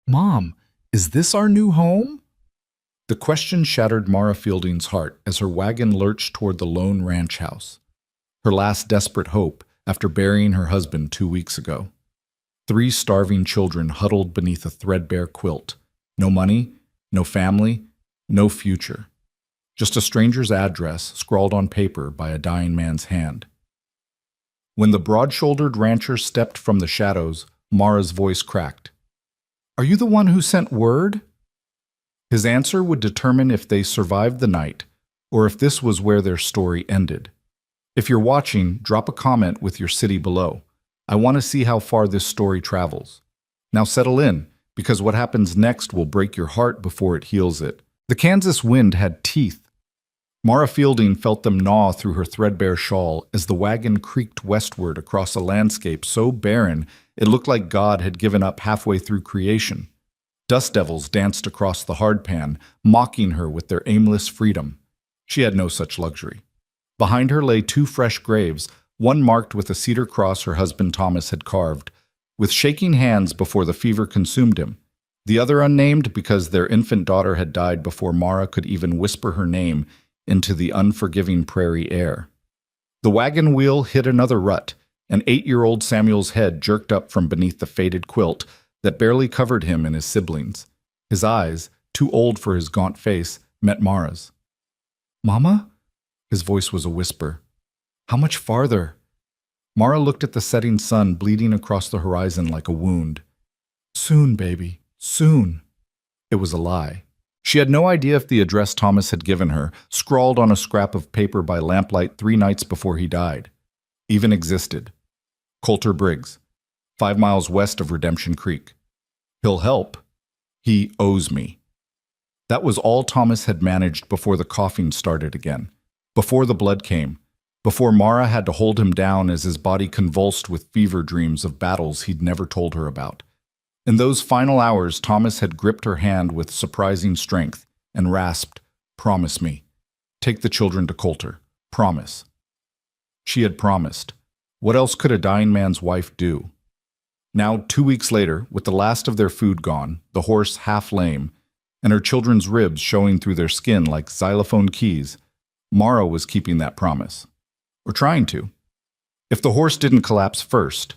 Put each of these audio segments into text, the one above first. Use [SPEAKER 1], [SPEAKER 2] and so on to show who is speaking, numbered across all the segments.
[SPEAKER 1] Mom, is this our new home? The question shattered Mara Fielding's heart as her wagon lurched toward the lone ranch house, her last desperate hope after burying her husband 2 weeks ago. Three starving children huddled beneath a threadbare quilt. No money, no family, no future. Just a stranger's address scrawled on paper by a dying man's hand. When the broad-shouldered rancher stepped from the shadows, Mara's voice cracked. "Are you the one who sent word?" His answer would determine if they survived the night, or if this was where their story ended. If you're watching, drop a comment with your city below. I want to see how far this story travels. Now settle in, because what happens next will break your heart before it heals it. The Kansas wind had teeth. Mara Fielding felt them gnaw through her threadbare shawl as the wagon creaked westward across a landscape so barren it looked like God had given up halfway through creation. Dust devils danced across the hardpan, mocking her with their aimless freedom. She had no such luxury. Behind her lay two fresh graves, one marked with a cedar cross her husband Thomas had carved, with shaking hands before the fever consumed him. The other unnamed because their infant daughter had died before Mara could even whisper her name into the unforgiving prairie air. The wagon wheel hit another rut, and 8-year-old Samuel's head jerked up from beneath the faded quilt that barely covered him and his siblings. His eyes, too old for his gaunt face, met Mara's. "Mama?" His voice was a whisper. "How much farther?" Mara looked at the setting sun bleeding across the horizon like a wound. "Soon, baby, soon." It was a lie. She had no idea if the address Thomas had given her, scrawled on a scrap of paper by lamplight 3 nights before he died, even existed. Coulter Briggs, 5 miles west of Redemption Creek. He'll help. He owes me. That was all Thomas had managed before the coughing started again, before the blood came, before Mara had to hold him down as his body convulsed with fever dreams of battles he'd never told her about. In those final hours, Thomas had gripped her hand with surprising strength and rasped, "Promise me. Take the children to Coulter. Promise." She had promised. What else could a dying man's wife do? Now, 2 weeks later, with the last of their food gone, the horse half lame, and her children's ribs showing through their skin like xylophone keys, Mara was keeping that promise. Or trying to. If the horse didn't collapse first,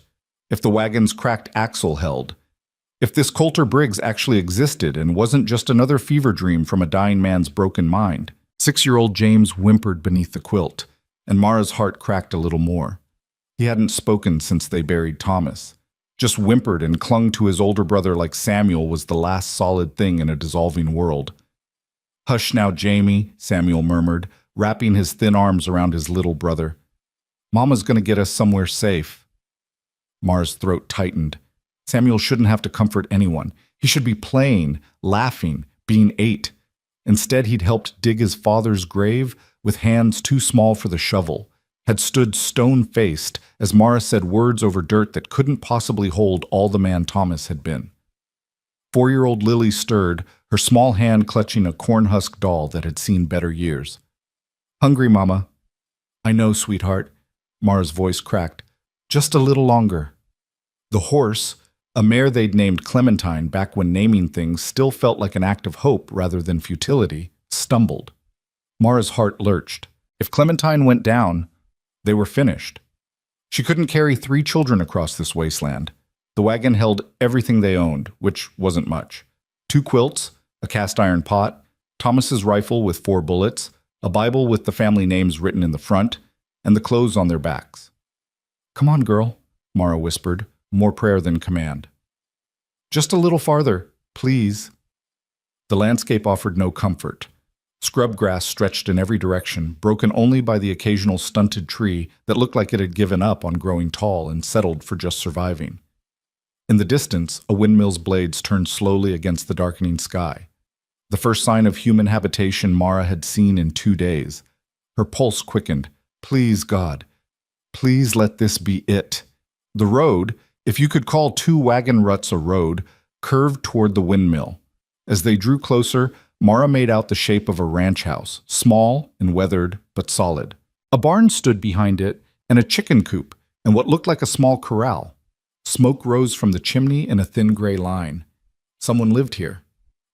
[SPEAKER 1] if the wagon's cracked axle held, if this Coulter Briggs actually existed and wasn't just another fever dream from a dying man's broken mind. 6-year-old James whimpered beneath the quilt, and Mara's heart cracked a little more. He hadn't spoken since they buried Thomas, just whimpered and clung to his older brother like Samuel was the last solid thing in a dissolving world. "Hush now, Jamie," Samuel murmured, wrapping his thin arms around his little brother. "Mama's going to get us somewhere safe." Mara's throat tightened. Samuel shouldn't have to comfort anyone. He should be playing, laughing, being 8. Instead, he'd helped dig his father's grave with hands too small for the shovel, had stood stone-faced as Mara said words over dirt that couldn't possibly hold all the man Thomas had been. 4-year-old Lily stirred, her small hand clutching a corn-husk doll that had seen better years. "Hungry, Mama." "I know, sweetheart." Mara's voice cracked. "Just a little longer." The horse, a mare they'd named Clementine back when naming things still felt like an act of hope rather than futility, stumbled. Mara's heart lurched. If Clementine went down, they were finished. She couldn't carry 3 children across this wasteland. The wagon held everything they owned, which wasn't much. 2 quilts, a cast-iron pot, Thomas's rifle with 4 bullets, a Bible with the family names written in the front, and the clothes on their backs. "Come on, girl," Mara whispered, more prayer than command. "Just a little farther, please." The landscape offered no comfort. Scrub grass stretched in every direction, broken only by the occasional stunted tree that looked like it had given up on growing tall and settled for just surviving. In the distance, a windmill's blades turned slowly against the darkening sky. The first sign of human habitation Mara had seen in 2 days. Her pulse quickened. Please, God, please let this be it. The road, if you could call 2 wagon ruts a road, curved toward the windmill. As they drew closer, Mara made out the shape of a ranch house, small and weathered, but solid. A barn stood behind it, and a chicken coop, and what looked like a small corral. Smoke rose from the chimney in a thin gray line. Someone lived here.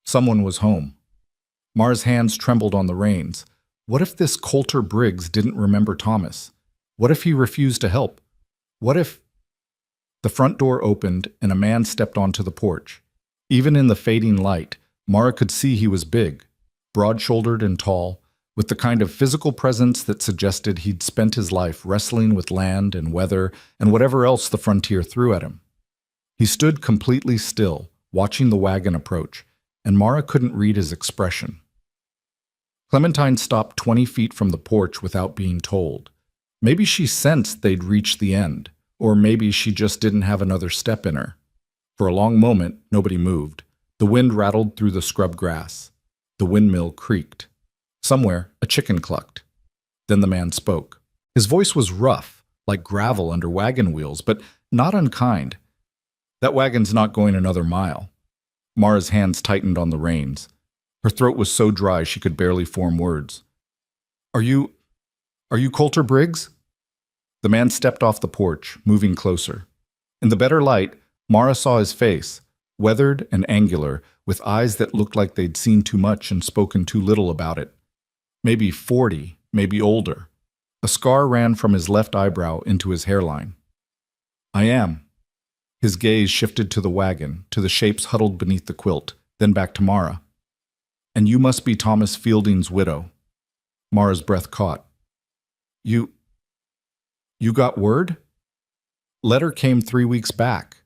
[SPEAKER 1] Someone was home. Mara's hands trembled on the reins. What if this Coulter Briggs didn't remember Thomas? What if he refused to help? What if... The front door opened and a man stepped onto the porch. Even in the fading light, Mara could see he was big, broad-shouldered and tall, with the kind of physical presence that suggested he'd spent his life wrestling with land and weather and whatever else the frontier threw at him. He stood completely still, watching the wagon approach, and Mara couldn't read his expression. Clementine stopped 20 feet from the porch without being told. Maybe she sensed they'd reached the end, or maybe she just didn't have another step in her. For a long moment, nobody moved. The wind rattled through the scrub grass. The windmill creaked. Somewhere, a chicken clucked. Then the man spoke. His voice was rough, like gravel under wagon wheels, but not unkind. That wagon's not going another mile. Mara's hands tightened on the reins. Her throat was so dry she could barely form words. Are you Coulter Briggs? The man stepped off the porch, moving closer. In the better light, Mara saw his face, weathered and angular, with eyes that looked like they'd seen too much and spoken too little about it. Maybe 40, maybe older. A scar ran from his left eyebrow into his hairline. I am. His gaze shifted to the wagon, to the shapes huddled beneath the quilt, then back to Mara. And you must be Thomas Fielding's widow. Mara's breath caught. You got word? Letter came 3 weeks back.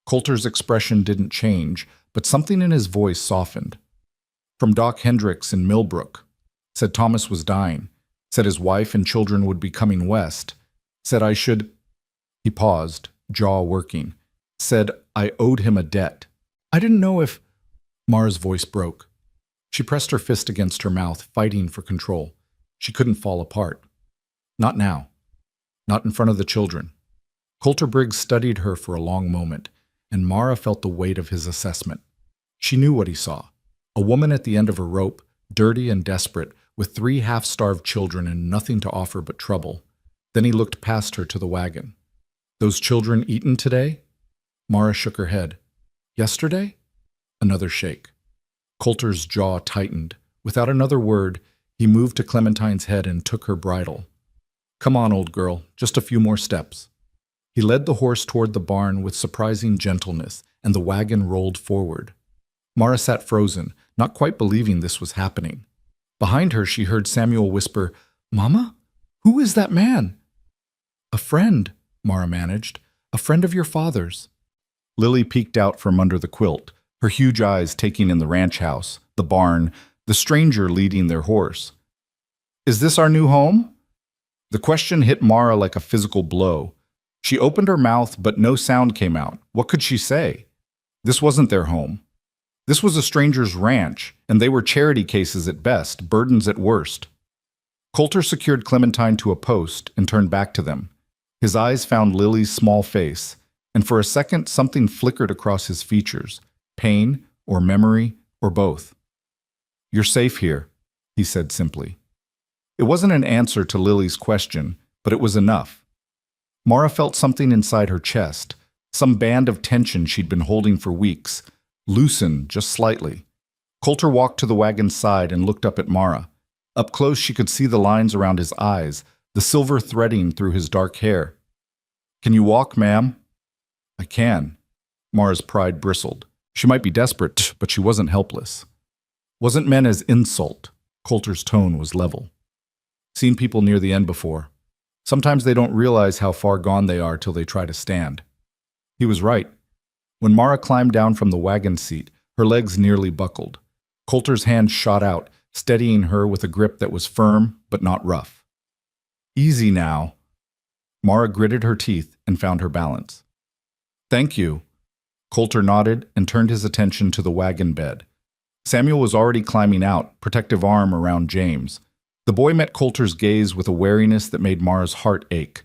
[SPEAKER 1] Coulter's expression didn't change, but something in his voice softened. From Doc Hendricks in Millbrook. Said Thomas was dying. Said his wife and children would be coming west. Said I should... He paused, jaw working. Said I owed him a debt. I didn't know if... Mara's voice broke. She pressed her fist against her mouth, fighting for control. She couldn't fall apart. Not now. Not in front of the children. Coulter Briggs studied her for a long moment, and Mara felt the weight of his assessment. She knew what he saw. A woman at the end of a rope, dirty and desperate, with 3 half-starved children and nothing to offer but trouble. Then he looked past her to the wagon. Those children eaten today? Mara shook her head. Yesterday? Another shake. Coulter's jaw tightened. Without another word, he moved to Clementine's head and took her bridle. Come on, old girl, just a few more steps. He led the horse toward the barn with surprising gentleness, and the wagon rolled forward. Mara sat frozen, not quite believing this was happening. Behind her, she heard Samuel whisper, Mama? Who is that man? A friend, Mara managed. A friend of your father's. Lily peeked out from under the quilt, her huge eyes taking in the ranch house, the barn, the stranger leading their horse. Is this our new home? The question hit Mara like a physical blow. She opened her mouth, but no sound came out. What could she say? This wasn't their home. This was a stranger's ranch, and they were charity cases at best, burdens at worst. Coulter secured Clementine to a post and turned back to them. His eyes found Lily's small face, and for a second something flickered across his features, pain or memory or both. You're safe here, he said simply. It wasn't an answer to Lily's question, but it was enough. Mara felt something inside her chest, some band of tension she'd been holding for weeks, loosen just slightly. Coulter walked to the wagon's side and looked up at Mara. Up close she could see the lines around his eyes, the silver threading through his dark hair. Can you walk, ma'am? I can. Mara's pride bristled. She might be desperate, but she wasn't helpless. Wasn't meant as insult. Coulter's tone was level. Seen people near the end before. Sometimes they don't realize how far gone they are till they try to stand. He was right. When Mara climbed down from the wagon seat, her legs nearly buckled. Coulter's hand shot out, steadying her with a grip that was firm but not rough. Easy now. Mara gritted her teeth and found her balance. Thank you. Coulter nodded and turned his attention to the wagon bed. Samuel was already climbing out, protective arm around James. The boy met Coulter's gaze with a wariness that made Mara's heart ache.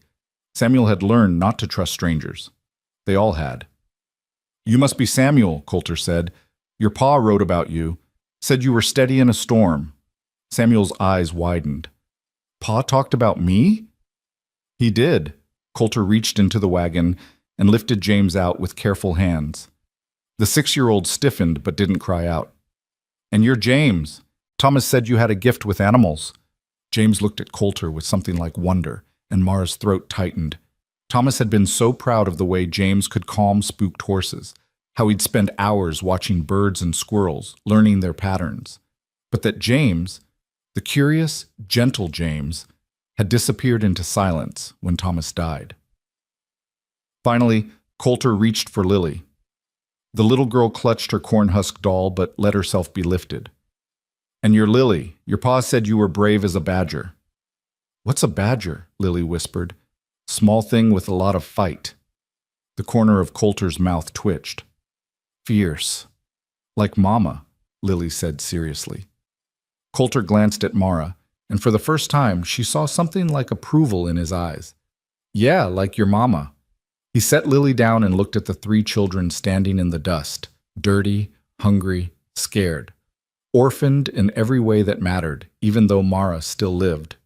[SPEAKER 1] Samuel had learned not to trust strangers. They all had. You must be Samuel, Coulter said. Your pa wrote about you. Said you were steady in a storm. Samuel's eyes widened. Pa talked about me? He did. Coulter reached into the wagon and lifted James out with careful hands. The 6-year-old stiffened but didn't cry out. And you're James. Thomas said you had a gift with animals. James looked at Coulter with something like wonder, and Mara's throat tightened. Thomas had been so proud of the way James could calm spooked horses, how he'd spend hours watching birds and squirrels, learning their patterns. But that James, the curious, gentle James, had disappeared into silence when Thomas died. Finally, Coulter reached for Lily. The little girl clutched her corn-husk doll but let herself be lifted. And you're Lily. Your pa said you were brave as a badger. What's a badger? Lily whispered. Small thing with a lot of fight. The corner of Coulter's mouth twitched. Fierce. Like Mama, Lily said seriously. Coulter glanced at Mara, and for the first time she saw something like approval in his eyes. Yeah, like your mama. He set Lily down and looked at the 3 children standing in the dust, dirty, hungry, scared. Orphaned in every way that mattered, even though Mara still lived.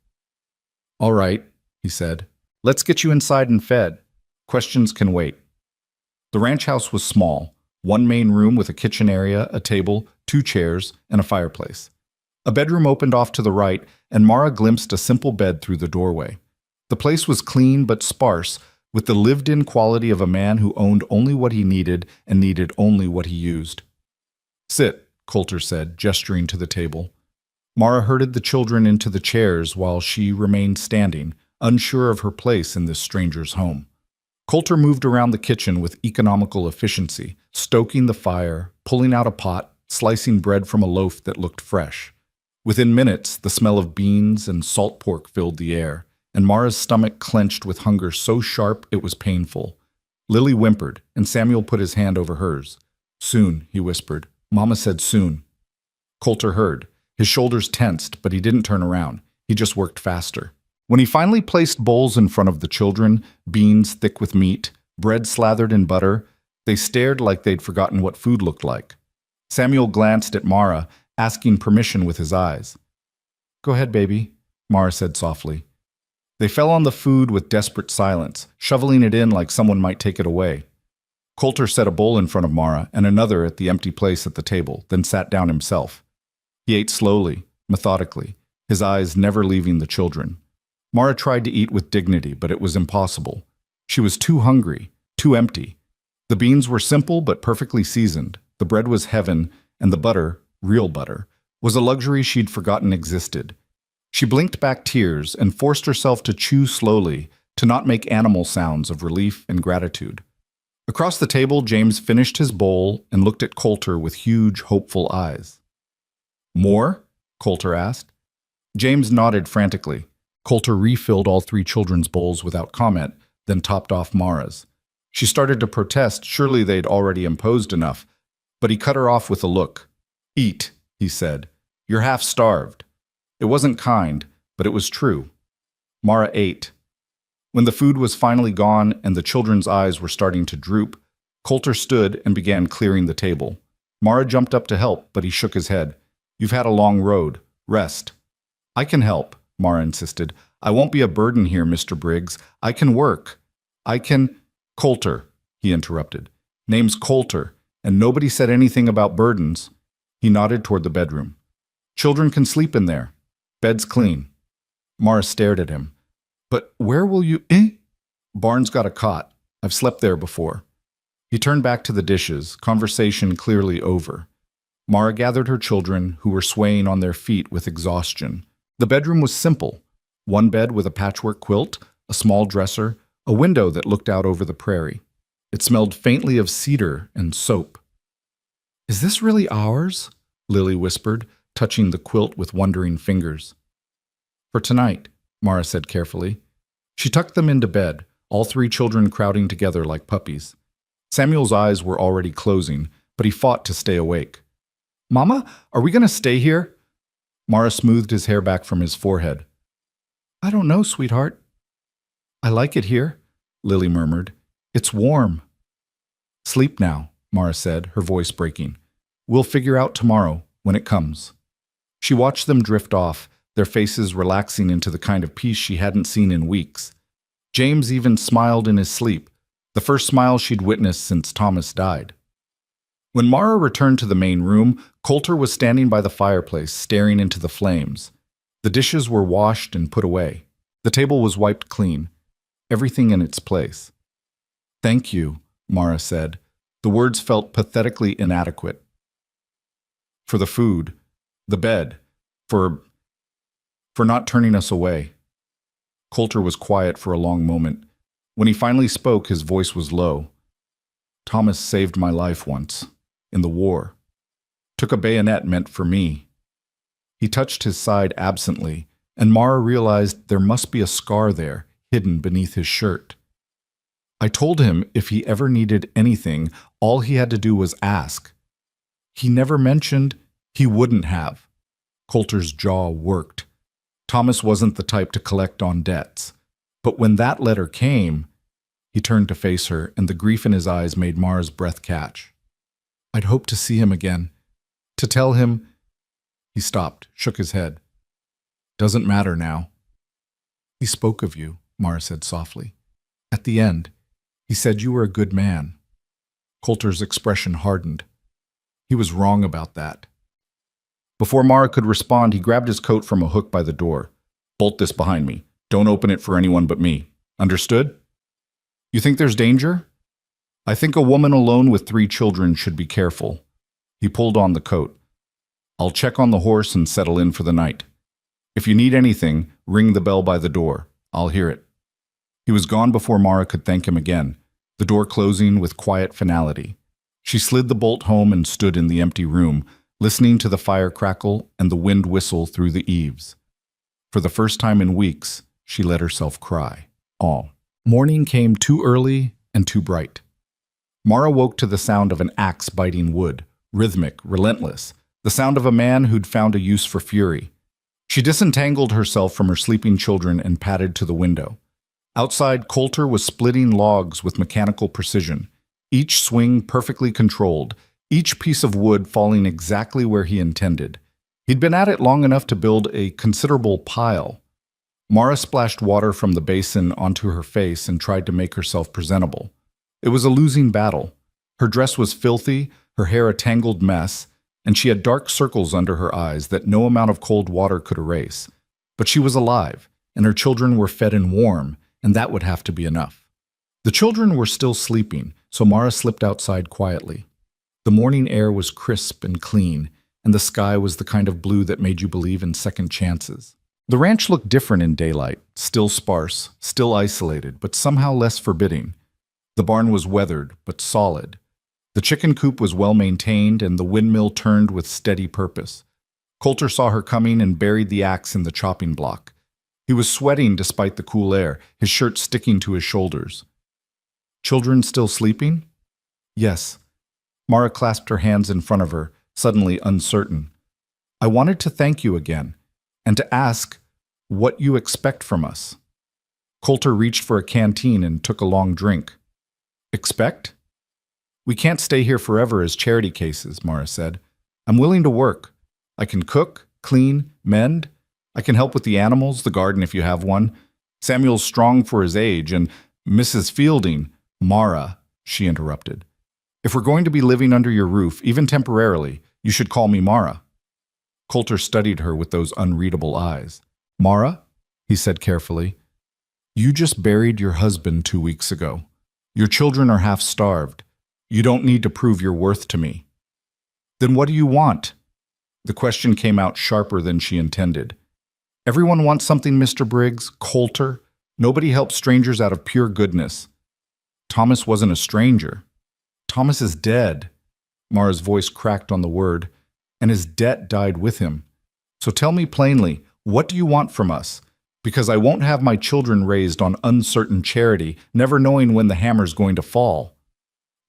[SPEAKER 1] All right, he said. Let's get you inside and fed. Questions can wait. The ranch house was small, 1 main room with a kitchen area, a table, 2 chairs, and a fireplace. A bedroom opened off to the right, and Mara glimpsed a simple bed through the doorway. The place was clean but sparse, with the lived-in quality of a man who owned only what he needed and needed only what he used. Sit, Coulter said, gesturing to the table. Mara herded the children into the chairs while she remained standing, unsure of her place in this stranger's home. Coulter moved around the kitchen with economical efficiency, stoking the fire, pulling out a pot, slicing bread from a loaf that looked fresh. Within minutes, the smell of beans and salt pork filled the air, and Mara's stomach clenched with hunger so sharp it was painful. Lily whimpered, and Samuel put his hand over hers. Soon, he whispered. Mama said soon. Coulter heard. His shoulders tensed, but he didn't turn around. He just worked faster. When he finally placed bowls in front of the children, beans thick with meat, bread slathered in butter, they stared like they'd forgotten what food looked like. Samuel glanced at Mara, asking permission with his eyes. Go ahead, baby, Mara said softly. They fell on the food with desperate silence, shoveling it in like someone might take it away. Coulter set a bowl in front of Mara and another at the empty place at the table, then sat down himself. He ate slowly, methodically, his eyes never leaving the children. Mara tried to eat with dignity, but it was impossible. She was too hungry, too empty. The beans were simple but perfectly seasoned. The bread was heaven, and the butter, real butter, was a luxury she'd forgotten existed. She blinked back tears and forced herself to chew slowly, to not make animal sounds of relief and gratitude. Across the table, James finished his bowl and looked at Coulter with huge, hopeful eyes. More? Coulter asked. James nodded frantically. Coulter refilled all 3 children's bowls without comment, then topped off Mara's. She started to protest, surely they'd already imposed enough, but he cut her off with a look. Eat, he said. You're half starved. It wasn't kind, but it was true. Mara ate. When the food was finally gone and the children's eyes were starting to droop, Coulter stood and began clearing the table. Mara jumped up to help, but he shook his head. You've had a long road. Rest. I can help, Mara insisted. I won't be a burden here, Mr. Briggs. I can work. I can... Coulter, he interrupted. Name's Coulter, and nobody said anything about burdens. He nodded toward the bedroom. Children can sleep in there. Bed's clean. Mara stared at him. But where will you... Barn's got a cot. I've slept there before. He turned back to the dishes, conversation clearly over. Mara gathered her children, who were swaying on their feet with exhaustion. The bedroom was simple. 1 bed with a patchwork quilt, a small dresser, a window that looked out over the prairie. It smelled faintly of cedar and soap. Is this really ours? Lily whispered, touching the quilt with wondering fingers. For tonight, Mara said carefully. She tucked them into bed, all 3 children crowding together like puppies. Samuel's eyes were already closing, but he fought to stay awake. Mama, are we going to stay here? Mara smoothed his hair back from his forehead. I don't know, sweetheart. I like it here, Lily murmured. It's warm. Sleep now, Mara said, her voice breaking. We'll figure out tomorrow, when it comes. She watched them drift off, their faces relaxing into the kind of peace she hadn't seen in weeks. James even smiled in his sleep, the first smile she'd witnessed since Thomas died. When Mara returned to the main room, Coulter was standing by the fireplace, staring into the flames. The dishes were washed and put away. The table was wiped clean, everything in its place. "Thank you," Mara said. The words felt pathetically inadequate. "For the food, the bed, for not turning us away." Coulter was quiet for a long moment. When he finally spoke, his voice was low. "Thomas saved my life once, in the war. Took a bayonet meant for me." He touched his side absently, and Mara realized there must be a scar there, hidden beneath his shirt. "I told him if he ever needed anything, all he had to do was ask. He never mentioned he wouldn't have." Coulter's jaw worked. Thomas wasn't the type to collect on debts. But when that letter came, he turned to face her, and the grief in his eyes made Mara's breath catch. "I'd hoped to see him again. To tell him—" He stopped, shook his head. "Doesn't matter now." "He spoke of you," Mara said softly. "At the end, he said you were a good man." Coulter's expression hardened. He was wrong about that. Before Mara could respond, he grabbed his coat from a hook by the door. "Bolt this behind me. Don't open it for anyone but me. Understood? You think there's danger?" "I think a woman alone with 3 children should be careful." He pulled on the coat. "I'll check on the horse and settle in for the night. If you need anything, ring the bell by the door. I'll hear it." He was gone before Mara could thank him again, the door closing with quiet finality. She slid the bolt home and stood in the empty room, listening to the fire crackle and the wind whistle through the eaves. For the first time in weeks, she let herself cry. All. Morning came too early and too bright. Mara woke to the sound of an axe biting wood, rhythmic, relentless, the sound of a man who'd found a use for fury. She disentangled herself from her sleeping children and padded to the window. Outside, Coulter was splitting logs with mechanical precision, each swing perfectly controlled, each piece of wood falling exactly where he intended. He'd been at it long enough to build a considerable pile. Mara splashed water from the basin onto her face and tried to make herself presentable. It was a losing battle. Her dress was filthy, her hair a tangled mess, and she had dark circles under her eyes that no amount of cold water could erase. But she was alive, and her children were fed and warm, and that would have to be enough. The children were still sleeping, so Mara slipped outside quietly. The morning air was crisp and clean, and the sky was the kind of blue that made you believe in second chances. The ranch looked different in daylight, still sparse, still isolated, but somehow less forbidding. The barn was weathered, but solid. The chicken coop was well maintained, and the windmill turned with steady purpose. Coulter saw her coming and buried the axe in the chopping block. He was sweating despite the cool air, his shirt sticking to his shoulders. "Children still sleeping?" "Yes." Mara clasped her hands in front of her, suddenly uncertain. "I wanted to thank you again, and to ask what you expect from us." Coulter reached for a canteen and took a long drink. "Expect?" "We can't stay here forever as charity cases," Mara said. "I'm willing to work. I can cook, clean, mend. I can help with the animals, the garden if you have one. Samuel's strong for his age, and Mrs. Fielding—" "Mara," she interrupted. "If we're going to be living under your roof, even temporarily, you should call me Mara." Coulter studied her with those unreadable eyes. "Mara," he said carefully, "you just buried your husband 2 weeks ago. Your children are half starved. You don't need to prove your worth to me." "Then what do you want?" The question came out sharper than she intended. "Everyone wants something, Mr. Briggs, Coulter. Nobody helps strangers out of pure goodness." "Thomas wasn't a stranger." "Thomas is dead." Mara's voice cracked on the word. "And his debt died with him. So tell me plainly, what do you want from us? Because I won't have my children raised on uncertain charity, never knowing when the hammer's going to fall."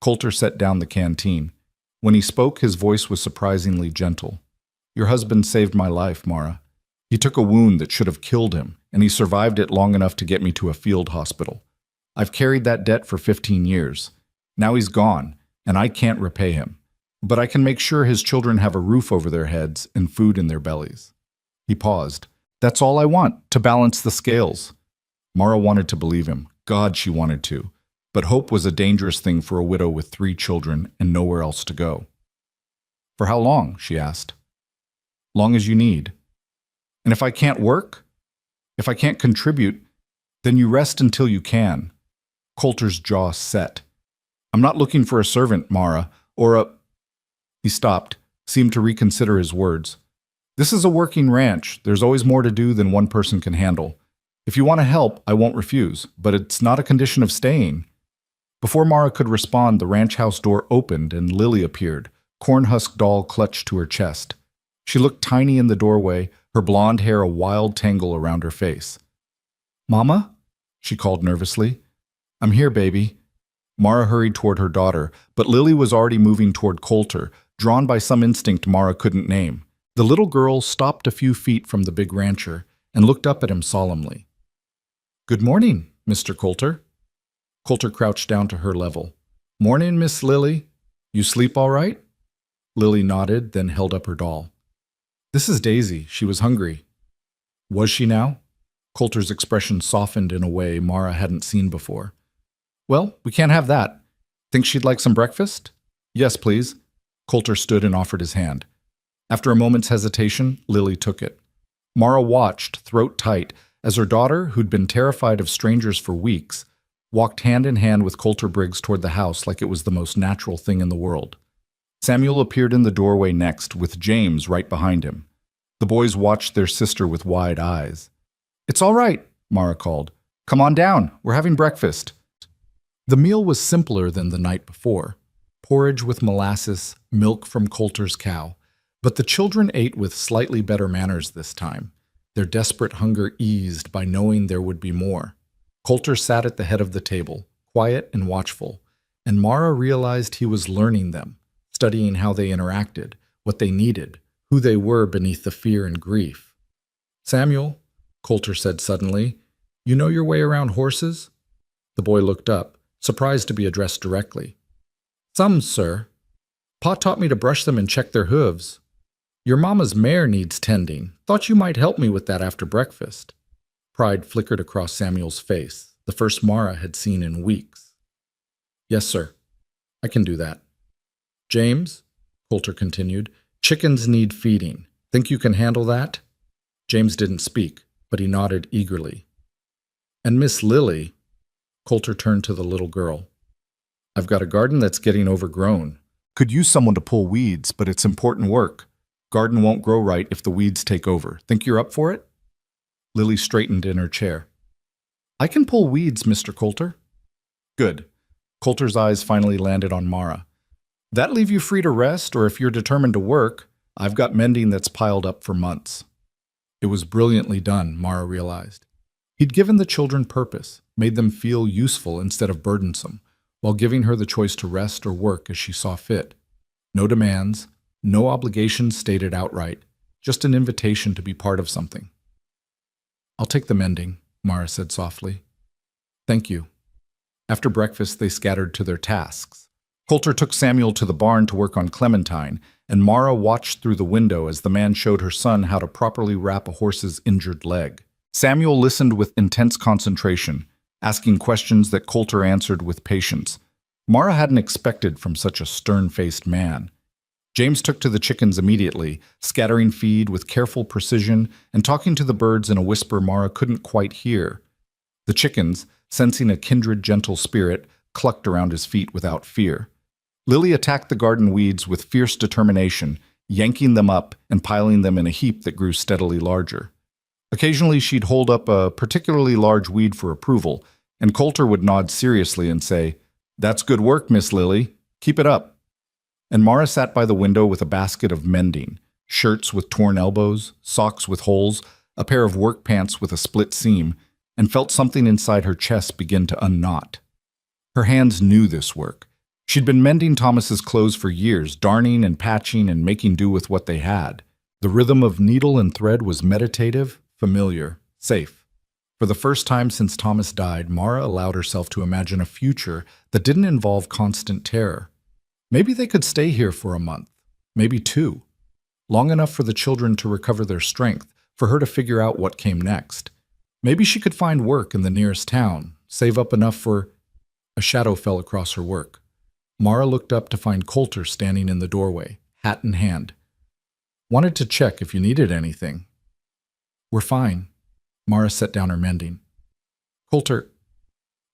[SPEAKER 1] Coulter set down the canteen. When he spoke, his voice was surprisingly gentle. "Your husband saved my life, Mara. He took a wound that should have killed him, and he survived it long enough to get me to a field hospital. I've carried that debt for 15 years. Now he's gone, and I can't repay him. But I can make sure his children have a roof over their heads and food in their bellies." He paused. "That's all I want, to balance the scales." Mara wanted to believe him. God, she wanted to. But hope was a dangerous thing for a widow with 3 children and nowhere else to go. For how long? She asked. Long as you need. And if I can't work? If I can't contribute, then you rest until you can. Coulter's jaw set. I'm not looking for a servant, Mara, or a... He stopped, seemed to reconsider his words. This is a working ranch. There's always more to do than one person can handle. If you want to help, I won't refuse, but it's not a condition of staying. Before Mara could respond, the ranch house door opened and Lily appeared, corn-husk doll clutched to her chest. She looked tiny in the doorway, her blonde hair a wild tangle around her face. Mama? She called nervously. I'm here, baby. Mara hurried toward her daughter, but Lily was already moving toward Coulter, drawn by some instinct Mara couldn't name. The little girl stopped a few feet from the big rancher and looked up at him solemnly. Good morning, Mr. Coulter. Coulter crouched down to her level. Morning, Miss Lily. You sleep all right? Lily nodded, then held up her doll. This is Daisy. She was hungry. Was she now? Coulter's expression softened in a way Mara hadn't seen before. Well, we can't have that. Think she'd like some breakfast? Yes, please. Coulter stood and offered his hand. After a moment's hesitation, Lily took it. Mara watched, throat tight, as her daughter, who'd been terrified of strangers for weeks, walked hand in hand with Coulter Briggs toward the house like it was the most natural thing in the world. Samuel appeared in the doorway next, with James right behind him. The boys watched their sister with wide eyes. It's all right, Mara called. Come on down. We're having breakfast. The meal was simpler than the night before. Porridge with molasses, milk from Coulter's cow. But the children ate with slightly better manners this time, their desperate hunger eased by knowing there would be more. Coulter sat at the head of the table, quiet and watchful, and Mara realized he was learning them, studying how they interacted, what they needed, who they were beneath the fear and grief. Samuel, Coulter said suddenly, you know your way around horses? The boy looked up, surprised to be addressed directly. Some, sir. Pa taught me to brush them and check their hooves. Your mama's mare needs tending. Thought you might help me with that after breakfast. Pride flickered across Samuel's face, the first Mara had seen in weeks. Yes, sir. I can do that. James, Coulter continued, chickens need feeding. Think you can handle that? James didn't speak, but he nodded eagerly. And Miss Lily, Coulter turned to the little girl. I've got a garden that's getting overgrown. Could use someone to pull weeds, but it's important work. Garden won't grow right if the weeds take over. Think you're up for it? Lily straightened in her chair. I can pull weeds, Mr. Coulter. Good. Coulter's eyes finally landed on Mara. That leave you free to rest, or if you're determined to work, I've got mending that's piled up for months. It was brilliantly done, Mara realized. He'd given the children purpose, made them feel useful instead of burdensome, while giving her the choice to rest or work as she saw fit. No demands, no obligations stated outright, just an invitation to be part of something. I'll take the mending, Mara said softly. Thank you. After breakfast, they scattered to their tasks. Coulter took Samuel to the barn to work on Clementine, and Mara watched through the window as the man showed her son how to properly wrap a horse's injured leg. Samuel listened with intense concentration, asking questions that Coulter answered with patience. Mara hadn't expected from such a stern-faced man. James took to the chickens immediately, scattering feed with careful precision and talking to the birds in a whisper Mara couldn't quite hear. The chickens, sensing a kindred gentle spirit, clucked around his feet without fear. Lily attacked the garden weeds with fierce determination, yanking them up and piling them in a heap that grew steadily larger. Occasionally she'd hold up a particularly large weed for approval, and Coulter would nod seriously and say, "That's good work, Miss Lily. Keep it up." And Mara sat by the window with a basket of mending, shirts with torn elbows, socks with holes, a pair of work pants with a split seam, and felt something inside her chest begin to unknot. Her hands knew this work. She'd been mending Thomas's clothes for years, darning and patching and making do with what they had. The rhythm of needle and thread was meditative, familiar, safe. For the first time since Thomas died, Mara allowed herself to imagine a future that didn't involve constant terror. Maybe they could stay here for a month, maybe 2. Long enough for the children to recover their strength, for her to figure out what came next. Maybe she could find work in the nearest town, save up enough for... A shadow fell across her work. Mara looked up to find Coulter standing in the doorway, hat in hand. Wanted to check if you needed anything. We're fine. Mara set down her mending. Coulter,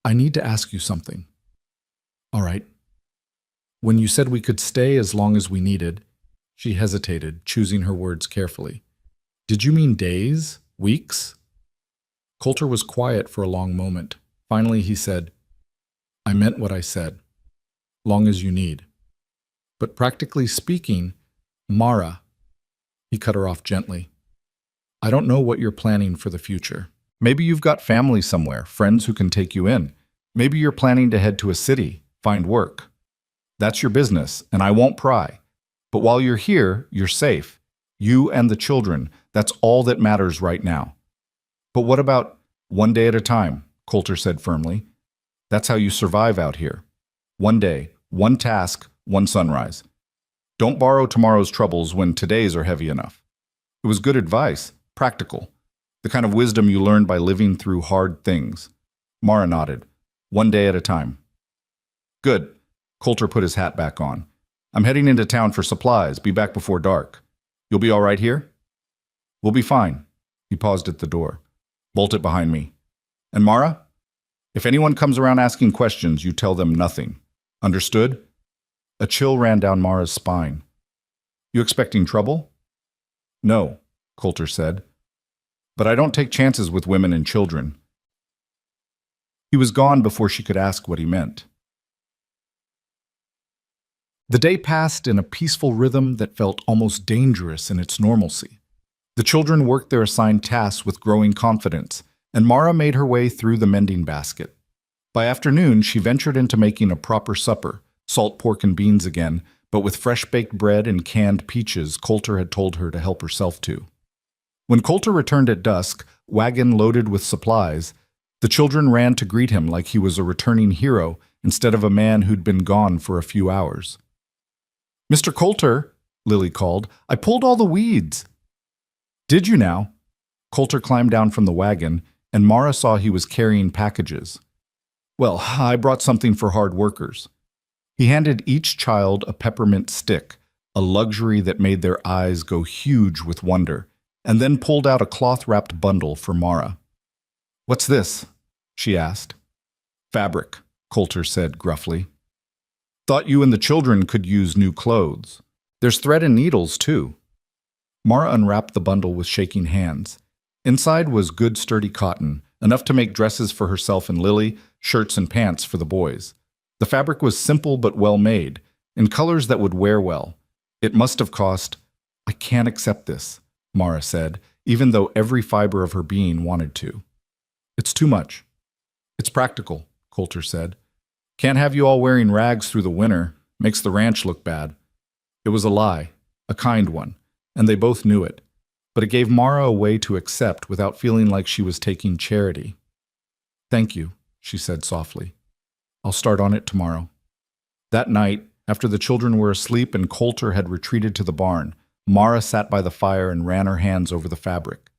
[SPEAKER 1] I need to ask you something. All right. When you said we could stay as long as we needed, she hesitated, choosing her words carefully. Did you mean days? Weeks? Coulter was quiet for a long moment. Finally, he said, I meant what I said. Long as you need. But practically speaking, Mara, he cut her off gently. I don't know what you're planning for the future. Maybe you've got family somewhere, friends who can take you in. Maybe you're planning to head to a city, find work. That's your business, and I won't pry. But while you're here, you're safe. You and the children, that's all that matters right now. But what about one day at a time, Coulter said firmly. That's how you survive out here. One day, one task, one sunrise. Don't borrow tomorrow's troubles when today's are heavy enough. It was good advice, practical, the kind of wisdom you learn by living through hard things. Mara nodded. One day at a time. Good. Coulter put his hat back on. I'm heading into town for supplies. Be back before dark. You'll be all right here? We'll be fine. He paused at the door. Bolt it behind me. And Mara? If anyone comes around asking questions, you tell them nothing. Understood? A chill ran down Mara's spine. You expecting trouble? No, Coulter said. But I don't take chances with women and children. He was gone before she could ask what he meant. The day passed in a peaceful rhythm that felt almost dangerous in its normalcy. The children worked their assigned tasks with growing confidence, and Mara made her way through the mending basket. By afternoon, she ventured into making a proper supper, salt pork and beans again, but with fresh-baked bread and canned peaches Coulter had told her to help herself to. When Coulter returned at dusk, wagon loaded with supplies, the children ran to greet him like he was a returning hero instead of a man who'd been gone for a few hours. Mr. Coulter, Lily called, I pulled all the weeds. Did you now? Coulter climbed down from the wagon, and Mara saw he was carrying packages. Well, I brought something for hard workers. He handed each child a peppermint stick, a luxury that made their eyes go huge with wonder, and then pulled out a cloth-wrapped bundle for Mara. What's this? She asked. Fabric, Coulter said gruffly. Thought you and the children could use new clothes. There's thread and needles, too. Mara unwrapped the bundle with shaking hands. Inside was good sturdy cotton, enough to make dresses for herself and Lily, shirts and pants for the boys. The fabric was simple but well made, in colors that would wear well. It must have cost— I can't accept this, Mara said, even though every fiber of her being wanted to. It's too much. It's practical, Coulter said. Can't have you all wearing rags through the winter. Makes the ranch look bad. It was a lie, a kind one, and they both knew it. But it gave Mara a way to accept without feeling like she was taking charity. Thank you, she said softly. I'll start on it tomorrow. That night, after the children were asleep and Coulter had retreated to the barn, Mara sat by the fire and ran her hands over the fabric.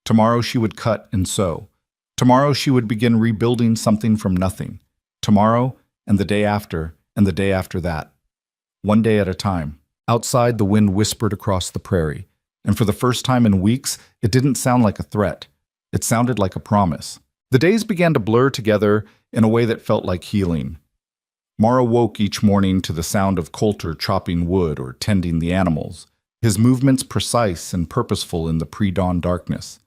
[SPEAKER 1] Tomorrow she would cut and sew. Tomorrow she would begin rebuilding something from nothing. Tomorrow, and the day after, and the day after that. One day at a time. Outside, the wind whispered across the prairie, and for the first time in weeks, it didn't sound like a threat. It sounded like a promise. The days began to blur together in a way that felt like healing. Mara woke each morning to the sound of Coulter chopping wood or tending the animals, his movements precise and purposeful in the pre-dawn darkness.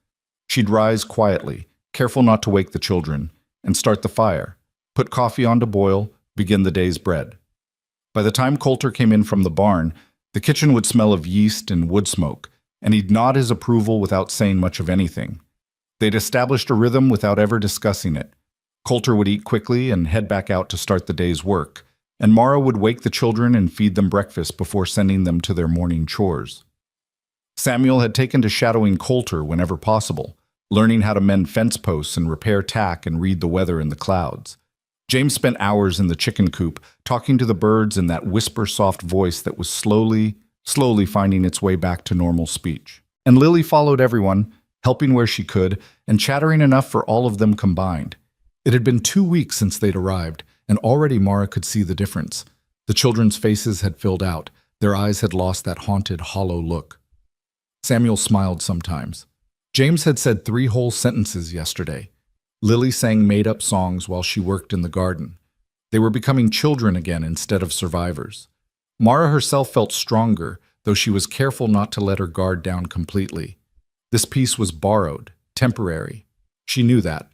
[SPEAKER 1] She'd rise quietly, careful not to wake the children, and start the fire, put coffee on to boil, begin the day's bread. By the time Coulter came in from the barn, the kitchen would smell of yeast and wood smoke, and he'd nod his approval without saying much of anything. They'd established a rhythm without ever discussing it. Coulter would eat quickly and head back out to start the day's work, and Mara would wake the children and feed them breakfast before sending them to their morning chores. Samuel had taken to shadowing Coulter whenever possible, learning how to mend fence posts and repair tack and read the weather in the clouds. James spent hours in the chicken coop, talking to the birds in that whisper-soft voice that was slowly finding its way back to normal speech. And Lily followed everyone, helping where she could, and chattering enough for all of them combined. It had been 2 weeks since they'd arrived, and already Mara could see the difference. The children's faces had filled out. Their eyes had lost that haunted, hollow look. Samuel smiled sometimes. James had said 3 whole sentences yesterday. Lily sang made-up songs while she worked in the garden. They were becoming children again instead of survivors. Mara herself felt stronger, though she was careful not to let her guard down completely. This peace was borrowed, temporary. She knew that.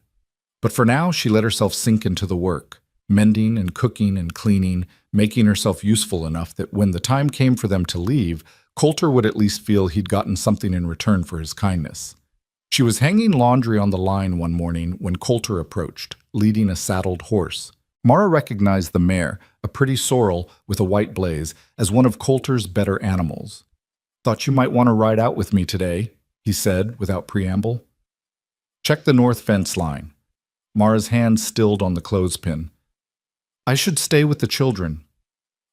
[SPEAKER 1] But for now, she let herself sink into the work, mending and cooking and cleaning, making herself useful enough that when the time came for them to leave, Coulter would at least feel he'd gotten something in return for his kindness. She was hanging laundry on the line one morning when Coulter approached, leading a saddled horse. Mara recognized the mare, a pretty sorrel with a white blaze, as one of Coulter's better animals. "Thought you might want to ride out with me today," he said without preamble. "Check the north fence line." Mara's hand stilled on the clothespin. "I should stay with the children.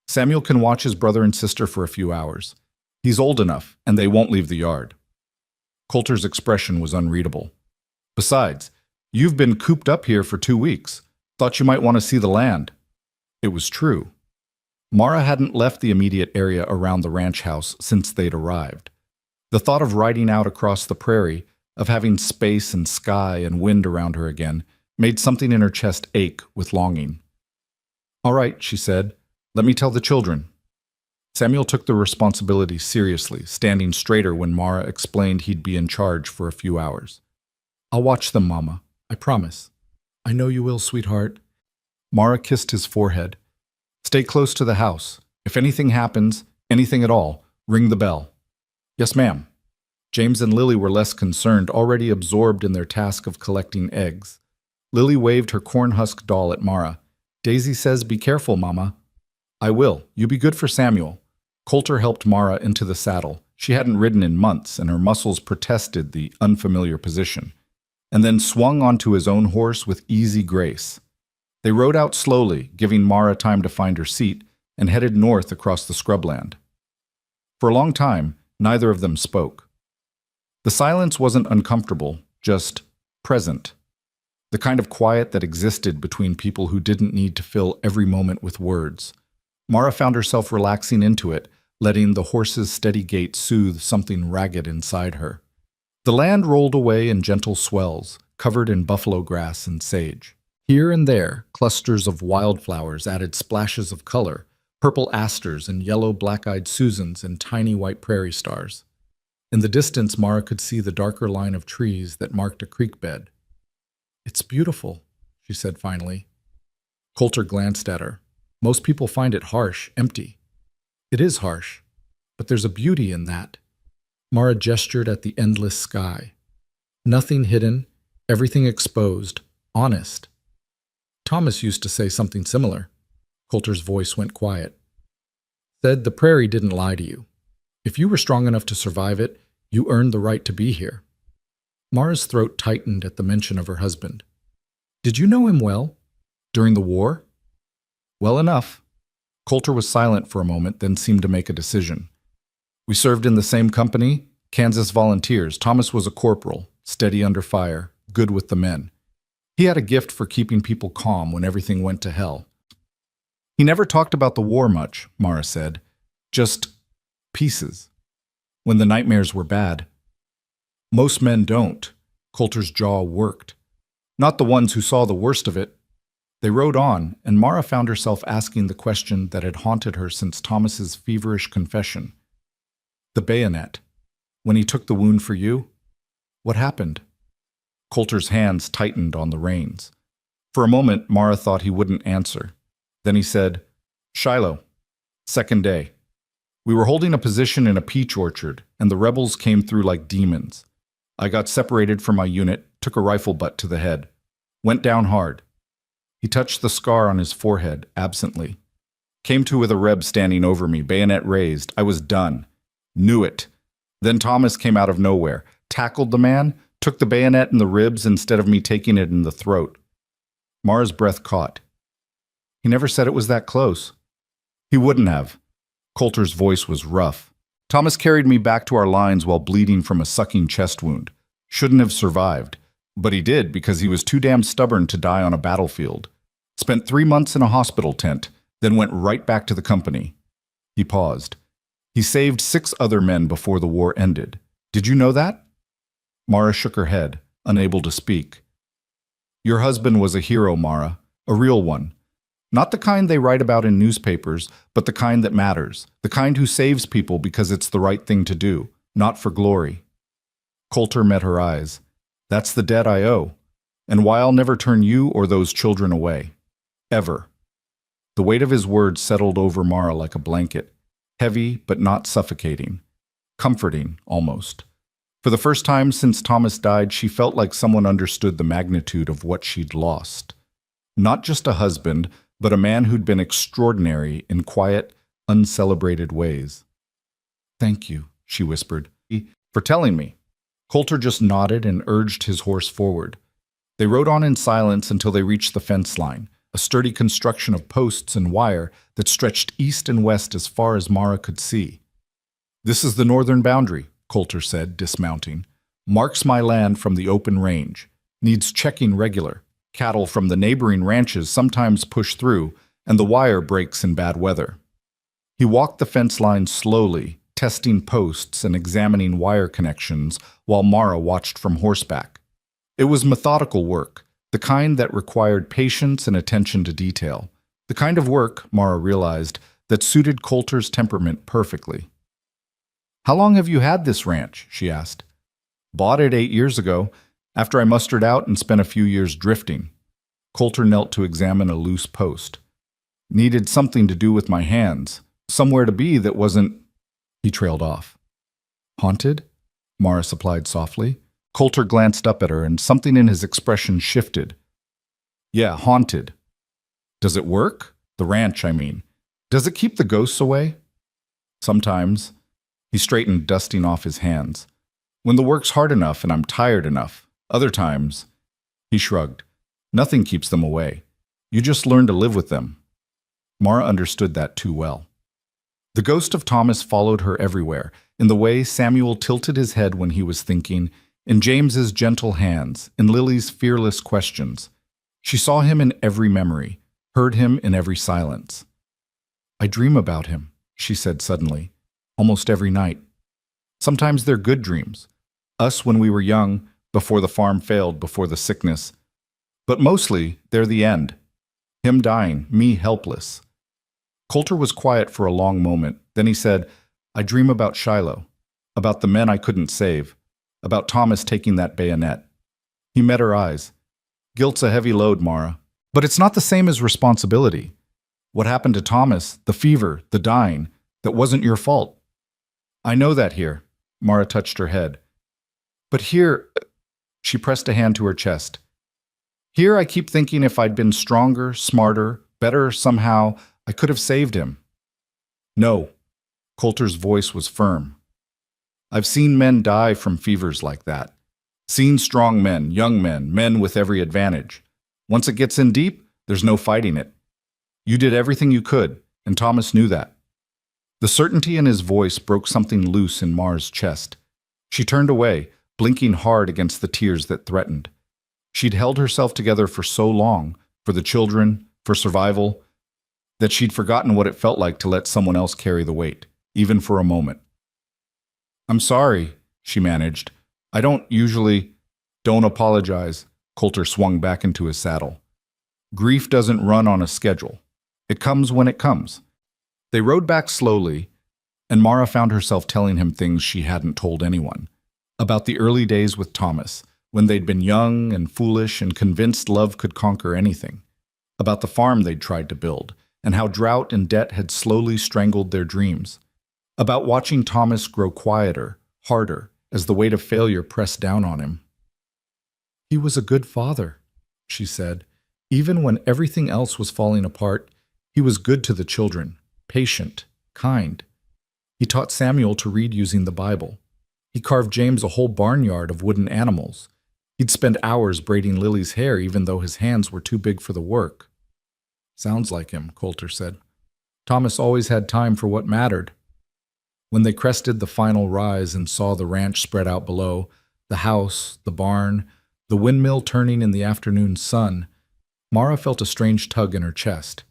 [SPEAKER 1] Samuel can watch his brother and sister for a few hours. He's old enough, and they won't leave the yard." Coulter's expression was unreadable. "Besides, you've been cooped up here for 2 weeks. Thought you might want to see the land." It was true. Mara hadn't left the immediate area around the ranch house since they'd arrived. The thought of riding out across the prairie, of having space and sky and wind around her again, made something in her chest ache with longing. "All right," she said. "Let me tell the children." Samuel took the responsibility seriously, standing straighter when Mara explained he'd be in charge for a few hours. "I'll watch them, Mama. I promise." "I know you will, sweetheart." Mara kissed his forehead. "Stay close to the house. If anything happens, anything at all, ring the bell." "Yes, ma'am." James and Lily were less concerned, already absorbed in their task of collecting eggs. Lily waved her corn-husk doll at Mara. "Daisy says be careful, Mama." "I will. You be good for Samuel." Coulter helped Mara into the saddle. She hadn't ridden in months, and her muscles protested the unfamiliar position, and then swung onto his own horse with easy grace. They rode out slowly, giving Mara time to find her seat, and headed north across the scrubland. For a long time, neither of them spoke. The silence wasn't uncomfortable, just present. The kind of quiet that existed between people who didn't need to fill every moment with words. Mara found herself relaxing into it, letting the horse's steady gait soothe something ragged inside her. The land rolled away in gentle swells, covered in buffalo grass and sage. Here and there, clusters of wildflowers added splashes of color, purple asters and yellow black-eyed Susans and tiny white prairie stars. In the distance, Mara could see the darker line of trees that marked a creek bed. "It's beautiful," she said finally. Coulter glanced at her. "Most people find it harsh, empty." "It is harsh, but there's a beauty in that." Mara gestured at the endless sky. "Nothing hidden, everything exposed, honest." "Thomas used to say something similar." Coulter's voice went quiet. "Said the prairie didn't lie to you. If you were strong enough to survive it, you earned the right to be here." Mara's throat tightened at the mention of her husband. "Did you know him well? During the war?" "Well enough." Coulter was silent for a moment, then seemed to make a decision. "We served in the same company, Kansas Volunteers. Thomas was a corporal, steady under fire, good with the men. He had a gift for keeping people calm when everything went to hell." "He never talked about the war much," Mara said. "Just pieces. When the nightmares were bad." "Most men don't." Coulter's jaw worked. "Not the ones who saw the worst of it." They rode on, and Mara found herself asking the question that had haunted her since Thomas's feverish confession. "The bayonet. When he took the wound for you? What happened?" Coulter's hands tightened on the reins. For a moment, Mara thought he wouldn't answer. Then he said, "Shiloh. Second day. We were holding a position in a peach orchard, and the rebels came through like demons. I got separated from my unit, took a rifle butt to the head. Went down hard." He touched the scar on his forehead, absently. "Came to with a Reb standing over me, bayonet raised. I was done. Knew it. Then Thomas came out of nowhere, tackled the man, took the bayonet in the ribs instead of me taking it in the throat." Mara's breath caught. "He never said it was that close." "He wouldn't have." Coulter's voice was rough. "Thomas carried me back to our lines while bleeding from a sucking chest wound. Shouldn't have survived. But he did because he was too damn stubborn to die on a battlefield. Spent 3 months in a hospital tent, then went right back to the company." He paused. He saved 6 other men before the war ended. Did you know that? Mara shook her head, unable to speak. Your husband was a hero, Mara, a real one. Not the kind they write about in newspapers, but the kind that matters, the kind who saves people because it's the right thing to do, not for glory. Coulter met her eyes. That's the debt I owe, and why I'll never turn you or those children away. Ever. The weight of his words settled over Mara like a blanket, heavy but not suffocating, comforting almost. For the first time since Thomas died, she felt like someone understood the magnitude of what she'd lost. Not just a husband, but a man who'd been extraordinary in quiet, uncelebrated ways. Thank you, she whispered, for telling me. Coulter just nodded and urged his horse forward. They rode on in silence until they reached the fence line, a sturdy construction of posts and wire that stretched east and west as far as Mara could see. This is the northern boundary, Coulter said, dismounting. Marks my land from the open range. Needs checking regular. Cattle from the neighboring ranches sometimes push through, and the wire breaks in bad weather. He walked the fence line slowly, testing posts and examining wire connections while Mara watched from horseback. It was methodical work, the kind that required patience and attention to detail. The kind of work, Mara realized, that suited Coulter's temperament perfectly. How long have you had this ranch? She asked. Bought it 8 years ago, after I mustered out and spent a few years drifting. Coulter knelt to examine a loose post. Needed something to do with my hands, somewhere to be that wasn't... He trailed off. Haunted? Mara supplied softly. Coulter glanced up at her, and something in his expression shifted. Yeah, haunted. Does it work? The ranch, I mean. Does it keep the ghosts away? Sometimes. He straightened, dusting off his hands. When the work's hard enough and I'm tired enough. Other times, he shrugged. Nothing keeps them away. You just learn to live with them. Mara understood that too well. The ghost of Thomas followed her everywhere, in the way Samuel tilted his head when he was thinking, in James's gentle hands, in Lily's fearless questions. She saw him in every memory, heard him in every silence. I dream about him, she said suddenly, almost every night. Sometimes they're good dreams. Us when we were young, before the farm failed, before the sickness. But mostly, they're the end. Him dying, me helpless. Coulter was quiet for a long moment. Then he said, I dream about Shiloh, about the men I couldn't save, about Thomas taking that bayonet. He met her eyes. Guilt's a heavy load, Mara. But it's not the same as responsibility. What happened to Thomas, the fever, the dying, that wasn't your fault. I know that here. Mara touched her head. But here... She pressed a hand to her chest. Here I keep thinking if I'd been stronger, smarter, better somehow, I could have saved him. No. Coulter's voice was firm. I've seen men die from fevers like that. Seen strong men, young men, men with every advantage. Once it gets in deep, there's no fighting it. You did everything you could, and Thomas knew that. The certainty in his voice broke something loose in Mara's chest. She turned away, blinking hard against the tears that threatened. She'd held herself together for so long, for the children, for survival, that she'd forgotten what it felt like to let someone else carry the weight, even for a moment. I'm sorry, she managed. I don't usually... Don't apologize. Coulter swung back into his saddle. Grief doesn't run on a schedule. It comes when it comes. They rode back slowly, and Mara found herself telling him things she hadn't told anyone. About the early days with Thomas, when they'd been young and foolish and convinced love could conquer anything. About the farm they'd tried to build, and how drought and debt had slowly strangled their dreams. About watching Thomas grow quieter, harder, as the weight of failure pressed down on him. He was a good father, she said. Even when everything else was falling apart, he was good to the children, patient, kind. He taught Samuel to read using the Bible. He carved James a whole barnyard of wooden animals. He'd spend hours braiding Lily's hair even though his hands were too big for the work. Sounds like him, Coulter said. Thomas always had time for what mattered. When they crested the final rise and saw the ranch spread out below, the house, the barn, the windmill turning in the afternoon sun, Mara felt a strange tug in her chest.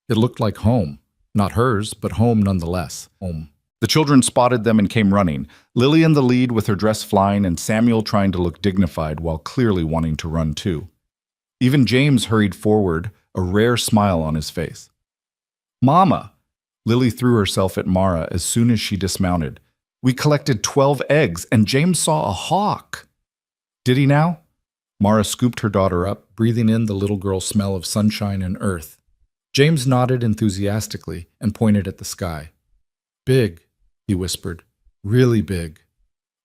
[SPEAKER 1] It looked like home. Not hers, but home nonetheless. Home. The children spotted them and came running, Lily in the lead with her dress flying and Samuel trying to look dignified while clearly wanting to run too. Even James hurried forward, a rare smile on his face. "Mama!" Lily threw herself at Mara as soon as she dismounted. "We collected 12 eggs, and James saw a hawk." "Did he now?" Mara scooped her daughter up, breathing in the little girl's smell of sunshine and earth. James nodded enthusiastically and pointed at the sky. "Big," he whispered. "Really big."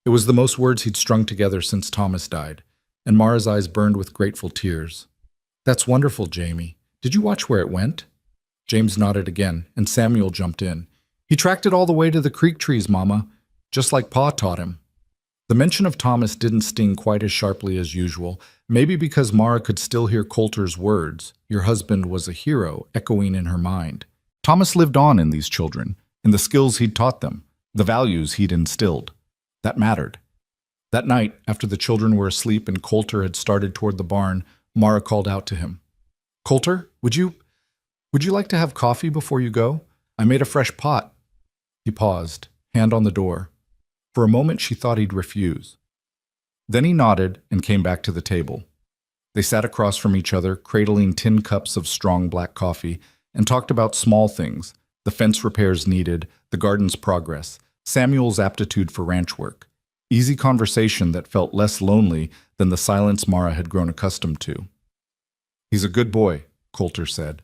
[SPEAKER 1] It was the most words he'd strung together since Thomas died, and Mara's eyes burned with grateful tears. "That's wonderful, Jamie. Did you watch where it went?" James nodded again, and Samuel jumped in. "He tracked it all the way to the creek trees, Mama, just like Pa taught him." The mention of Thomas didn't sting quite as sharply as usual, maybe because Mara could still hear Coulter's words, "Your husband was a hero," echoing in her mind. Thomas lived on in these children, in the skills he'd taught them, the values he'd instilled. That mattered. That night, after the children were asleep and Coulter had started toward the barn, Mara called out to him. "Coulter, would you like to have coffee before you go? I made a fresh pot." He paused, hand on the door. For a moment she thought he'd refuse. Then he nodded and came back to the table. They sat across from each other, cradling tin cups of strong black coffee, and talked about small things, the fence repairs needed, the garden's progress, Samuel's aptitude for ranch work. Easy conversation that felt less lonely than the silence Mara had grown accustomed to. "He's a good boy," Coulter said.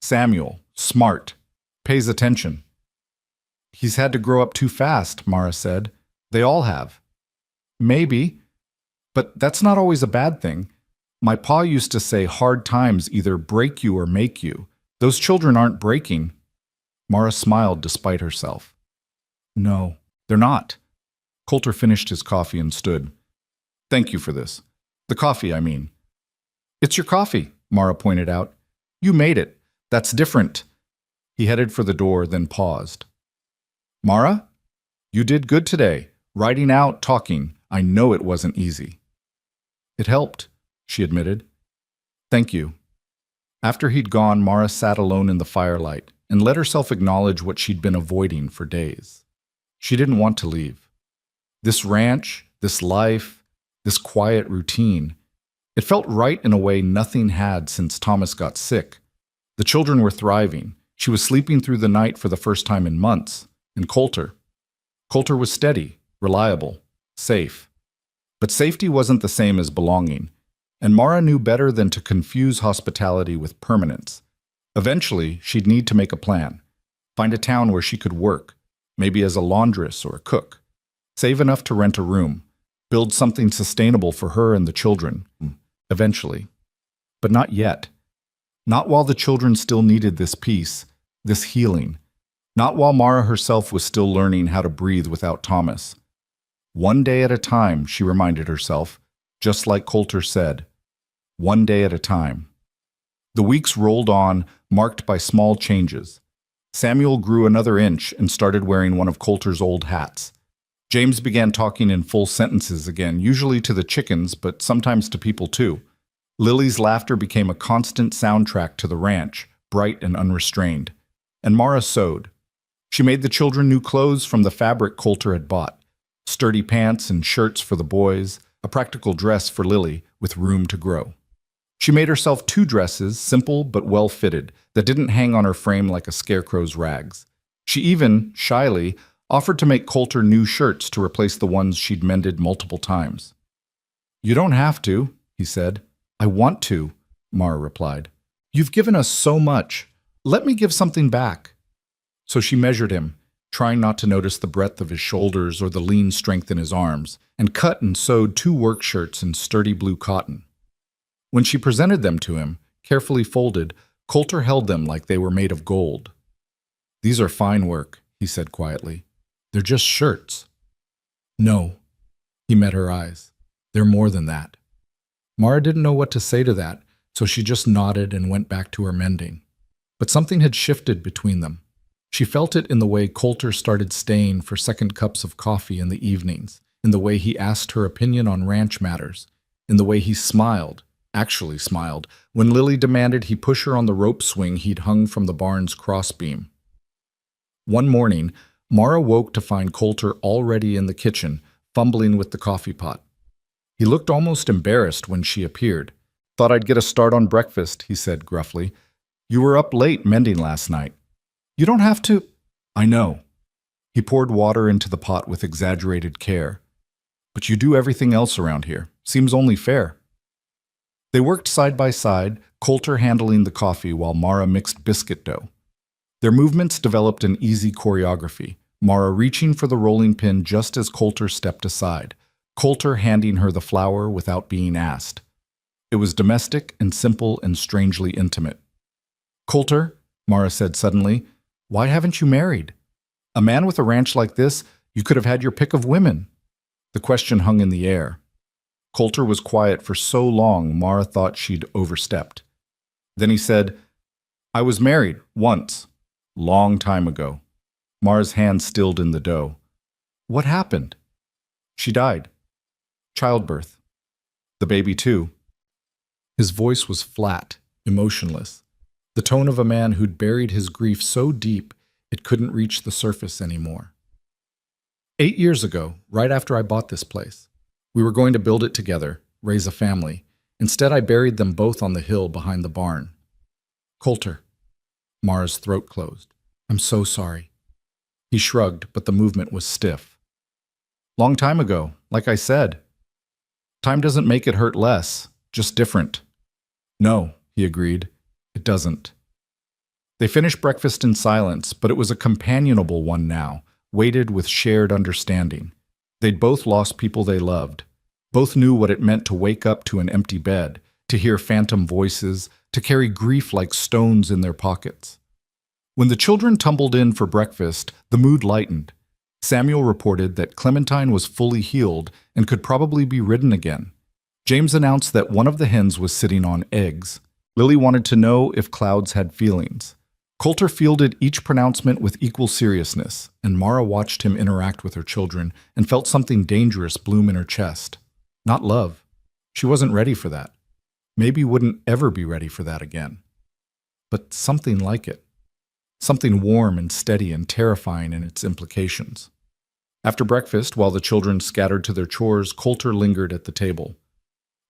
[SPEAKER 1] "Samuel, smart, pays attention." "He's had to grow up too fast," Mara said. "They all have." "Maybe, but that's not always a bad thing. My pa used to say hard times either break you or make you. Those children aren't breaking." Mara smiled despite herself. "No, they're not." Coulter finished his coffee and stood. "Thank you for this. The coffee, I mean." "It's your coffee," Mara pointed out. "You made it. That's different." He headed for the door, then paused. "Mara, you did good today. Writing out, talking. I know it wasn't easy." "It helped," she admitted. "Thank you." After he'd gone, Mara sat alone in the firelight and let herself acknowledge what she'd been avoiding for days. She didn't want to leave. This ranch, this life, this quiet routine, it felt right in a way nothing had since Thomas got sick. The children were thriving. She was sleeping through the night for the first time in months. And Coulter was steady, reliable, safe. But safety wasn't the same as belonging, and Mara knew better than to confuse hospitality with permanence. Eventually, she'd need to make a plan. Find a town where she could work, maybe as a laundress or a cook. Save enough to rent a room. Build something sustainable for her and the children, eventually. But not yet. Not while the children still needed this peace, this healing. Not while Mara herself was still learning how to breathe without Thomas. One day at a time, she reminded herself, just like Coulter said. One day at a time. The weeks rolled on, marked by small changes. Samuel grew another inch and started wearing one of Coulter's old hats. James began talking in full sentences again, usually to the chickens, but sometimes to people too. Lily's laughter became a constant soundtrack to the ranch, bright and unrestrained. And Mara sewed. She made the children new clothes from the fabric Coulter had bought. Sturdy pants and shirts for the boys, a practical dress for Lily with room to grow. She made herself 2 dresses, simple but well-fitted, that didn't hang on her frame like a scarecrow's rags. She even, shyly, offered to make Coulter new shirts to replace the ones she'd mended multiple times. "You don't have to," he said. "I want to," Mara replied. "You've given us so much. Let me give something back." So she measured him, trying not to notice the breadth of his shoulders or the lean strength in his arms, and cut and sewed 2 work shirts in sturdy blue cotton. When she presented them to him, carefully folded, Coulter held them like they were made of gold. "These are fine work," he said quietly. "They're just shirts." "No," he met her eyes. "They're more than that." Mara didn't know what to say to that, so she just nodded and went back to her mending. But something had shifted between them. She felt it in the way Coulter started staying for second cups of coffee in the evenings, in the way he asked her opinion on ranch matters, in the way he smiled, actually smiled, when Lily demanded he push her on the rope swing he'd hung from the barn's crossbeam. One morning, Mara woke to find Coulter already in the kitchen, fumbling with the coffee pot. He looked almost embarrassed when she appeared. "Thought I'd get a start on breakfast," he said gruffly. "You were up late mending last night." "You don't have to—" "I know." He poured water into the pot with exaggerated care. "But you do everything else around here. Seems only fair." They worked side by side, Coulter handling the coffee while Mara mixed biscuit dough. Their movements developed an easy choreography, Mara reaching for the rolling pin just as Coulter stepped aside, Coulter handing her the flour without being asked. It was domestic and simple and strangely intimate. "Coulter," Mara said suddenly, "why haven't you married? A man with a ranch like this, you could have had your pick of women." The question hung in the air. Coulter was quiet for so long Mara thought she'd overstepped. Then he said, "I was married, once. Long time ago." Mara's hand stilled in the dough. "What happened?" "She died. Childbirth. The baby too." His voice was flat, emotionless, the tone of a man who'd buried his grief so deep it couldn't reach the surface anymore. 8 years ago, right after I bought this place, we were going to build it together, raise a family. Instead, I buried them both on the hill behind the barn. "Coulter." Mara's throat closed. "I'm so sorry." He shrugged, but the movement was stiff. "Long time ago, like I said. Time doesn't make it hurt less, just different." "No," he agreed, "it doesn't." They finished breakfast in silence, but it was a companionable one now, weighted with shared understanding. They'd both lost people they loved. Both knew what it meant to wake up to an empty bed, to hear phantom voices, to carry grief like stones in their pockets. When the children tumbled in for breakfast, the mood lightened. Samuel reported that Clementine was fully healed and could probably be ridden again. James announced that one of the hens was sitting on eggs. Lily wanted to know if clouds had feelings. Coulter fielded each pronouncement with equal seriousness, and Mara watched him interact with her children and felt something dangerous bloom in her chest. Not love. She wasn't ready for that. Maybe wouldn't ever be ready for that again. But something like it. Something warm and steady and terrifying in its implications. After breakfast, while the children scattered to their chores, Coulter lingered at the table.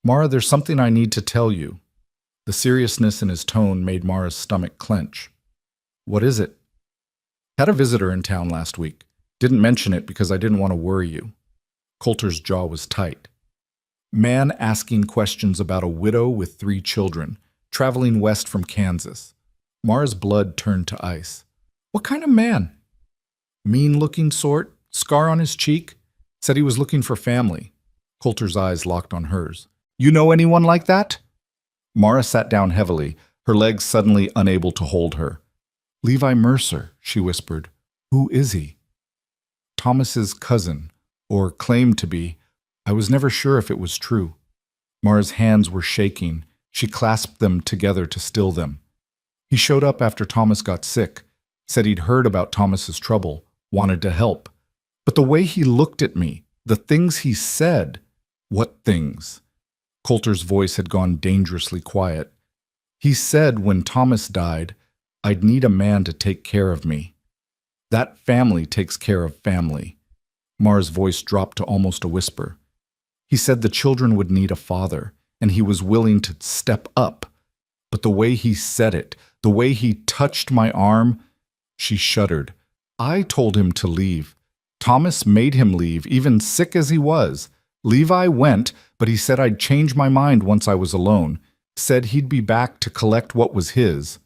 [SPEAKER 1] "Mara, there's something I need to tell you." The seriousness in his tone made Mara's stomach clench. "What is it?" "Had a visitor in town last week. Didn't mention it because I didn't want to worry you." Coulter's jaw was tight. Man asking questions about a widow with 3 children, traveling west from Kansas. Mara's blood turned to ice. "What kind of man?" "Mean-looking sort, scar on his cheek. Said he was looking for family." Coulter's eyes locked on hers. "You know anyone like that?" Mara sat down heavily, her legs suddenly unable to hold her. "Levi Mercer," she whispered. "Who is he?" "Thomas's cousin, or claimed to be. I was never sure if it was true." Mara's hands were shaking. She clasped them together to still them. "He showed up after Thomas got sick, said he'd heard about Thomas's trouble, wanted to help. But the way he looked at me, the things he said—" "What things?" Coulter's voice had gone dangerously quiet. "He said when Thomas died, I'd need a man to take care of me. That family takes care of family." Mara's voice dropped to almost a whisper. "He said the children would need a father, and he was willing to step up. But the way he said it, the way he touched my arm—" She shuddered. "I told him to leave. Thomas made him leave, even sick as he was. Levi went, but he said I'd change my mind once I was alone. Said he'd be back to collect what was his."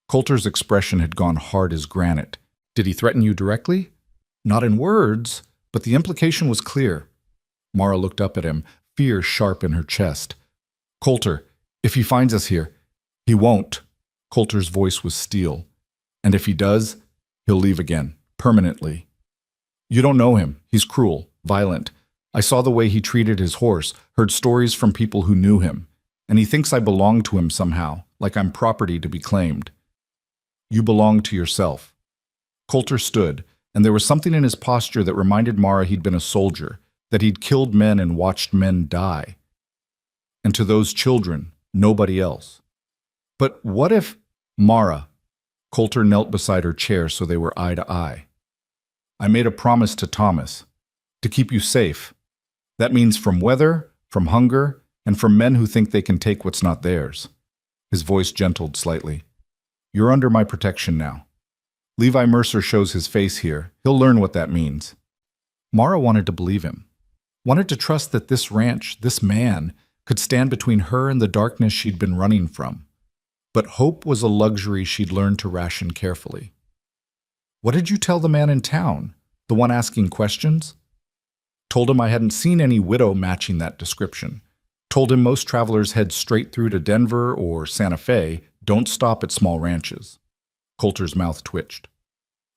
[SPEAKER 1] Coulter's expression had gone hard as granite. "Did he threaten you directly?" "Not in words, but the implication was clear." Mara looked up at him, fear sharp in her chest. "Coulter, if he finds us here—" "He won't." Coulter's voice was steel. "And if he does, he'll leave again, permanently. You don't know him. He's cruel, violent. I saw the way he treated his horse, heard stories from people who knew him. And he thinks I belong to him somehow, like I'm property to be claimed." "You belong to yourself." Coulter stood, and there was something in his posture that reminded Mara he'd been a soldier, that he'd killed men and watched men die. And to those children, nobody else. But what if— "Mara." Coulter knelt beside her chair so they were eye to eye. I made a promise to Thomas to keep you safe. That means from weather, from hunger, and from men who think they can take what's not theirs." His voice gentled slightly. "You're under my protection now. Levi Mercer shows his face here. He'll learn what that means." Mara wanted to believe him, wanted to trust that this ranch, this man, could stand between her and the darkness she'd been running from. But hope was a luxury she'd learned to ration carefully. "What did you tell the man in town? The one asking questions?" "Told him I hadn't seen any widow matching that description. Told him most travelers head straight through to Denver or Santa Fe, don't stop at small ranches." Coulter's mouth twitched.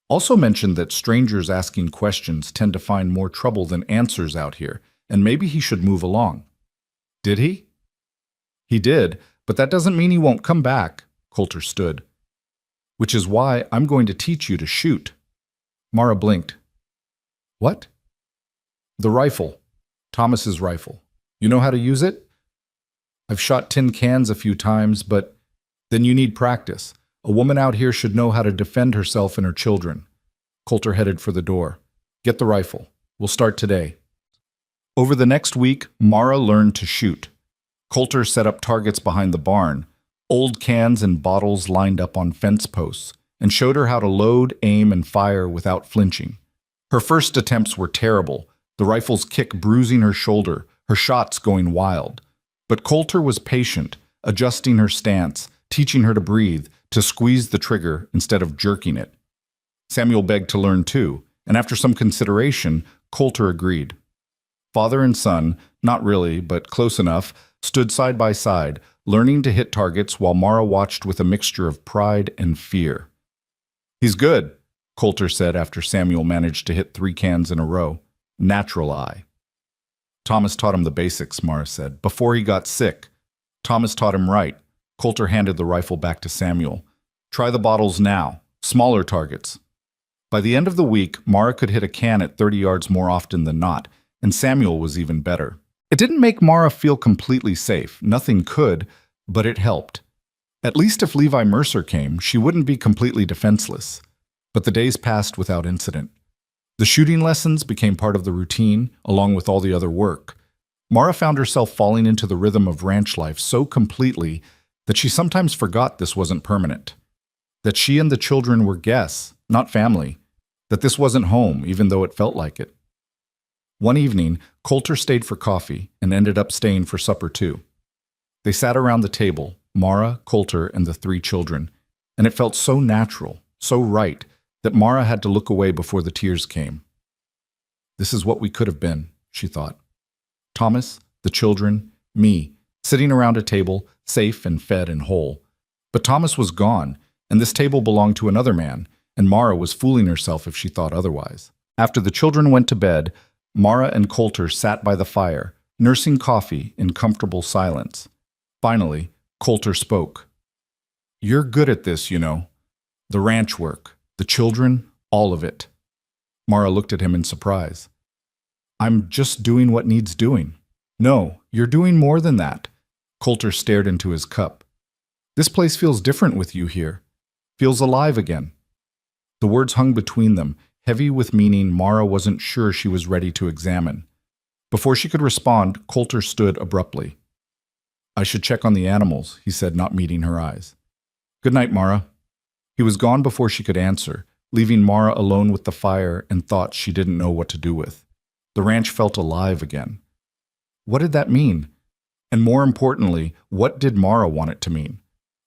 [SPEAKER 1] "Also mentioned that strangers asking questions tend to find more trouble than answers out here, and maybe he should move along." "Did he?" "He did, but that doesn't mean he won't come back." Coulter stood. "Which is why I'm going to teach you to shoot." Mara blinked. "What?" "The rifle. Thomas's rifle. You know how to use it?" "I've shot tin cans a few times, but then you need practice. A woman out here should know how to defend herself and her children." Coulter headed for the door. "Get the rifle. We'll start today." Over the next week, Mara learned to shoot. Coulter set up targets behind the barn, old cans and bottles lined up on fence posts, and showed her how to load, aim, and fire without flinching. Her first attempts were terrible, the rifle's kick bruising her shoulder, her shots going wild. But Coulter was patient, adjusting her stance, teaching her to breathe, to squeeze the trigger instead of jerking it. Samuel begged to learn too, and after some consideration, Coulter agreed. Father and son, not really, but close enough, stood side by side, learning to hit targets while Mara watched with a mixture of pride and fear. "He's good," Coulter said after Samuel managed to hit 3 cans in a row. "Natural eye." "Thomas taught him the basics," Mara said, "before he got sick. Thomas taught him right." Coulter handed the rifle back to Samuel. "Try the bottles now. Smaller targets." By the end of the week, Mara could hit a can at 30 yards more often than not, and Samuel was even better. It didn't make Mara feel completely safe. Nothing could, but it helped. At least if Levi Mercer came, she wouldn't be completely defenseless. But the days passed without incident. The shooting lessons became part of the routine, along with all the other work. Mara found herself falling into the rhythm of ranch life so completely that she sometimes forgot this wasn't permanent. That she and the children were guests, not family. That this wasn't home, even though it felt like it. One evening, Coulter stayed for coffee and ended up staying for supper too. They sat around the table, Mara, Coulter, and the 3 children, and it felt so natural, so right, that Mara had to look away before the tears came. This is what we could have been, she thought. Thomas, the children, me, sitting around a table, safe and fed and whole. But Thomas was gone, and this table belonged to another man, and Mara was fooling herself if she thought otherwise. After the children went to bed, Mara and Coulter sat by the fire, nursing coffee in comfortable silence. Finally, Coulter spoke. "You're good at this, you know. The ranch work, the children, all of it." Mara looked at him in surprise. "I'm just doing what needs doing." "No, you're doing more than that." Coulter stared into his cup. "This place feels different with you here. Feels alive again." The words hung between them, heavy with meaning Mara wasn't sure she was ready to examine. Before she could respond, Coulter stood abruptly. "I should check on the animals," he said, not meeting her eyes. "Good night, Mara." He was gone before she could answer, leaving Mara alone with the fire and thoughts she didn't know what to do with. The ranch felt alive again. What did that mean? And more importantly, what did Mara want it to mean?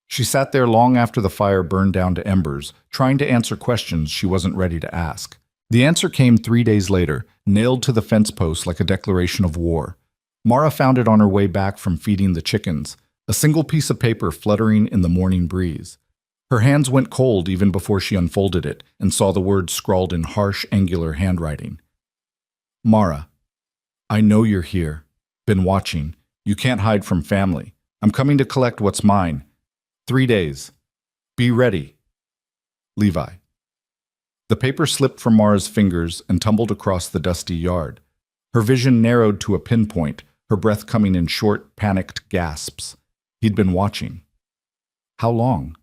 [SPEAKER 1] She sat there long after the fire burned down to embers, trying to answer questions she wasn't ready to ask. The answer came 3 days later, nailed to the fence post like a declaration of war. Mara found it on her way back from feeding the chickens, a single piece of paper fluttering in the morning breeze. Her hands went cold even before she unfolded it and saw the words scrawled in harsh, angular handwriting. "Mara, I know you're here. Been watching. You can't hide from family. I'm coming to collect what's mine. 3 days. Be ready. Levi." The paper slipped from Mara's fingers and tumbled across the dusty yard. Her vision narrowed to a pinpoint, her breath coming in short, panicked gasps. He'd been watching. How long?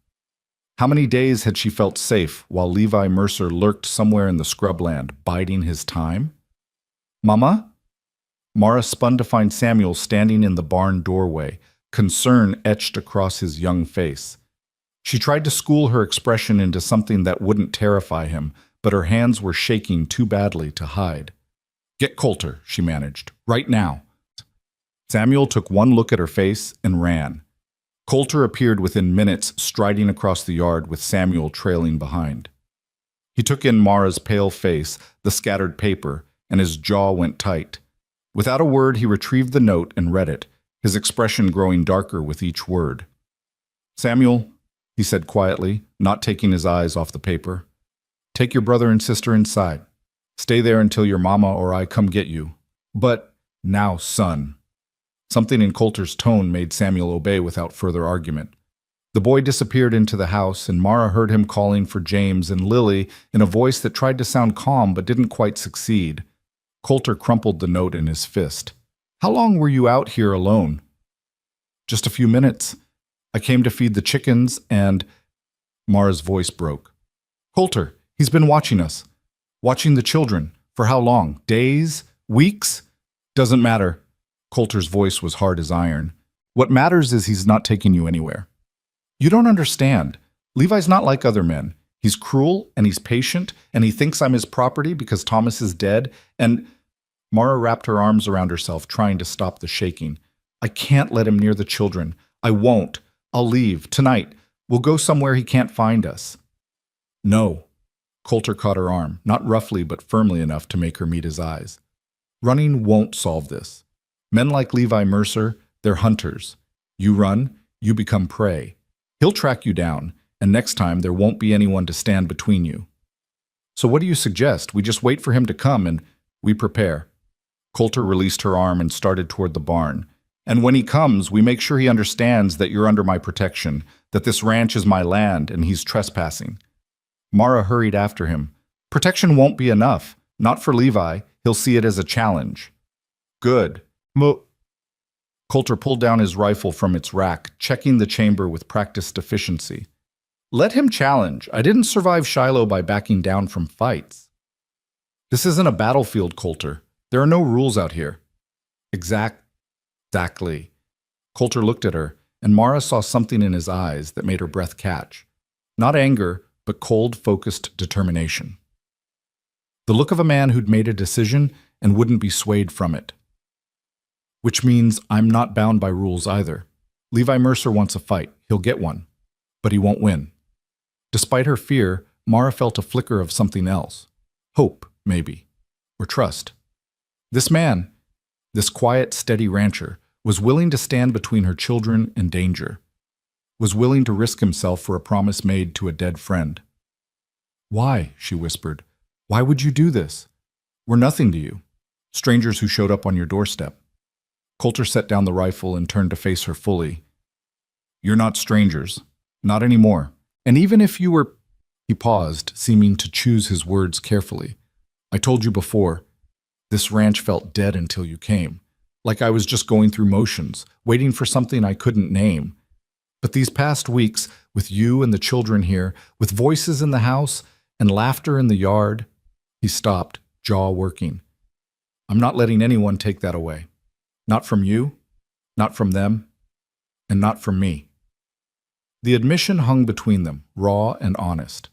[SPEAKER 1] How many days had she felt safe while Levi Mercer lurked somewhere in the scrubland, biding his time? Mama? Mara spun to find Samuel standing in the barn doorway, concern etched across his young face. She tried to school her expression into something that wouldn't terrify him, but her hands were shaking too badly to hide. Get Coulter, she managed, right now. Samuel took one look at her face and ran. Coulter appeared within minutes, striding across the yard with Samuel trailing behind. He took in Mara's pale face, the scattered paper, and his jaw went tight. Without a word, he retrieved the note and read it, his expression growing darker with each word. Samuel, he said quietly, not taking his eyes off the paper, take your brother and sister inside. Stay there until your mama or I come get you. But now, son. Something in Coulter's tone made Samuel obey without further argument. The boy disappeared into the house, and Mara heard him calling for James and Lily in a voice that tried to sound calm but didn't quite succeed. Coulter crumpled the note in his fist. How long were you out here alone? Just a few minutes. I came to feed the chickens and... Mara's voice broke. Coulter, he's been watching us. Watching the children. For how long? Days? Weeks? Doesn't matter. Coulter's voice was hard as iron. What matters is he's not taking you anywhere. You don't understand. Levi's not like other men. He's cruel, and he's patient, and he thinks I'm his property because Thomas is dead, and... Mara wrapped her arms around herself, trying to stop the shaking. I can't let him near the children. I won't. I'll leave. Tonight. We'll go somewhere he can't find us. No. Coulter caught her arm, not roughly but firmly enough to make her meet his eyes. Running won't solve this. Men like Levi Mercer, they're hunters. You run, you become prey. He'll track you down, and next time there won't be anyone to stand between you. So what do you suggest? We just wait for him to come and we prepare. Coulter released her arm and started toward the barn. And when he comes, we make sure he understands that you're under my protection, that this ranch is my land and he's trespassing. Mara hurried after him. Protection won't be enough. Not for Levi. He'll see it as a challenge. Good. Coulter pulled down his rifle from its rack, checking the chamber with practiced efficiency. Let him challenge. I didn't survive Shiloh by backing down from fights. This isn't a battlefield, Coulter. There are no rules out here. Exactly. Coulter looked at her, and Mara saw something in his eyes that made her breath catch. Not anger, but cold, focused determination. The look of a man who'd made a decision and wouldn't be swayed from it. Which means I'm not bound by rules either. Levi Mercer wants a fight. He'll get one. But he won't win. Despite her fear, Mara felt a flicker of something else. Hope, maybe. Or trust. This man, this quiet, steady rancher, was willing to stand between her children and danger. Was willing to risk himself for a promise made to a dead friend. Why? She whispered. Why would you do this? We're nothing to you. Strangers who showed up on your doorstep. Coulter set down the rifle and turned to face her fully. You're not strangers. Not anymore. And even if you were... He paused, seeming to choose his words carefully. I told you before, this ranch felt dead until you came. Like I was just going through motions, waiting for something I couldn't name. But these past weeks, with you and the children here, with voices in the house and laughter in the yard... He stopped, jaw working. I'm not letting anyone take that away. Not from you, not from them, and not from me. The admission hung between them, raw and honest.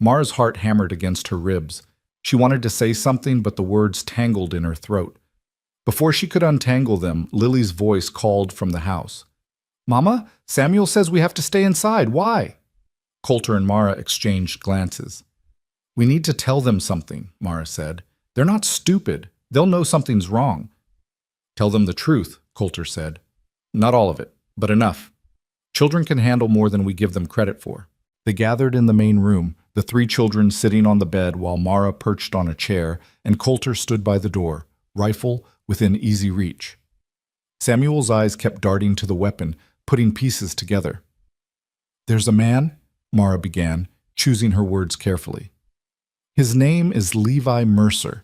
[SPEAKER 1] Mara's heart hammered against her ribs. She wanted to say something, but the words tangled in her throat. Before she could untangle them, Lily's voice called from the house. Mama, Samuel says we have to stay inside. Why? Coulter and Mara exchanged glances. We need to tell them something, Mara said. They're not stupid. They'll know something's wrong. Tell them the truth, Coulter said. Not all of it, but enough. Children can handle more than we give them credit for. They gathered in the main room, the three children sitting on the bed while Mara perched on a chair and Coulter stood by the door, rifle within easy reach. Samuel's eyes kept darting to the weapon, putting pieces together. There's a man, Mara began, choosing her words carefully. His name is Levi Mercer.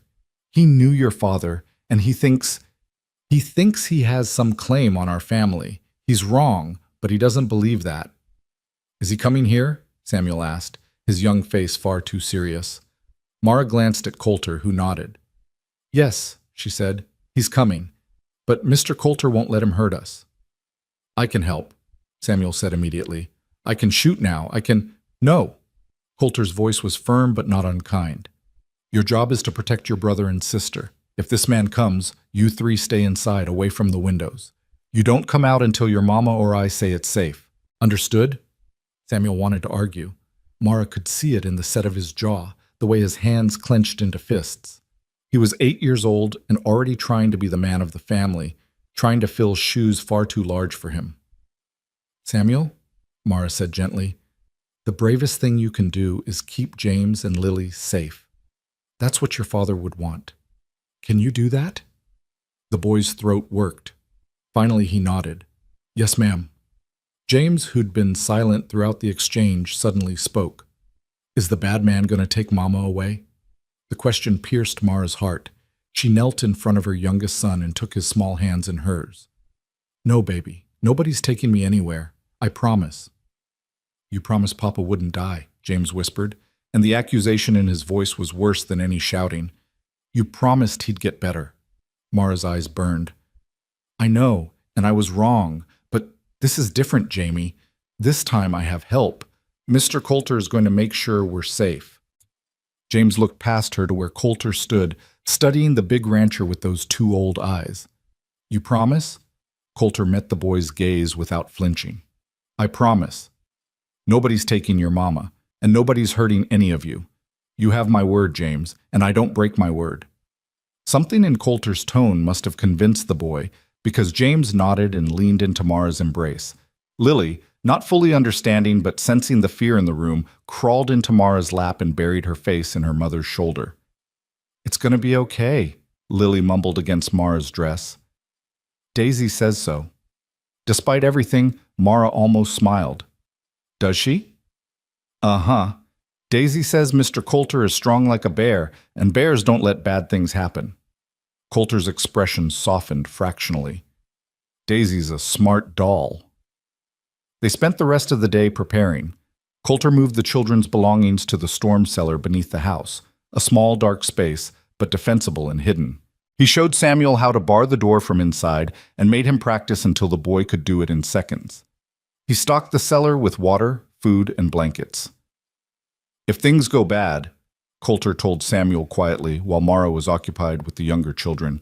[SPEAKER 1] He knew your father, and he thinks he has some claim on our family. He's wrong, but he doesn't believe that. Is he coming here? Samuel asked, his young face far too serious. Mara glanced at Coulter, who nodded. Yes, she said, he's coming, but Mr. Coulter won't let him hurt us. I can help, Samuel said immediately. I can shoot now, I can… No! Coulter's voice was firm but not unkind. Your job is to protect your brother and sister. If this man comes, you three stay inside, away from the windows. You don't come out until your mama or I say it's safe. Understood? Samuel wanted to argue. Mara could see it in the set of his jaw, the way his hands clenched into fists. He was 8 years old and already trying to be the man of the family, trying to fill shoes far too large for him. Samuel, Mara said gently, the bravest thing you can do is keep James and Lily safe. That's what your father would want. Can you do that? The boy's throat worked. Finally, he nodded. Yes, ma'am. James, who'd been silent throughout the exchange, suddenly spoke. Is the bad man going to take Mama away? The question pierced Mara's heart. She knelt in front of her youngest son and took his small hands in hers. No, baby. Nobody's taking me anywhere. I promise. You promised Papa wouldn't die, James whispered, and the accusation in his voice was worse than any shouting. You promised he'd get better. Mara's eyes burned. I know, and I was wrong, but this is different, Jamie. This time I have help. Mr. Coulter is going to make sure we're safe. James looked past her to where Coulter stood, studying the big rancher with those two old eyes. You promise? Coulter met the boy's gaze without flinching. I promise. Nobody's taking your mama, and nobody's hurting any of you. You have my word, James, and I don't break my word. Something in Coulter's tone must have convinced the boy, because James nodded and leaned into Mara's embrace. Lily, not fully understanding but sensing the fear in the room, crawled into Mara's lap and buried her face in her mother's shoulder. It's going to be okay, Lily mumbled against Mara's dress. Daisy says so. Despite everything, Mara almost smiled. Does she? Uh-huh. Daisy says Mr. Coulter is strong like a bear, and bears don't let bad things happen. Coulter's expression softened fractionally. Daisy's a smart doll. They spent the rest of the day preparing. Coulter moved the children's belongings to the storm cellar beneath the house, a small dark space, but defensible and hidden. He showed Samuel how to bar the door from inside and made him practice until the boy could do it in seconds. He stocked the cellar with water, food, and blankets. If things go bad, Coulter told Samuel quietly while Mara was occupied with the younger children,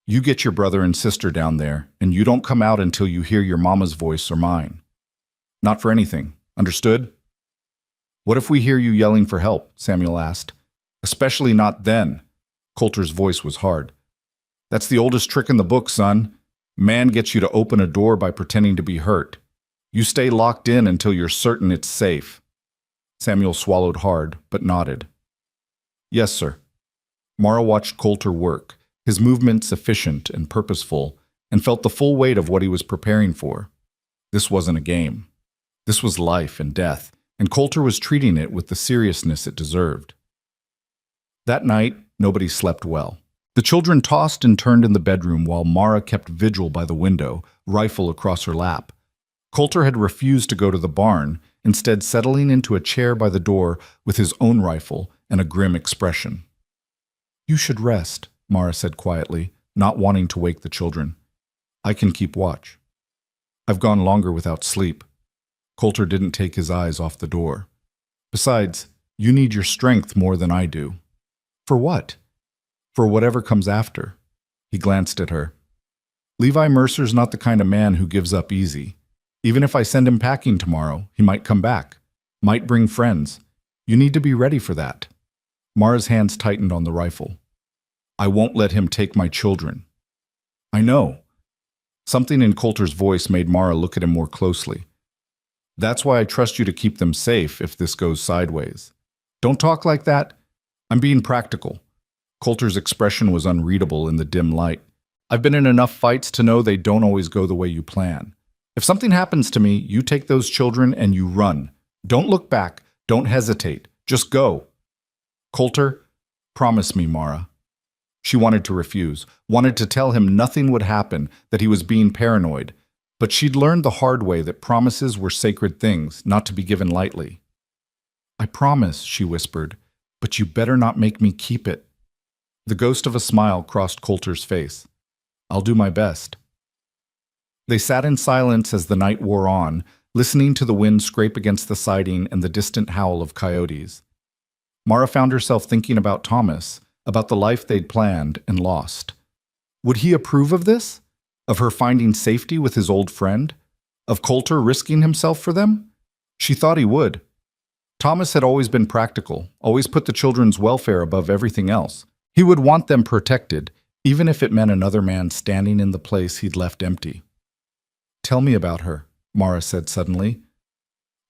[SPEAKER 1] you get your brother and sister down there, and you don't come out until you hear your mama's voice or mine. Not for anything. Understood? What if we hear you yelling for help? Samuel asked. Especially not then. Coulter's voice was hard. That's the oldest trick in the book, son. Man gets you to open a door by pretending to be hurt. You stay locked in until you're certain it's safe. Samuel swallowed hard, but nodded. Yes, sir. Mara watched Coulter work, his movements efficient and purposeful, and felt the full weight of what he was preparing for. This wasn't a game. This was life and death, and Coulter was treating it with the seriousness it deserved. That night, nobody slept well. The children tossed and turned in the bedroom while Mara kept vigil by the window, rifle across her lap. Coulter had refused to go to the barn, instead settling into a chair by the door with his own rifle and a grim expression. You should rest, Mara said quietly, not wanting to wake the children. I can keep watch. I've gone longer without sleep. Coulter didn't take his eyes off the door. Besides, you need your strength more than I do. For what? For whatever comes after. He glanced at her. Levi Mercer's not the kind of man who gives up easy. Even if I send him packing tomorrow, he might come back. Might bring friends. You need to be ready for that. Mara's hands tightened on the rifle. I won't let him take my children. I know. Something in Coulter's voice made Mara look at him more closely. That's why I trust you to keep them safe if this goes sideways. Don't talk like that. I'm being practical. Coulter's expression was unreadable in the dim light. I've been in enough fights to know they don't always go the way you plan. If something happens to me, you take those children and you run. Don't look back. Don't hesitate. Just go. Coulter, promise me, Mara. She wanted to refuse, wanted to tell him nothing would happen, that he was being paranoid. But she'd learned the hard way that promises were sacred things, not to be given lightly. I promise, she whispered, but you better not make me keep it. The ghost of a smile crossed Coulter's face. I'll do my best. They sat in silence as the night wore on, listening to the wind scrape against the siding and the distant howl of coyotes. Mara found herself thinking about Thomas, about the life they'd planned and lost. Would he approve of this? Of her finding safety with his old friend? Of Coulter risking himself for them? She thought he would. Thomas had always been practical, always put the children's welfare above everything else. He would want them protected, even if it meant another man standing in the place he'd left empty. Tell me about her, Mara said suddenly.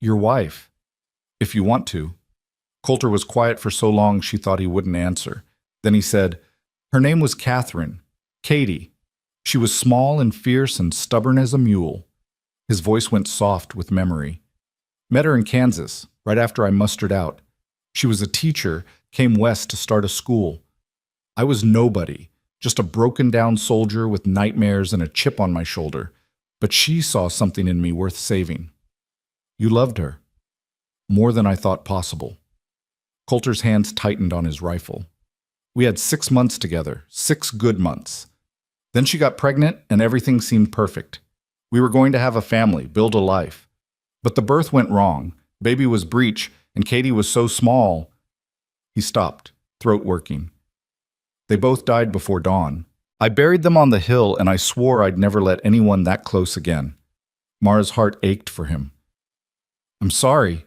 [SPEAKER 1] Your wife, if you want to. Coulter was quiet for so long she thought he wouldn't answer. Then he said, her name was Catherine, Katie. She was small and fierce and stubborn as a mule. His voice went soft with memory. Met her in Kansas, right after I mustered out. She was a teacher, came west to start a school. I was nobody, just a broken-down soldier with nightmares and a chip on my shoulder. But she saw something in me worth saving. You loved her. More than I thought possible. Coulter's hands tightened on his rifle. We had 6 months together, 6 good months. Then she got pregnant and everything seemed perfect. We were going to have a family, build a life. But the birth went wrong. Baby was breech, and Katie was so small. He stopped, throat working. They both died before dawn. I buried them on the hill, and I swore I'd never let anyone that close again. Mara's heart ached for him. I'm sorry.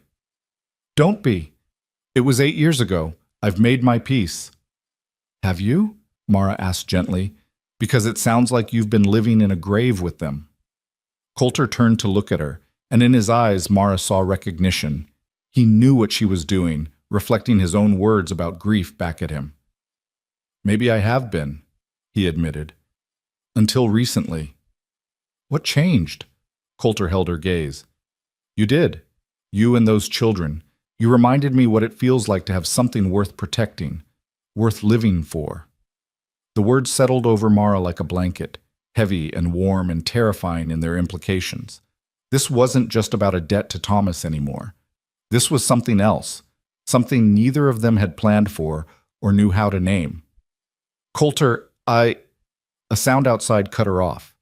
[SPEAKER 1] Don't be. It was 8 years ago. I've made my peace. Have you? Mara asked gently, because it sounds like you've been living in a grave with them. Coulter turned to look at her, and in his eyes Mara saw recognition. He knew what she was doing, reflecting his own words about grief back at him. Maybe I have been, he admitted. Until recently. What changed? Coulter held her gaze. You did. You and those children. You reminded me what it feels like to have something worth protecting, worth living for. The words settled over Mara like a blanket, heavy and warm and terrifying in their implications. This wasn't just about a debt to Thomas anymore. This was something else, something neither of them had planned for or knew how to name. Coulter, A sound outside cut her off.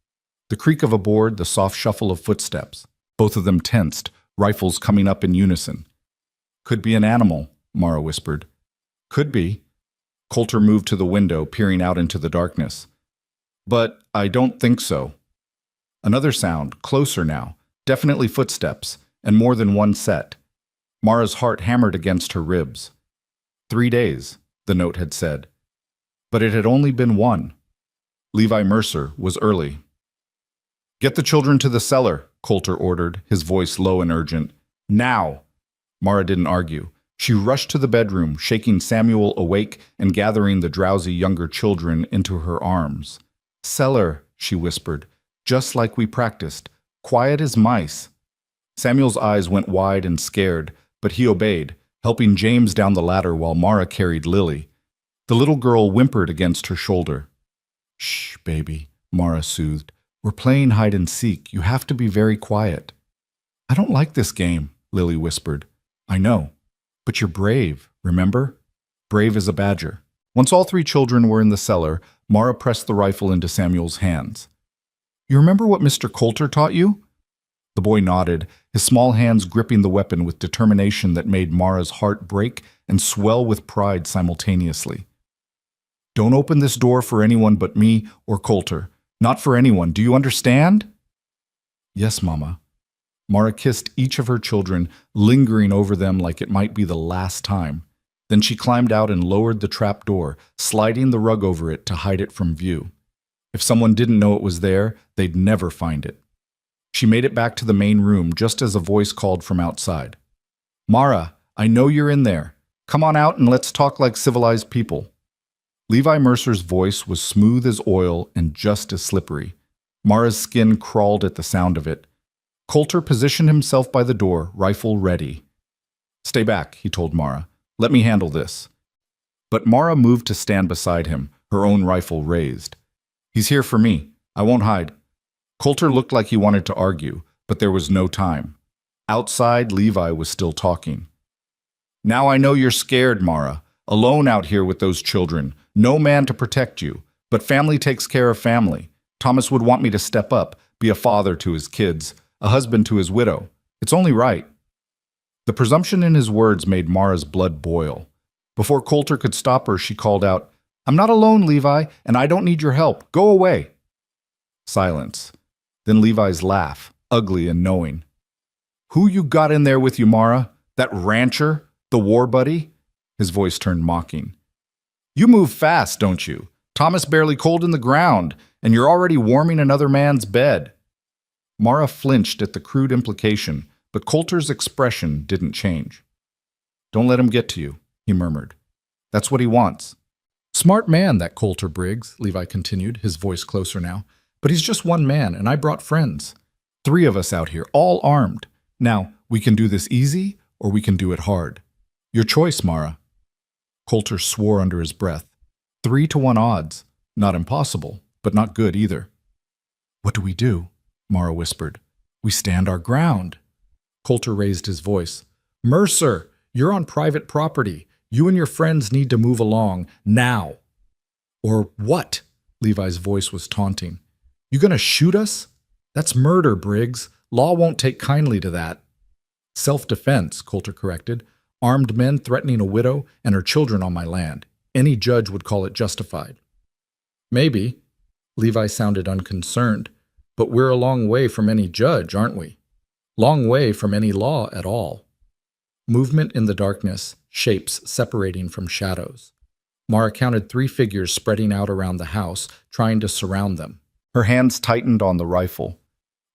[SPEAKER 1] The creak of a board, the soft shuffle of footsteps. Both of them tensed, rifles coming up in unison. Could be an animal, Mara whispered. Could be. Coulter moved to the window, peering out into the darkness. But I don't think so. Another sound, closer now, definitely footsteps, and more than one set. Mara's heart hammered against her ribs. 3 days, the note had said. But it had only been 1. Levi Mercer was early. Get the children to the cellar, Coulter ordered, his voice low and urgent. Now! Mara didn't argue. She rushed to the bedroom, shaking Samuel awake and gathering the drowsy younger children into her arms. Cellar, she whispered, just like we practiced, quiet as mice. Samuel's eyes went wide and scared, but he obeyed, helping James down the ladder while Mara carried Lily. The little girl whimpered against her shoulder. Shh, baby, Mara soothed. We're playing hide and seek. You have to be very quiet. I don't like this game, Lily whispered. I know. But you're brave, remember? Brave as a badger. Once all 3 children were in the cellar, Mara pressed the rifle into Samuel's hands. You remember what Mr. Coulter taught you? The boy nodded, his small hands gripping the weapon with determination that made Mara's heart break and swell with pride simultaneously. Don't open this door for anyone but me or Coulter. Not for anyone. Do you understand? Yes, Mama. Mara kissed each of her children, lingering over them like it might be the last time. Then she climbed out and lowered the trap door, sliding the rug over it to hide it from view. If someone didn't know it was there, they'd never find it. She made it back to the main room just as a voice called from outside. Mara, I know you're in there. Come on out and let's talk like civilized people. Levi Mercer's voice was smooth as oil and just as slippery. Mara's skin crawled at the sound of it. Coulter positioned himself by the door, rifle ready. Stay back, he told Mara. Let me handle this. But Mara moved to stand beside him, her own rifle raised. He's here for me. I won't hide. Coulter looked like he wanted to argue, but there was no time. Outside, Levi was still talking. Now I know you're scared, Mara. Alone out here with those children. No man to protect you. But family takes care of family. Thomas would want me to step up, be a father to his kids, a husband to his widow. It's only right. The presumption in his words made Mara's blood boil. Before Coulter could stop her, she called out, "I'm not alone, Levi, and I don't need your help. Go away." Silence. Then Levi's laugh, ugly and knowing. "Who you got in there with you, Mara? That rancher? The war buddy?" His voice turned mocking. "You move fast, don't you? Thomas barely cold in the ground, and you're already warming another man's bed." Mara flinched at the crude implication, but Coulter's expression didn't change. "Don't let him get to you," he murmured. "That's what he wants." "Smart man, that Coulter Briggs," Levi continued, his voice closer now. "But he's just one man, and I brought friends. 3 of us out here, all armed. Now, we can do this easy, or we can do it hard. Your choice, Mara." Coulter swore under his breath. 3-to-1 odds. Not impossible, but not good either. "What do we do?" Mara whispered. "We stand our ground." Coulter raised his voice. "Mercer, you're on private property. You and your friends need to move along, now." "Or what?" Levi's voice was taunting. "You gonna shoot us? That's murder, Briggs. Law won't take kindly to that." "Self-defense," Coulter corrected. "Armed men threatening a widow and her children on my land. Any judge would call it justified." "Maybe." Levi sounded unconcerned. "But we're a long way from any judge, aren't we? Long way from any law at all." Movement in the darkness, shapes separating from shadows. Mara counted 3 figures spreading out around the house, trying to surround them. Her hands tightened on the rifle.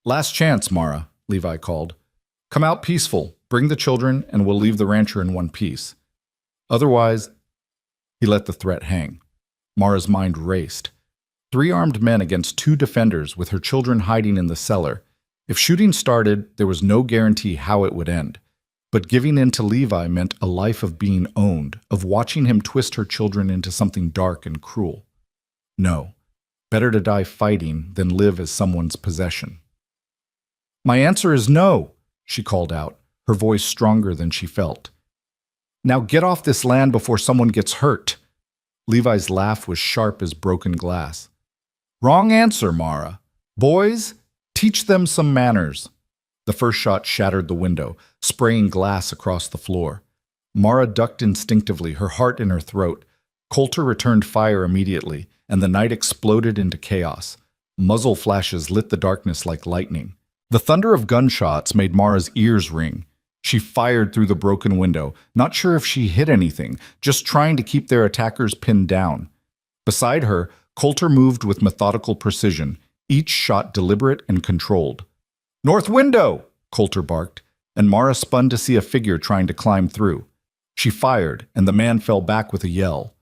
[SPEAKER 1] "Last chance, Mara," Levi called. "Come out peaceful, bring the children, and we'll leave the rancher in one piece. Otherwise—" He let the threat hang. Mara's mind raced. 3 armed men against 2 defenders with her children hiding in the cellar. If shooting started, there was no guarantee how it would end. But giving in to Levi meant a life of being owned, of watching him twist her children into something dark and cruel. No, better to die fighting than live as someone's possession. "My answer is no," she called out, her voice stronger than she felt. "Now get off this land before someone gets hurt." Levi's laugh was sharp as broken glass. "Wrong answer, Mara. Boys, teach them some manners." The first shot shattered the window, spraying glass across the floor. Mara ducked instinctively, her heart in her throat. Coulter returned fire immediately, and the night exploded into chaos. Muzzle flashes lit the darkness like lightning. The thunder of gunshots made Mara's ears ring. She fired through the broken window, not sure if she hit anything, just trying to keep their attackers pinned down. Beside her, Coulter moved with methodical precision, each shot deliberate and controlled. "North window!" Coulter barked, and Mara spun to see a figure trying to climb through. She fired, and the man fell back with a yell.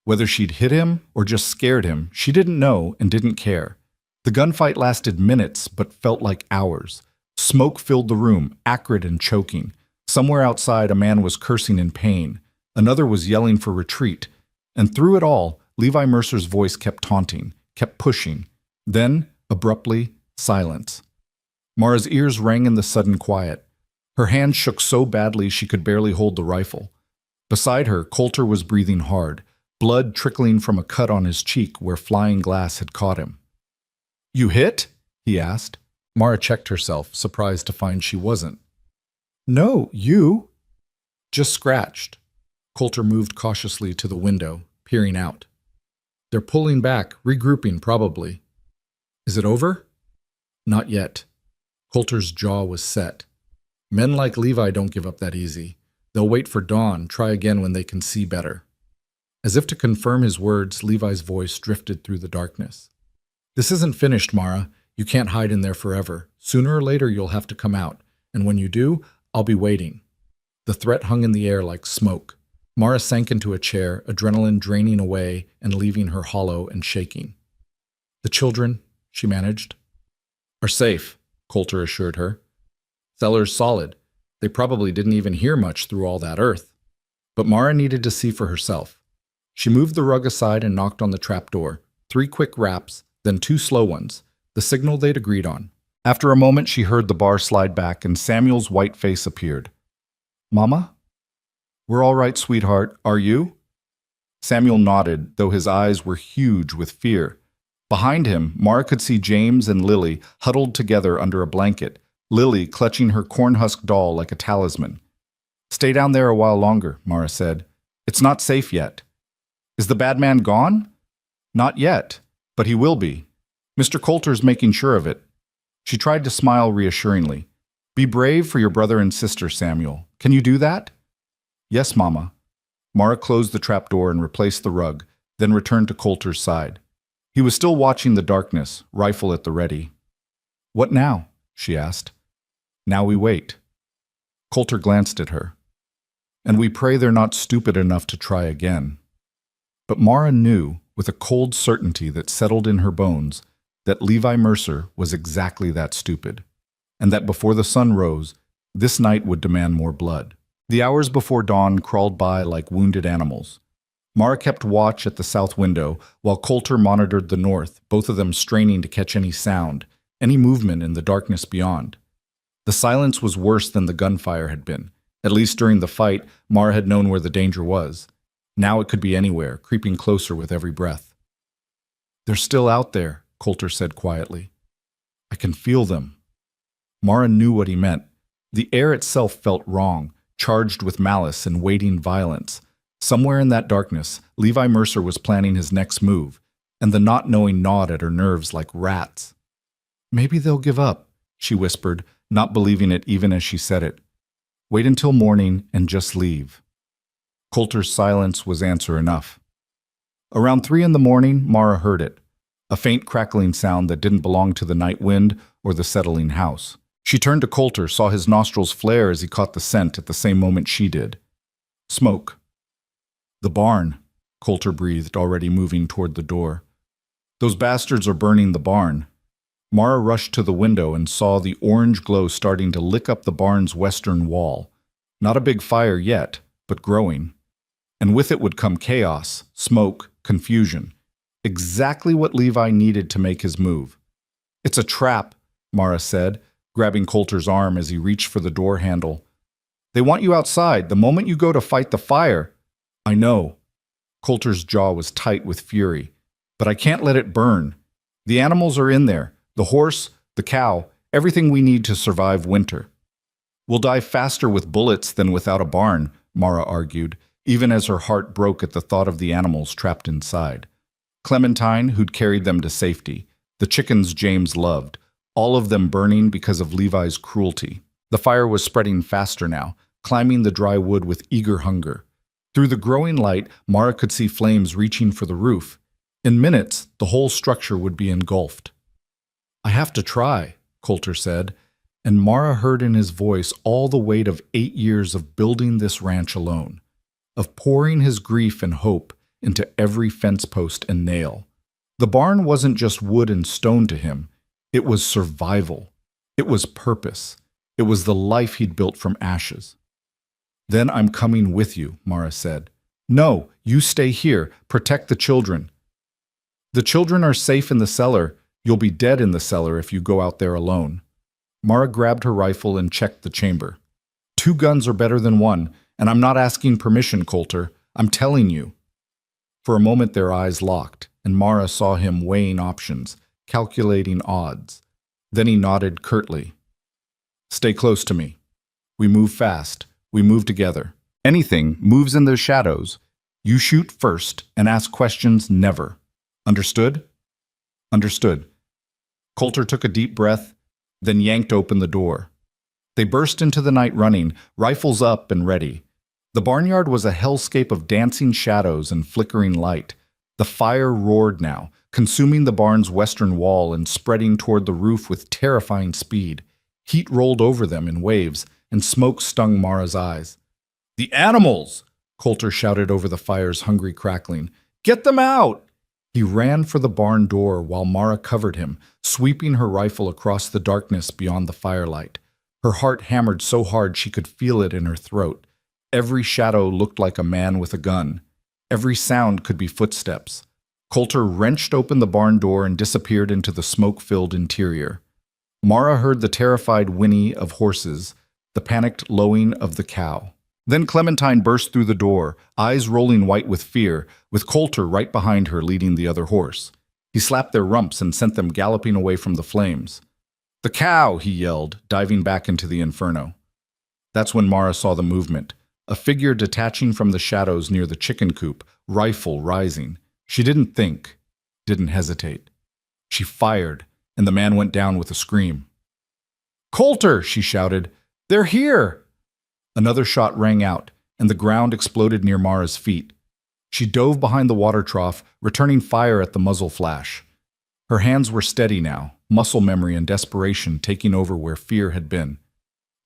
[SPEAKER 1] Whether she'd hit him or just scared him, she didn't know and didn't care. The gunfight lasted minutes, but felt like hours. Smoke filled the room, acrid and choking. Somewhere outside, a man was cursing in pain. Another was yelling for retreat. And through it all, Levi Mercer's voice kept taunting, kept pushing. Then, abruptly, silence. Mara's ears rang in the sudden quiet. Her hands shook so badly she could barely hold the rifle. Beside her, Coulter was breathing hard, blood trickling from a cut on his cheek where flying glass had caught him. "You hit?" he asked. Mara checked herself, surprised to find she wasn't. "No, you." "Just scratched." Coulter moved cautiously to the window, peering out. "They're pulling back, regrouping probably." "Is it over?" "Not yet." Coulter's jaw was set. "Men like Levi don't give up that easy. They'll wait for dawn, try again when they can see better." As if to confirm his words, Levi's voice drifted through the darkness. "This isn't finished, Mara. You can't hide in there forever. Sooner or later you'll have to come out, and when you do, I'll be waiting." The threat hung in the air like smoke. Mara sank into a chair, adrenaline draining away and leaving her hollow and shaking. "The children," she managed. "Are safe," Coulter assured her. "Cellar's solid. They probably didn't even hear much through all that earth." But Mara needed to see for herself. She moved the rug aside and knocked on the trapdoor. 3 quick raps, then 2 slow ones, the signal they'd agreed on. After a moment, she heard the bar slide back and Samuel's white face appeared. "Mama?" We're all right, sweetheart. Are you? Samuel nodded, though his eyes were huge with fear. Behind him, Mara could see James and Lily huddled together under a blanket, Lily clutching her cornhusk doll like a talisman. Stay down there a while longer, Mara said. It's not safe yet. Is the bad man gone? Not yet, but he will be. Mr. Coulter's making sure of it. She tried to smile reassuringly. Be brave for your brother and sister, Samuel. Can you do that? Yes, Mama. Mara closed the trapdoor and replaced the rug, then returned to Coulter's side. He was still watching the darkness, rifle at the ready. What now? She asked. Now we wait. Coulter glanced at her. And we pray they're not stupid enough to try again. But Mara knew, with a cold certainty that settled in her bones, that Levi Mercer was exactly that stupid, and that before the sun rose, this night would demand more blood. The hours before dawn crawled by like wounded animals. Mara kept watch at the south window, while Coulter monitored the north, both of them straining to catch any sound, any movement in the darkness beyond. The silence was worse than the gunfire had been. At least during the fight, Mara had known where the danger was. Now it could be anywhere, creeping closer with every breath. They're still out there, Coulter said quietly. I can feel them. Mara knew what he meant. The air itself felt wrong, charged with malice and waiting violence. Somewhere in that darkness, Levi Mercer was planning his next move, and the not knowing gnawed at her nerves like rats. Maybe they'll give up, she whispered, not believing it even as she said it. Wait until morning and just leave. Coulter's silence was answer enough. Around 3 a.m, Mara heard it, a faint crackling sound that didn't belong to the night wind or the settling house. She turned to Coulter, saw his nostrils flare as he caught the scent at the same moment she did. Smoke. The barn, Coulter breathed, already moving toward the door. Those bastards are burning the barn. Mara rushed to the window and saw the orange glow starting to lick up the barn's western wall. Not a big fire yet, but growing. And with it would come chaos, smoke, confusion. Exactly what Levi needed to make his move. It's a trap, Mara said, grabbing Coulter's arm as he reached for the door handle. They want you outside the moment you go to fight the fire. I know. Coulter's jaw was tight with fury. But I can't let it burn. The animals are in there. The horse, the cow, everything we need to survive winter. We'll die faster with bullets than without a barn, Mara argued, even as her heart broke at the thought of the animals trapped inside. Clementine, who'd carried them to safety, the chickens James loved, all of them burning because of Levi's cruelty. The fire was spreading faster now, climbing the dry wood with eager hunger. Through the growing light, Mara could see flames reaching for the roof. In minutes, the whole structure would be engulfed. I have to try, Coulter said, and Mara heard in his voice all the weight of 8 years of building this ranch alone, of pouring his grief and hope into every fence post and nail. The barn wasn't just wood and stone to him. It was survival. It was purpose. It was the life he'd built from ashes. Then I'm coming with you, Mara said. No, you stay here. Protect the children. The children are safe in the cellar. You'll be dead in the cellar if you go out there alone. Mara grabbed her rifle and checked the chamber. 2 guns are better than 1, and I'm not asking permission, Coulter. I'm telling you. For a moment their eyes locked, and Mara saw him weighing options, calculating odds. Then he nodded curtly. Stay close to me. We move fast. We move together. Anything moves in the shadows. You shoot first and ask questions never. Understood? Understood. Coulter took a deep breath, then yanked open the door. They burst into the night running, rifles up and ready. The barnyard was a hellscape of dancing shadows and flickering light. The fire roared now, consuming the barn's western wall and spreading toward the roof with terrifying speed. Heat rolled over them in waves, and smoke stung Mara's eyes. The animals! Coulter shouted over the fire's hungry crackling. Get them out! He ran for the barn door while Mara covered him, sweeping her rifle across the darkness beyond the firelight. Her heart hammered so hard she could feel it in her throat. Every shadow looked like a man with a gun. Every sound could be footsteps. Coulter wrenched open the barn door and disappeared into the smoke-filled interior. Mara heard the terrified whinny of horses, the panicked lowing of the cow. Then Clementine burst through the door, eyes rolling white with fear, with Coulter right behind her leading the other horse. He slapped their rumps and sent them galloping away from the flames. "The cow!" he yelled, diving back into the inferno. That's when Mara saw the movement. A figure detaching from the shadows near the chicken coop, rifle rising. She didn't think, didn't hesitate. She fired, and the man went down with a scream. "Coulter!" she shouted. "They're here!" Another shot rang out, and the ground exploded near Mara's feet. She dove behind the water trough, returning fire at the muzzle flash. Her hands were steady now, muscle memory and desperation taking over where fear had been.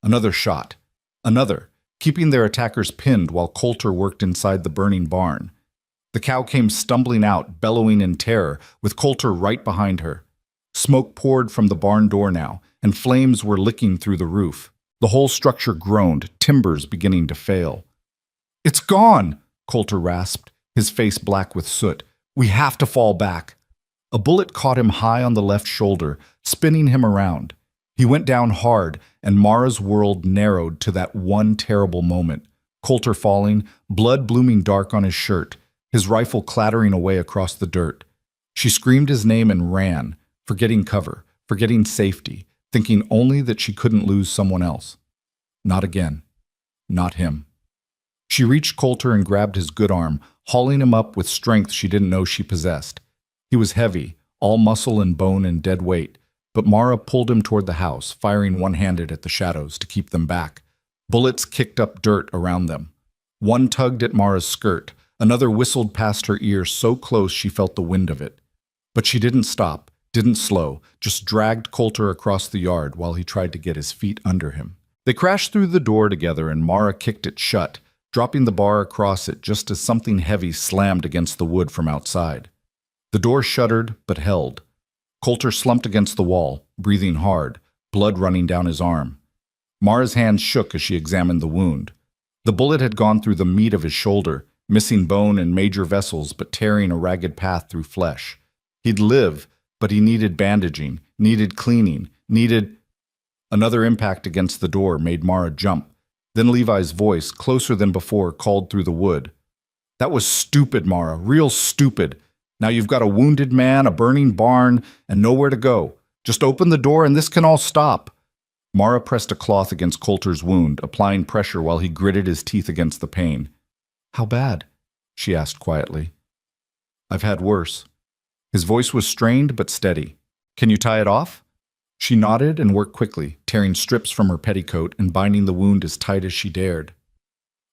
[SPEAKER 1] Another shot. Another, keeping their attackers pinned while Coulter worked inside the burning barn. The cow came stumbling out, bellowing in terror, with Coulter right behind her. Smoke poured from the barn door now, and flames were licking through the roof. The whole structure groaned, timbers beginning to fail. "It's gone!" Coulter rasped, his face black with soot. "We have to fall back." A bullet caught him high on the left shoulder, spinning him around. He went down hard, and Mara's world narrowed to that one terrible moment. Coulter falling, blood blooming dark on his shirt, his rifle clattering away across the dirt. She screamed his name and ran, forgetting cover, forgetting safety, thinking only that she couldn't lose someone else. Not again. Not him. She reached Coulter and grabbed his good arm, hauling him up with strength she didn't know she possessed. He was heavy, all muscle and bone and dead weight, but Mara pulled him toward the house, firing one-handed at the shadows to keep them back. Bullets kicked up dirt around them. One tugged at Mara's skirt, another whistled past her ear so close she felt the wind of it. But she didn't stop, didn't slow, just dragged Coulter across the yard while he tried to get his feet under him. They crashed through the door together and Mara kicked it shut, dropping the bar across it just as something heavy slammed against the wood from outside. The door shuddered, but held. Coulter slumped against the wall, breathing hard, blood running down his arm. Mara's hands shook as she examined the wound. The bullet had gone through the meat of his shoulder, missing bone and major vessels but tearing a ragged path through flesh. He'd live, but he needed bandaging, needed cleaning, needed... Another impact against the door made Mara jump. Then Levi's voice, closer than before, called through the wood. "That was stupid, Mara, real stupid. Now you've got a wounded man, a burning barn, and nowhere to go. Just open the door and this can all stop." Mara pressed a cloth against Coulter's wound, applying pressure while he gritted his teeth against the pain. "How bad?" she asked quietly. "I've had worse." His voice was strained but steady. "Can you tie it off?" She nodded and worked quickly, tearing strips from her petticoat and binding the wound as tight as she dared.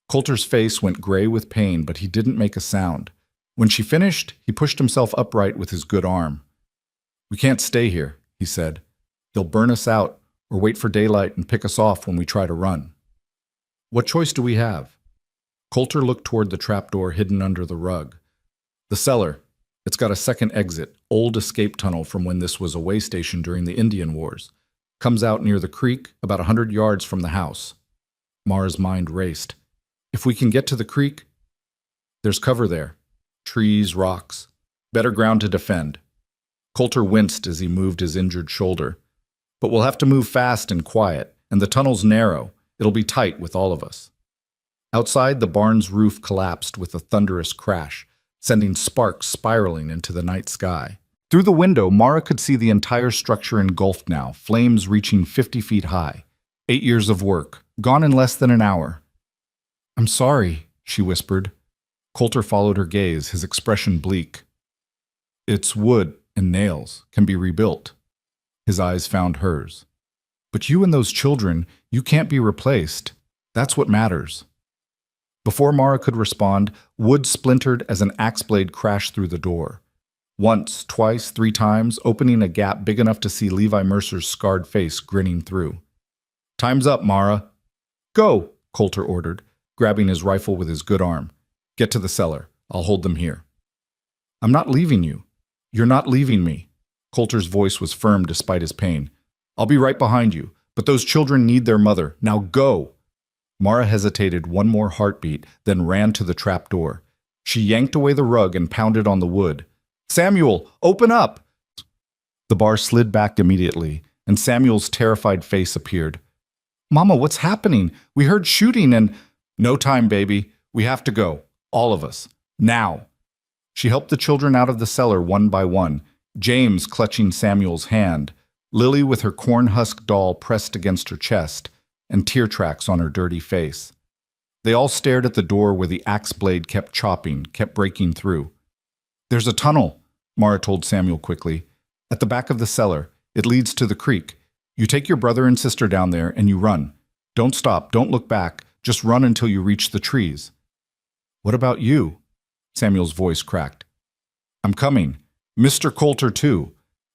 [SPEAKER 1] Coulter's face went gray with pain, but he didn't make a sound. When she finished, he pushed himself upright with his good arm. "We can't stay here," he said. "They'll burn us out, or wait for daylight and pick us off when we try to run. What choice do we have?" Coulter looked toward the trapdoor hidden under the rug. "The cellar. It's got a second exit, old escape tunnel from when this was a way station during the Indian Wars. Comes out near the creek, about 100 yards from the house." Mara's mind raced. "If we can get to the creek, there's cover there. Trees, rocks. Better ground to defend." Coulter winced as he moved his injured shoulder. "But we'll have to move fast and quiet, and the tunnel's narrow. It'll be tight with all of us." Outside, the barn's roof collapsed with a thunderous crash, sending sparks spiraling into the night sky. Through the window, Mara could see the entire structure engulfed now, flames reaching 50 feet high. 8 years of work, gone in less than an hour. "I'm sorry," she whispered. Coulter followed her gaze, his expression bleak. "It's wood and nails, can be rebuilt." His eyes found hers. "But you and those children, you can't be replaced. That's what matters." Before Mara could respond, wood splintered as an axe blade crashed through the door. Once, twice, 3 times, opening a gap big enough to see Levi Mercer's scarred face grinning through. "Time's up, Mara." "Go," Coulter ordered, grabbing his rifle with his good arm. "Get to the cellar. I'll hold them here." "I'm not leaving you. You're not leaving me." Coulter's voice was firm despite his pain. "I'll be right behind you, but those children need their mother. Now go." Mara hesitated one more heartbeat, then ran to the trap door. She yanked away the rug and pounded on the wood. "Samuel, open up!" The bar slid back immediately, and Samuel's terrified face appeared. "Mama, what's happening? We heard shooting and..." No time, baby. We have to go. All of us. Now. She helped the children out of the cellar one by one, James clutching Samuel's hand, Lily with her corn-husk doll pressed against her chest, and tear tracks on her dirty face. They all stared at the door where the axe blade kept chopping, kept breaking through. There's a tunnel, Mara told Samuel quickly. At the back of the cellar. It leads to the creek. You take your brother and sister down there and you run. Don't stop, don't look back, just run until you reach the trees. What about you? Samuel's voice cracked. I'm coming. Mr. Coulter too.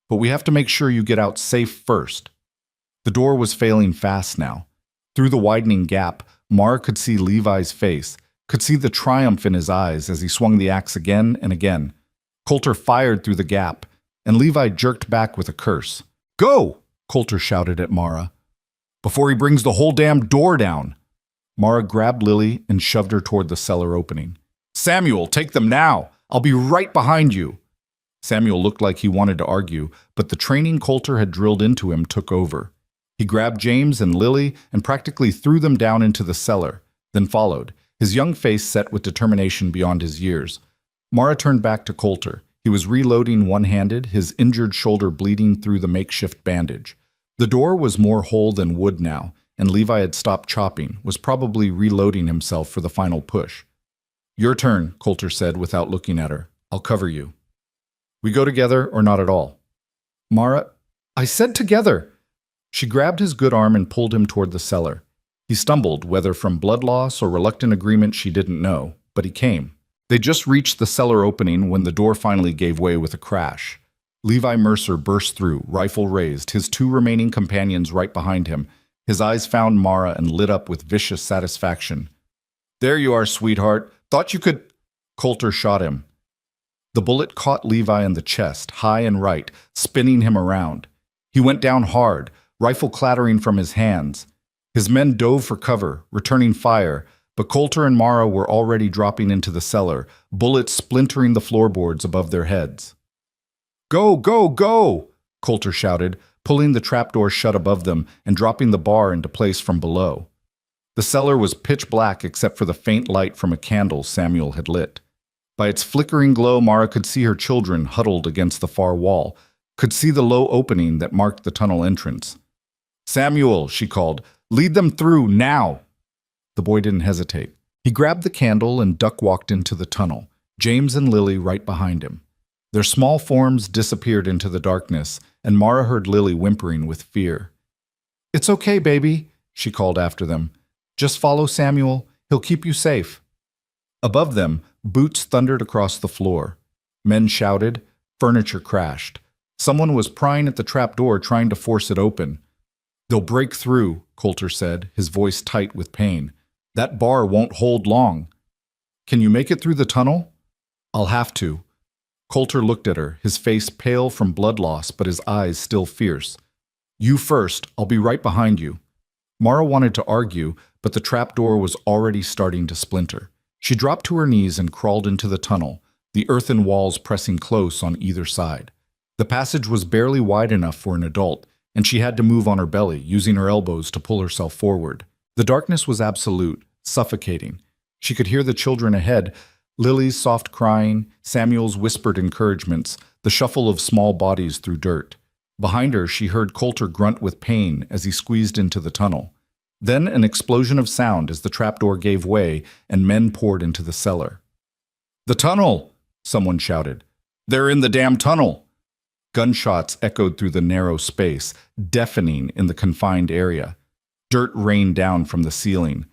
[SPEAKER 1] But we have to make sure you get out safe first. The door was failing fast now. Through the widening gap, Mara could see Levi's face, could see the triumph in his eyes as he swung the axe again and again. Coulter fired through the gap, and Levi jerked back with a curse. Go! Coulter shouted at Mara. Before he brings the whole damn door down. Mara grabbed Lily and shoved her toward the cellar opening. Samuel, take them now! I'll be right behind you! Samuel looked like he wanted to argue, but the training Coulter had drilled into him took over. He grabbed James and Lily and practically threw them down into the cellar, then followed, his young face set with determination beyond his years. Mara turned back to Coulter. He was reloading one-handed, his injured shoulder bleeding through the makeshift bandage. The door was more whole than wood now, and Levi had stopped chopping, was probably reloading himself for the final push. Your turn, Coulter said without looking at her. I'll cover you. We go together or not at all? Mara, I said together. She grabbed his good arm and pulled him toward the cellar. He stumbled, whether from blood loss or reluctant agreement she didn't know, but he came. They just reached the cellar opening when the door finally gave way with a crash. Levi Mercer burst through, rifle raised, his two remaining companions right behind him. His eyes found Mara and lit up with vicious satisfaction. There you are, sweetheart. Thought you could... Coulter shot him. The bullet caught Levi in the chest, high and right, spinning him around. He went down hard, rifle clattering from his hands. His men dove for cover, returning fire, but Coulter and Mara were already dropping into the cellar, bullets splintering the floorboards above their heads. Go, go, go! Coulter shouted, pulling the trapdoor shut above them and dropping the bar into place from below. The cellar was pitch black except for the faint light from a candle Samuel had lit. By its flickering glow, Mara could see her children huddled against the far wall, could see the low opening that marked the tunnel entrance. Samuel, she called, lead them through, now! The boy didn't hesitate. He grabbed the candle and duck-walked into the tunnel, James and Lily right behind him. Their small forms disappeared into the darkness, and Mara heard Lily whimpering with fear. It's okay, baby, she called after them. Just follow Samuel. He'll keep you safe. Above them, boots thundered across the floor. Men shouted. Furniture crashed. Someone was prying at the trapdoor, trying to force it open. They'll break through, Coulter said, his voice tight with pain. That bar won't hold long. Can you make it through the tunnel? I'll have to. Coulter looked at her, his face pale from blood loss, but his eyes still fierce. You first. I'll be right behind you. Mara wanted to argue, but the trapdoor was already starting to splinter. She dropped to her knees and crawled into the tunnel, the earthen walls pressing close on either side. The passage was barely wide enough for an adult, and she had to move on her belly, using her elbows to pull herself forward. The darkness was absolute, suffocating. She could hear the children ahead, Lily's soft crying, Samuel's whispered encouragements, the shuffle of small bodies through dirt. Behind her, she heard Coulter grunt with pain as he squeezed into the tunnel. Then an explosion of sound as the trapdoor gave way and men poured into the cellar. The tunnel! Someone shouted. They're in the damn tunnel! Gunshots echoed through the narrow space, deafening in the confined area. Dirt rained down from the ceiling.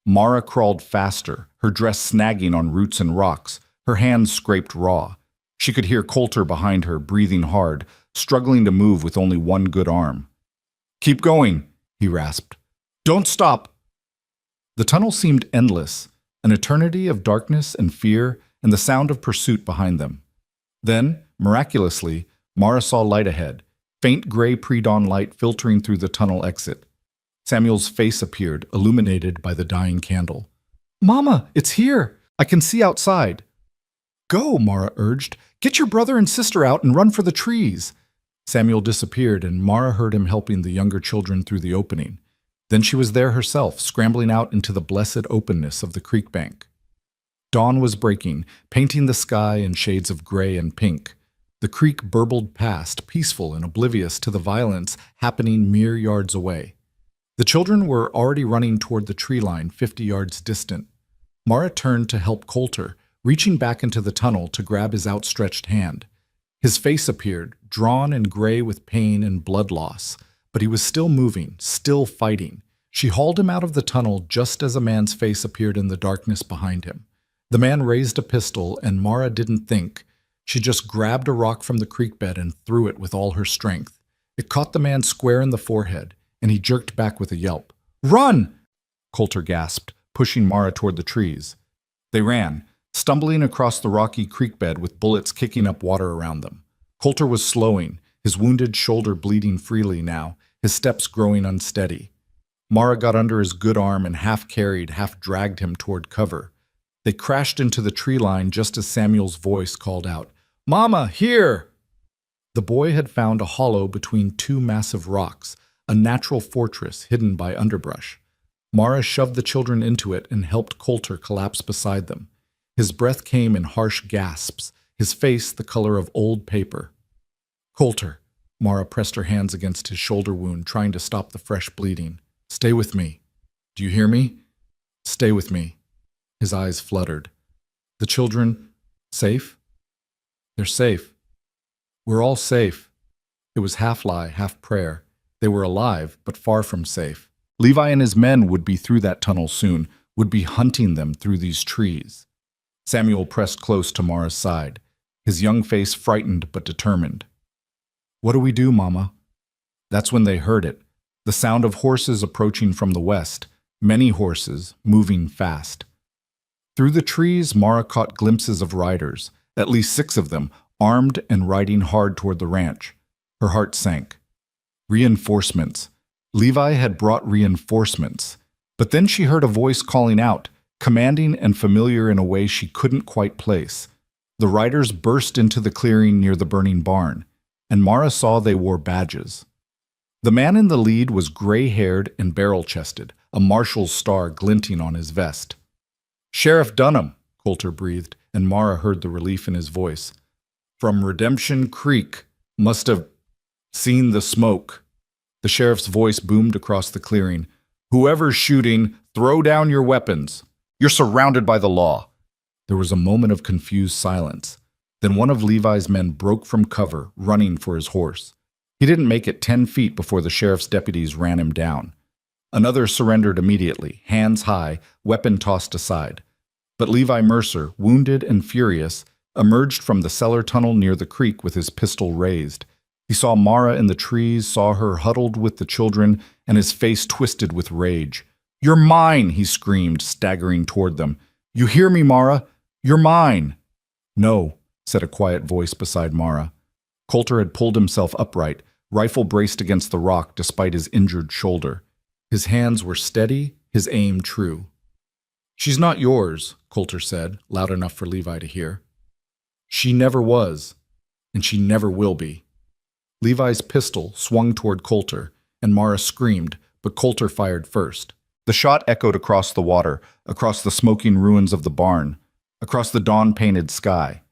[SPEAKER 1] Mara crawled faster, her dress snagging on roots and rocks, her hands scraped raw. She could hear Coulter behind her, breathing hard, struggling to move with only one good arm. Keep going, he rasped. Don't stop! The tunnel seemed endless, an eternity of darkness and fear and the sound of pursuit behind them. Then, miraculously, Mara saw light ahead, faint gray pre-dawn light filtering through the tunnel exit. Samuel's face appeared, illuminated by the dying candle. Mama, it's here! I can see outside. Go, Mara urged. Get your brother and sister out and run for the trees. Samuel disappeared, and Mara heard him helping the younger children through the opening. Then she was there herself, scrambling out into the blessed openness of the creek bank. Dawn was breaking, painting the sky in shades of gray and pink. The creek burbled past, peaceful and oblivious to the violence happening mere yards away. The children were already running toward the tree line 50 yards distant. Mara turned to help Coulter, reaching back into the tunnel to grab his outstretched hand. His face appeared, drawn and gray with pain and blood loss, but he was still moving, still fighting. She hauled him out of the tunnel just as a man's face appeared in the darkness behind him. The man raised a pistol, and Mara didn't think. She just grabbed a rock from the creek bed and threw it with all her strength. It caught the man square in the forehead, and he jerked back with a yelp. "Run!" Coulter gasped, pushing Mara toward the trees. They ran, stumbling across the rocky creek bed with bullets kicking up water around them. Coulter was slowing, his wounded shoulder bleeding freely now, his steps growing unsteady. Mara got under his good arm and half carried, half dragged him toward cover. They crashed into the tree line just as Samuel's voice called out, "Mama, here!" The boy had found a hollow between two massive rocks, a natural fortress hidden by underbrush. Mara shoved the children into it and helped Coulter collapse beside them. His breath came in harsh gasps, his face the color of old paper. "Coulter," Mara pressed her hands against his shoulder wound, trying to stop the fresh bleeding. "Stay with me. Do you hear me? Stay with me." His eyes fluttered. "The children, safe?" "They're safe. We're all safe." It was half lie, half prayer. They were alive, but far from safe. Levi and his men would be through that tunnel soon, would be hunting them through these trees. Samuel pressed close to Mara's side, his young face frightened but determined. "What do we do, Mama?" That's when they heard it, the sound of horses approaching from the west, many horses, moving fast. Through the trees, Mara caught glimpses of riders, at least 6 of them, armed and riding hard toward the ranch. Her heart sank. Reinforcements. Levi had brought reinforcements. But then she heard a voice calling out, commanding and familiar in a way she couldn't quite place. The riders burst into the clearing near the burning barn, and Mara saw they wore badges. The man in the lead was gray-haired and barrel-chested, a marshal's star glinting on his vest. "Sheriff Dunham," Coulter breathed, and Mara heard the relief in his voice. "From Redemption Creek. Must have seen the smoke." The sheriff's voice boomed across the clearing. "Whoever's shooting, throw down your weapons. You're surrounded by the law." There was a moment of confused silence. Then one of Levi's men broke from cover, running for his horse. He didn't make it 10 feet before the sheriff's deputies ran him down. Another surrendered immediately, hands high, weapon tossed aside. But Levi Mercer, wounded and furious, emerged from the cellar tunnel near the creek with his pistol raised. He saw Mara in the trees, saw her huddled with the children, and his face twisted with rage. "You're mine!" he screamed, staggering toward them. "You hear me, Mara? You're mine!" "No," said a quiet voice beside Mara. Coulter had pulled himself upright, rifle braced against the rock despite his injured shoulder. His hands were steady, his aim true. "She's not yours," Coulter said, loud enough for Levi to hear. "She never was, and she never will be." Levi's pistol swung toward Coulter, and Mara screamed, but Coulter fired first. The shot echoed across the water, across the smoking ruins of the barn, across the dawn-painted sky.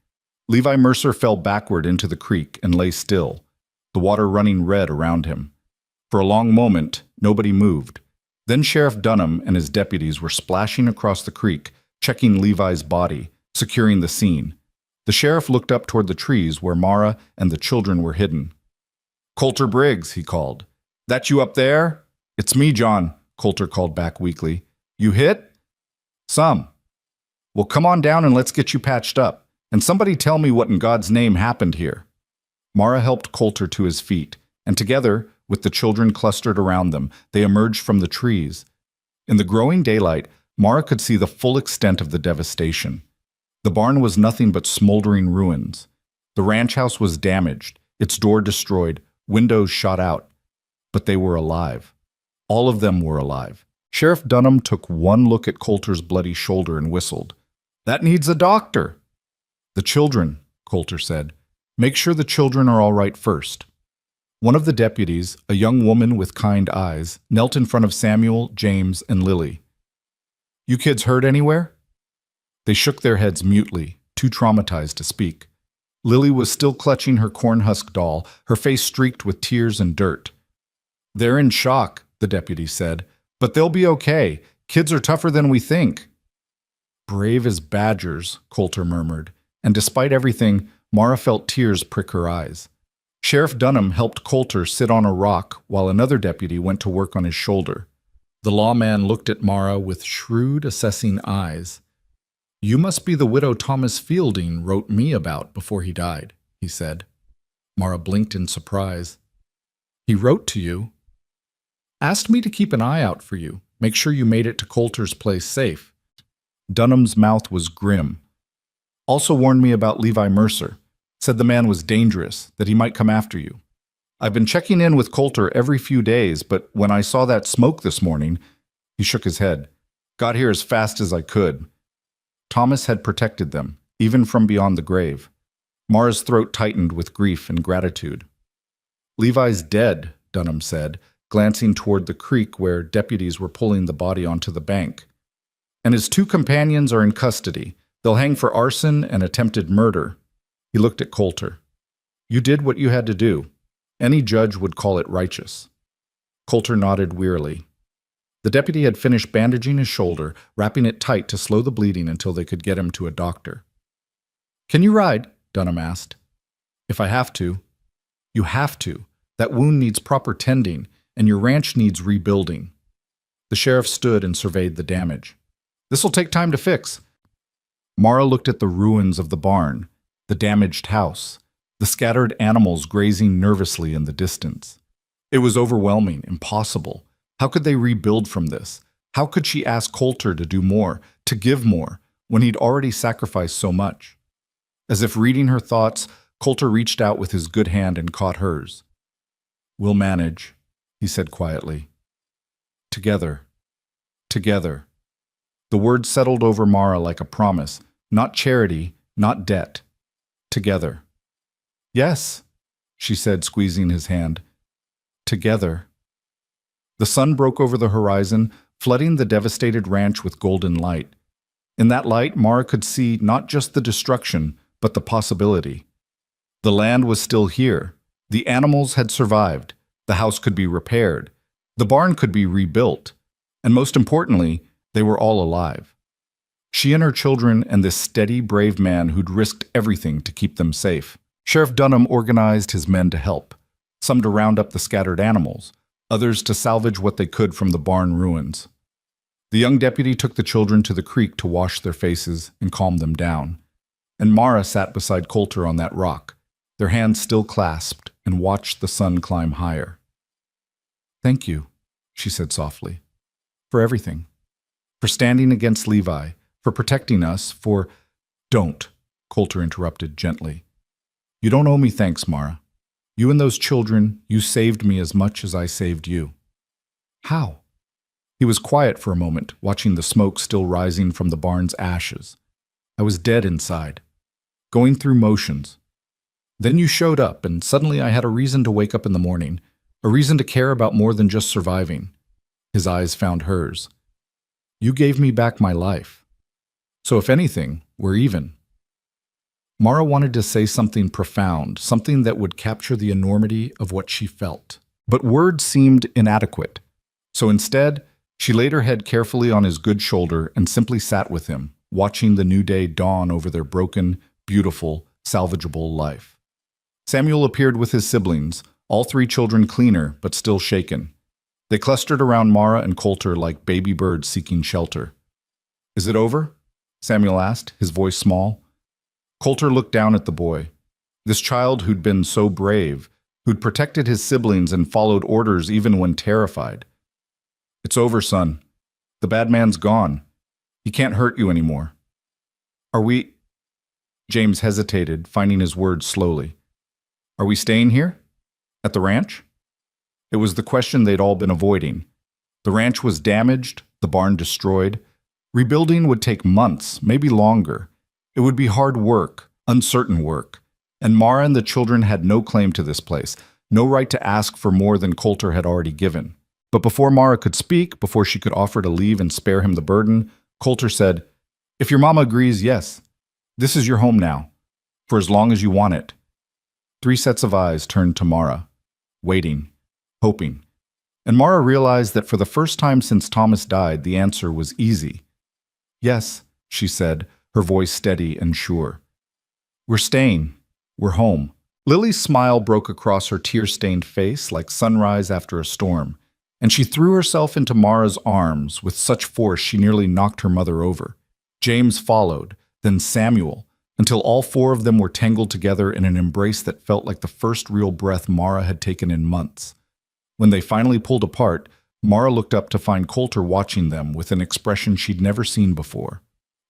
[SPEAKER 1] Levi Mercer fell backward into the creek and lay still, the water running red around him. For a long moment, nobody moved. Then Sheriff Dunham and his deputies were splashing across the creek, checking Levi's body, securing the scene. The sheriff looked up toward the trees where Mara and the children were hidden. "Coulter Briggs," he called. "That you up there?" "It's me, John," Coulter called back weakly. "You hit?" "Some." "Well, come on down and let's get you patched up. And somebody tell me what in God's name happened here." Mara helped Coulter to his feet, and together, with the children clustered around them, they emerged from the trees. In the growing daylight, Mara could see the full extent of the devastation. The barn was nothing but smoldering ruins. The ranch house was damaged, its door destroyed, windows shot out. But they were alive. All of them were alive. Sheriff Dunham took one look at Coulter's bloody shoulder and whistled. "That needs a doctor." "The children," Coulter said. "Make sure the children are all right first." One of the deputies, a young woman with kind eyes, knelt in front of Samuel, James, and Lily. "You kids hurt anywhere?" They shook their heads mutely, too traumatized to speak. Lily was still clutching her cornhusk doll, her face streaked with tears and dirt. "They're in shock," the deputy said, "but they'll be okay. Kids are tougher than we think." "Brave as badgers," Coulter murmured, and despite everything, Mara felt tears prick her eyes. Sheriff Dunham helped Coulter sit on a rock while another deputy went to work on his shoulder. The lawman looked at Mara with shrewd, assessing eyes. "You must be the widow Thomas Fielding wrote me about before he died," he said. Mara blinked in surprise. "He wrote to you?" "Asked me to keep an eye out for you, make sure you made it to Coulter's place safe." Dunham's mouth was grim. "Also warned me about Levi Mercer. Said the man was dangerous, that he might come after you. I've been checking in with Coulter every few days, but when I saw that smoke this morning," he shook his head, "got here as fast as I could." Thomas had protected them, even from beyond the grave. Mara's throat tightened with grief and gratitude. "Levi's dead," Dunham said, glancing toward the creek where deputies were pulling the body onto the bank. "And his 2 companions are in custody. They'll hang for arson and attempted murder." He looked at Coulter. "You did what you had to do. Any judge would call it righteous." Coulter nodded wearily. The deputy had finished bandaging his shoulder, wrapping it tight to slow the bleeding until they could get him to a doctor. "Can you ride?" Dunham asked. "If I have to." "You have to. That wound needs proper tending, and your ranch needs rebuilding." The sheriff stood and surveyed the damage. "This'll take time to fix." Mara looked at the ruins of the barn, the damaged house, the scattered animals grazing nervously in the distance. It was overwhelming, impossible. How could they rebuild from this? How could she ask Coulter to do more, to give more, when he'd already sacrificed so much? As if reading her thoughts, Coulter reached out with his good hand and caught hers. "We'll manage," he said quietly. "Together. Together." The words settled over Mara like a promise, not charity, not debt. Together. "Yes," she said, squeezing his hand. "Together." The sun broke over the horizon, flooding the devastated ranch with golden light. In that light, Mara could see not just the destruction, but the possibility. The land was still here. The animals had survived. The house could be repaired. The barn could be rebuilt. And most importantly, they were all alive. She and her children and this steady, brave man who'd risked everything to keep them safe. Sheriff Dunham organized his men to help, some to round up the scattered animals, others to salvage what they could from the barn ruins. The young deputy took the children to the creek to wash their faces and calm them down. And Mara sat beside Coulter on that rock, their hands still clasped, and watched the sun climb higher. "Thank you," she said softly, "for everything. For standing against Levi, for protecting us, for—" "Don't," Coulter interrupted gently. "You don't owe me thanks, Mara. You and those children, you saved me as much as I saved you." "How?" He was quiet for a moment, watching the smoke still rising from the barn's ashes. "I was dead inside, going through motions. Then you showed up, and suddenly I had a reason to wake up in the morning, a reason to care about more than just surviving." His eyes found hers. "You gave me back my life. So if anything, we're even." Mara wanted to say something profound, something that would capture the enormity of what she felt. But words seemed inadequate. So instead, she laid her head carefully on his good shoulder and simply sat with him, watching the new day dawn over their broken, beautiful, salvageable life. Samuel appeared with his siblings, all 3 children cleaner but still shaken. They clustered around Mara and Coulter like baby birds seeking shelter. "Is it over?" Samuel asked, his voice small. Coulter looked down at the boy. This child who'd been so brave, who'd protected his siblings and followed orders even when terrified. "It's over, son. The bad man's gone. He can't hurt you anymore." "Are we—" James hesitated, finding his words slowly. "Are we staying here? At the ranch?" It was the question they'd all been avoiding. The ranch was damaged, the barn destroyed. Rebuilding would take months, maybe longer. It would be hard work, uncertain work. And Mara and the children had no claim to this place, No right to ask for more than Coulter had already given. But before Mara could speak, before she could offer to leave and spare him the burden, Coulter said, "If your mama agrees, yes. This is your home now, for as long as you want it." 3 sets of eyes turned to Mara, waiting, hoping. And Mara realized that for the first time since Thomas died, the answer was easy. "Yes," she said, her voice steady and sure. "We're staying. We're home." Lily's smile broke across her tear-stained face like sunrise after a storm, and she threw herself into Mara's arms with such force she nearly knocked her mother over. James followed, then Samuel, until all 4 of them were tangled together in an embrace that felt like the first real breath Mara had taken in months. When they finally pulled apart, Mara looked up to find Coulter watching them with an expression she'd never seen before.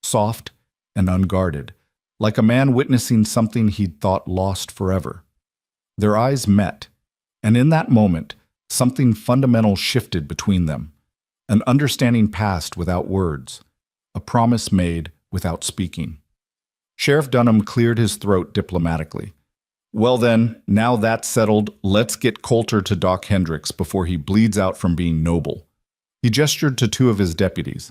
[SPEAKER 1] Soft and unguarded, like a man witnessing something he'd thought lost forever. Their eyes met, and in that moment, something fundamental shifted between them. An understanding passed without words, a promise made without speaking. Sheriff Dunham cleared his throat diplomatically. "Well then, now that's settled, let's get Coulter to Doc Hendricks before he bleeds out from being noble." He gestured to 2 of his deputies.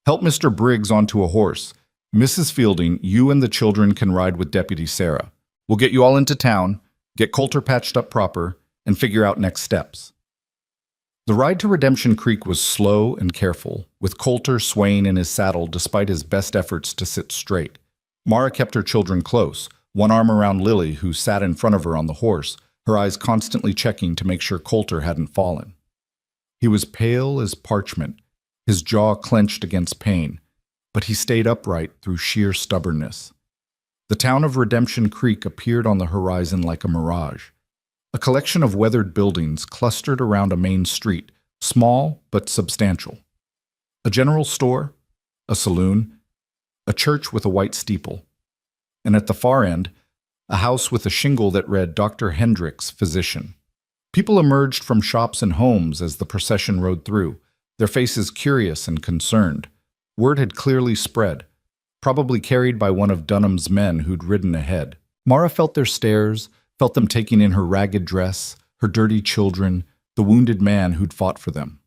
[SPEAKER 1] "Help Mr. Briggs onto a horse. Mrs. Fielding, you and the children can ride with Deputy Sarah. We'll get you all into town, get Coulter patched up proper, and figure out next steps." The ride to Redemption Creek was slow and careful, with Coulter swaying in his saddle despite his best efforts to sit straight. Mara kept her children close, one arm around Lily, who sat in front of her on the horse, her eyes constantly checking to make sure Coulter hadn't fallen. He was pale as parchment, his jaw clenched against pain, but he stayed upright through sheer stubbornness. The town of Redemption Creek appeared on the horizon like a mirage. A collection of weathered buildings clustered around a main street, small but substantial. A general store, a saloon, a church with a white steeple, and at the far end, a house with a shingle that read Dr. Hendricks, Physician. People emerged from shops and homes as the procession rode through, their faces curious and concerned. Word had clearly spread, probably carried by one of Dunham's men who'd ridden ahead. Mara felt their stares, felt them taking in her ragged dress, her dirty children, the wounded man who'd fought for them.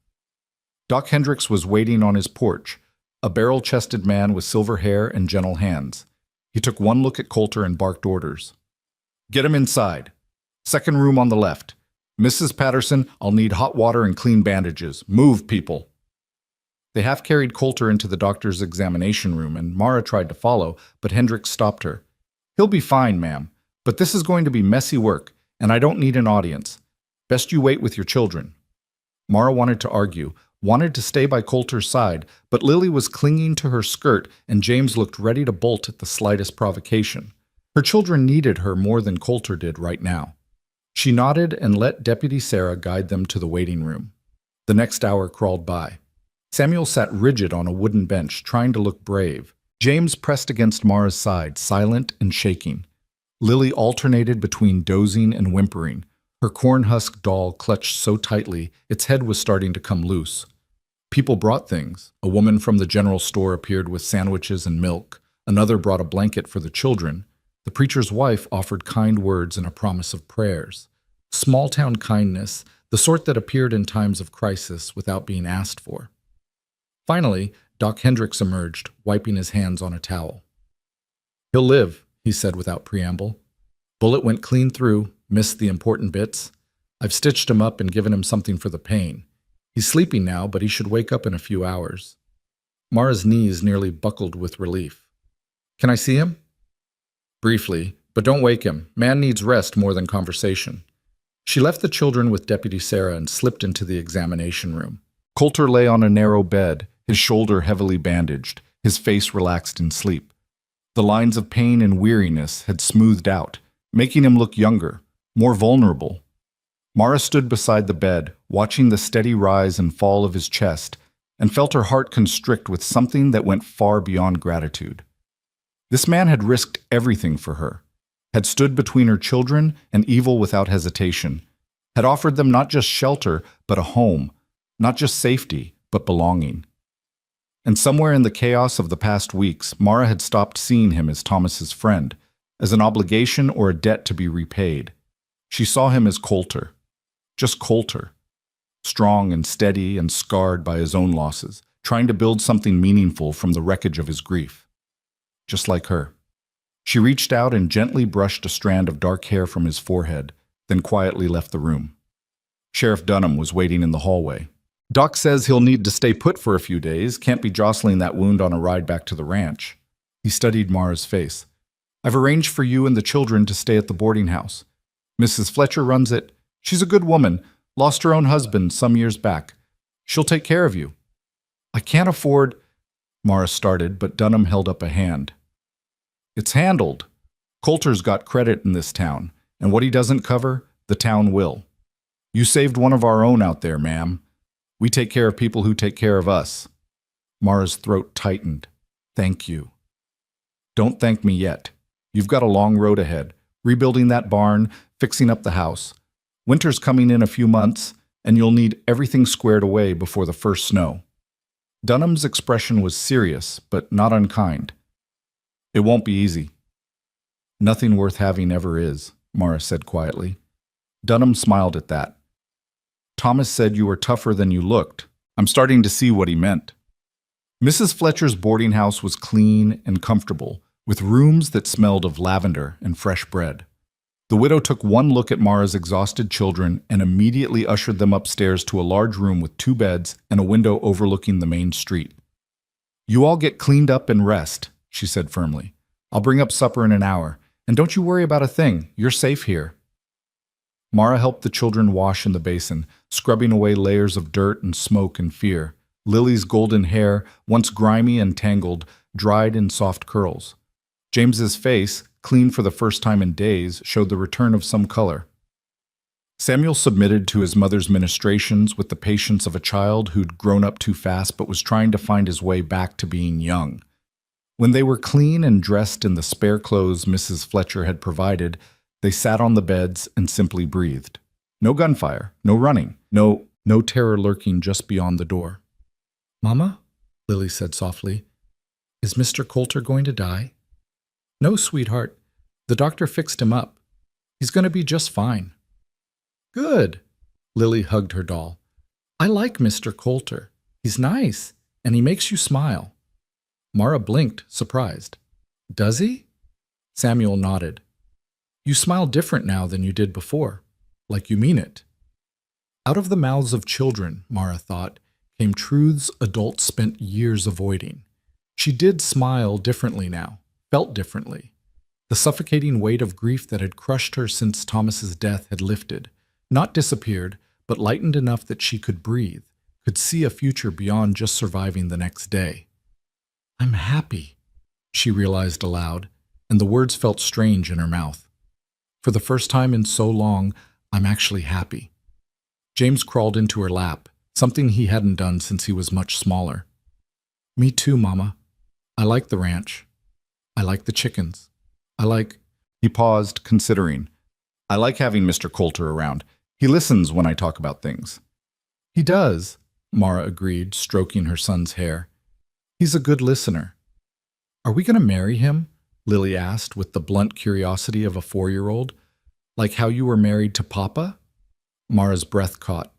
[SPEAKER 1] Doc Hendricks was waiting on his porch, a barrel-chested man with silver hair and gentle hands. He took one look at Coulter and barked orders. "Get him inside. Second room on the left. Mrs. Patterson, I'll need hot water and clean bandages. Move, people." They half-carried Coulter into the doctor's examination room, and Mara tried to follow, but Hendricks stopped her. "He'll be fine, ma'am, but this is going to be messy work, and I don't need an audience. Best you wait with your children." Mara wanted to argue, wanted to stay by Coulter's side, but Lily was clinging to her skirt, and James looked ready to bolt at the slightest provocation. Her children needed her more than Coulter did right now. She nodded and let Deputy Sarah guide them to the waiting room. The next hour crawled by. Samuel sat rigid on a wooden bench, trying to look brave. James pressed against Mara's side, silent and shaking. Lily alternated between dozing and whimpering, her corn-husk doll clutched so tightly its head was starting to come loose. People brought things. A woman from the general store appeared with sandwiches and milk. Another brought a blanket for the children. The preacher's wife offered kind words and a promise of prayers. Small-town kindness, the sort that appeared in times of crisis without being asked for. Finally, Doc Hendricks emerged, wiping his hands on a towel. "He'll live," he said without preamble. "Bullet went clean through, missed the important bits. I've stitched him up and given him something for the pain. He's sleeping now, but he should wake up in a few hours." Mara's knees nearly buckled with relief. "Can I see him?" "Briefly, but don't wake him. Man needs rest more than conversation." She left the children with Deputy Sarah and slipped into the examination room. Coulter lay on a narrow bed, his shoulder heavily bandaged, his face relaxed in sleep. The lines of pain and weariness had smoothed out, making him look younger, more vulnerable. Mara stood beside the bed, watching the steady rise and fall of his chest, and felt her heart constrict with something that went far beyond gratitude. This man had risked everything for her, had stood between her children and evil without hesitation, had offered them not just shelter, but a home, not just safety, but belonging. And somewhere in the chaos of the past weeks, Mara had stopped seeing him as Thomas's friend, as an obligation or a debt to be repaid. She saw him as Coulter, just Coulter, strong and steady and scarred by his own losses, trying to build something meaningful from the wreckage of his grief. Just like her. She reached out and gently brushed a strand of dark hair from his forehead, then quietly left the room. Sheriff Dunham was waiting in the hallway. Doc says he'll need to stay put for a few days, can't be jostling that wound on a ride back to the ranch. He studied Mara's face. I've arranged for you and the children to stay at the boarding house. Mrs. Fletcher runs it. She's a good woman, lost her own husband some years back. She'll take care of you. I can't afford, Mara started, but Dunham held up a hand. It's handled. Coulter's got credit in this town, and what he doesn't cover, the town will. You saved one of our own out there, ma'am. We take care of people who take care of us. Mara's throat tightened. Thank you. Don't thank me yet. You've got a long road ahead, rebuilding that barn, fixing up the house. Winter's coming in a few months, and you'll need everything squared away before the first snow. Dunham's expression was serious, but not unkind. It won't be easy. Nothing worth having ever is, Mara said quietly. Dunham smiled at that. Thomas said you were tougher than you looked. I'm starting to see what he meant. Mrs. Fletcher's boarding house was clean and comfortable, with rooms that smelled of lavender and fresh bread. The widow took one look at Mara's exhausted children and immediately ushered them upstairs to a large room with 2 beds and a window overlooking the main street. You all get cleaned up and rest, she said firmly. I'll bring up supper in an hour, and don't you worry about a thing. You're safe here. Mara helped the children wash in the basin, scrubbing away layers of dirt and smoke and fear. Lily's golden hair, once grimy and tangled, dried in soft curls. James's face, clean for the first time in days, showed the return of some color. Samuel submitted to his mother's ministrations with the patience of a child who'd grown up too fast but was trying to find his way back to being young. When they were clean and dressed in the spare clothes Mrs. Fletcher had provided, they sat on the beds and simply breathed. No gunfire, no running, no terror lurking just beyond the door. Mama, Lily said softly, is Mr. Coulter going to die? No, sweetheart. The doctor fixed him up. He's going to be just fine. Good. Lily hugged her doll. I like Mr. Coulter. He's nice, and he makes you smile. Mara blinked, surprised. Does he? Samuel nodded. You smile different now than you did before, like you mean it. Out of the mouths of children, Mara thought, came truths adults spent years avoiding. She did smile differently now, felt differently. The suffocating weight of grief that had crushed her since Thomas's death had lifted, not disappeared, but lightened enough that she could breathe, could see a future beyond just surviving the next day. I'm happy, she realized aloud, and the words felt strange in her mouth. For the first time in so long, I'm actually happy. James crawled into her lap, something he hadn't done since he was much smaller. Me too, Mama. I like the ranch. I like the chickens. He paused, considering. I like having Mr. Coulter around. He listens when I talk about things. He does, Mara agreed, stroking her son's hair. He's a good listener. Are we going to marry him? Lily asked with the blunt curiosity of a 4-year-old. Like how you were married to Papa? Mara's breath caught.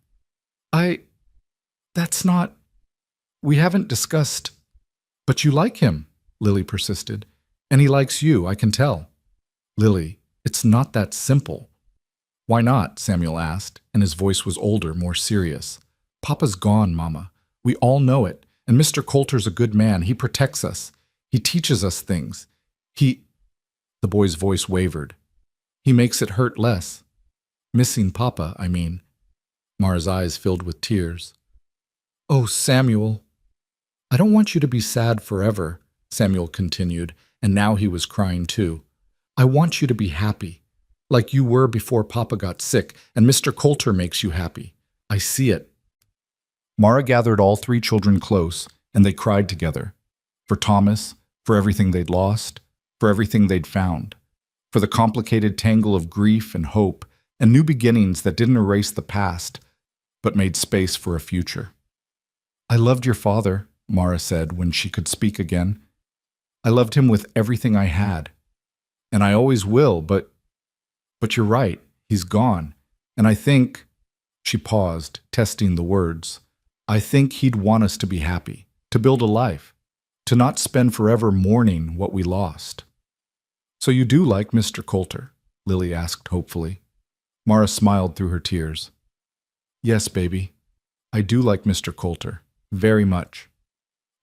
[SPEAKER 1] That's not... We haven't discussed... But you like him, Lily persisted. And he likes you, I can tell. Lily, it's not that simple. Why not? Samuel asked, and his voice was older, more serious. Papa's gone, Mama. We all know it. And Mr. Coulter's a good man. He protects us. He teaches us things. The boy's voice wavered. He makes it hurt less. Missing Papa, I mean. Mara's eyes filled with tears. Oh, Samuel. I don't want you to be sad forever, Samuel continued, and now he was crying too. I want you to be happy, like you were before Papa got sick, and Mr. Coulter makes you happy. I see it. Mara gathered all 3 children close, and they cried together. For Thomas, for everything they'd lost, for everything they'd found, for the complicated tangle of grief and hope and new beginnings that didn't erase the past, but made space for a future. I loved your father, Mara said when she could speak again. I loved him with everything I had. And I always will, but you're right. He's gone. And I think, she paused, testing the words, I think he'd want us to be happy, to build a life, to not spend forever mourning what we lost. So you do like Mr. Coulter? Lily asked hopefully. Mara smiled through her tears. Yes, baby. I do like Mr. Coulter. Very much.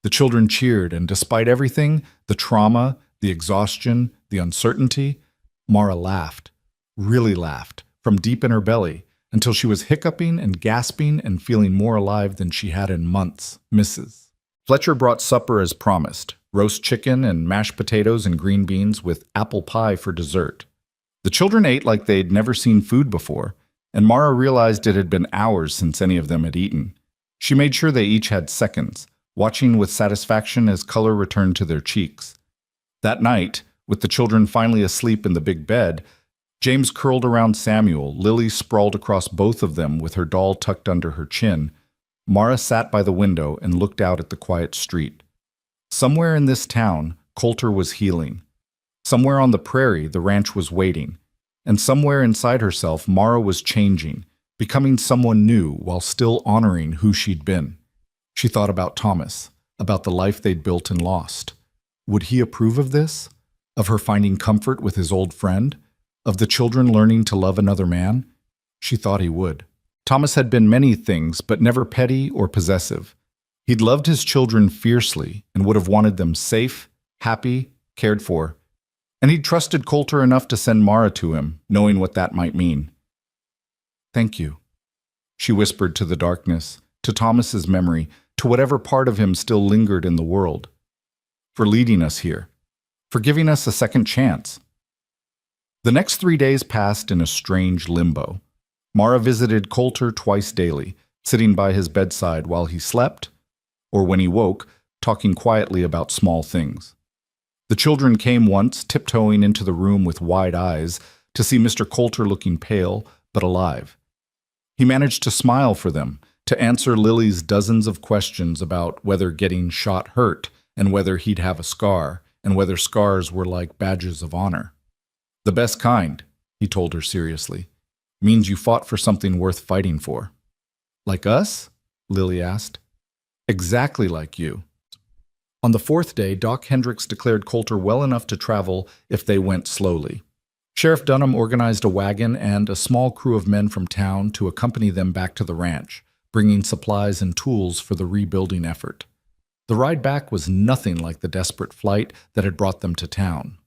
[SPEAKER 1] The children cheered, and despite everything, the trauma, the exhaustion, the uncertainty, Mara laughed, really laughed, from deep in her belly, until she was hiccuping and gasping and feeling more alive than she had in months. Mrs. Fletcher brought supper as promised, roast chicken and mashed potatoes and green beans with apple pie for dessert. The children ate like they'd never seen food before, and Mara realized it had been hours since any of them had eaten. She made sure they each had seconds, watching with satisfaction as color returned to their cheeks. That night, with the children finally asleep in the big bed, James curled around Samuel, Lily sprawled across both of them with her doll tucked under her chin. Mara sat by the window and looked out at the quiet street. Somewhere in this town, Coulter was healing. Somewhere on the prairie, the ranch was waiting. And somewhere inside herself, Mara was changing, becoming someone new while still honoring who she'd been. She thought about Thomas, about the life they'd built and lost. Would he approve of this? Of her finding comfort with his old friend? Of the children learning to love another man? She thought he would. Thomas had been many things, but never petty or possessive. He'd loved his children fiercely and would have wanted them safe, happy, cared for. And he'd trusted Coulter enough to send Mara to him, knowing what that might mean. Thank you, she whispered to the darkness, to Thomas's memory, to whatever part of him still lingered in the world. For leading us here. For giving us a second chance. The next 3 days passed in a strange limbo. Mara visited Coulter twice daily, sitting by his bedside while he slept, or when he woke, talking quietly about small things. The children came once, tiptoeing into the room with wide eyes, to see Mr. Coulter looking pale, but alive. He managed to smile for them, to answer Lily's dozens of questions about whether getting shot hurt, and whether he'd have a scar, and whether scars were like badges of honor. The best kind, he told her seriously, means you fought for something worth fighting for. Like us? Lily asked. Exactly like you. On the fourth day, Doc Hendricks declared Coulter well enough to travel if they went slowly. Sheriff Dunham organized a wagon and a small crew of men from town to accompany them back to the ranch, bringing supplies and tools for the rebuilding effort. The ride back was nothing like the desperate flight that had brought them to town.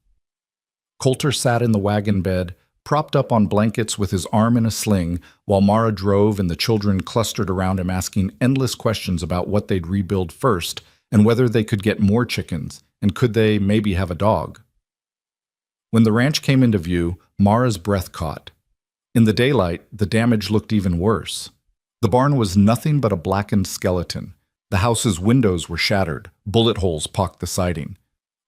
[SPEAKER 1] Coulter sat in the wagon bed, propped up on blankets with his arm in a sling, while Mara drove and the children clustered around him asking endless questions about what they'd rebuild first and whether they could get more chickens, and could they maybe have a dog. When the ranch came into view, Mara's breath caught. In the daylight, the damage looked even worse. The barn was nothing but a blackened skeleton. The house's windows were shattered, bullet holes pocked the siding.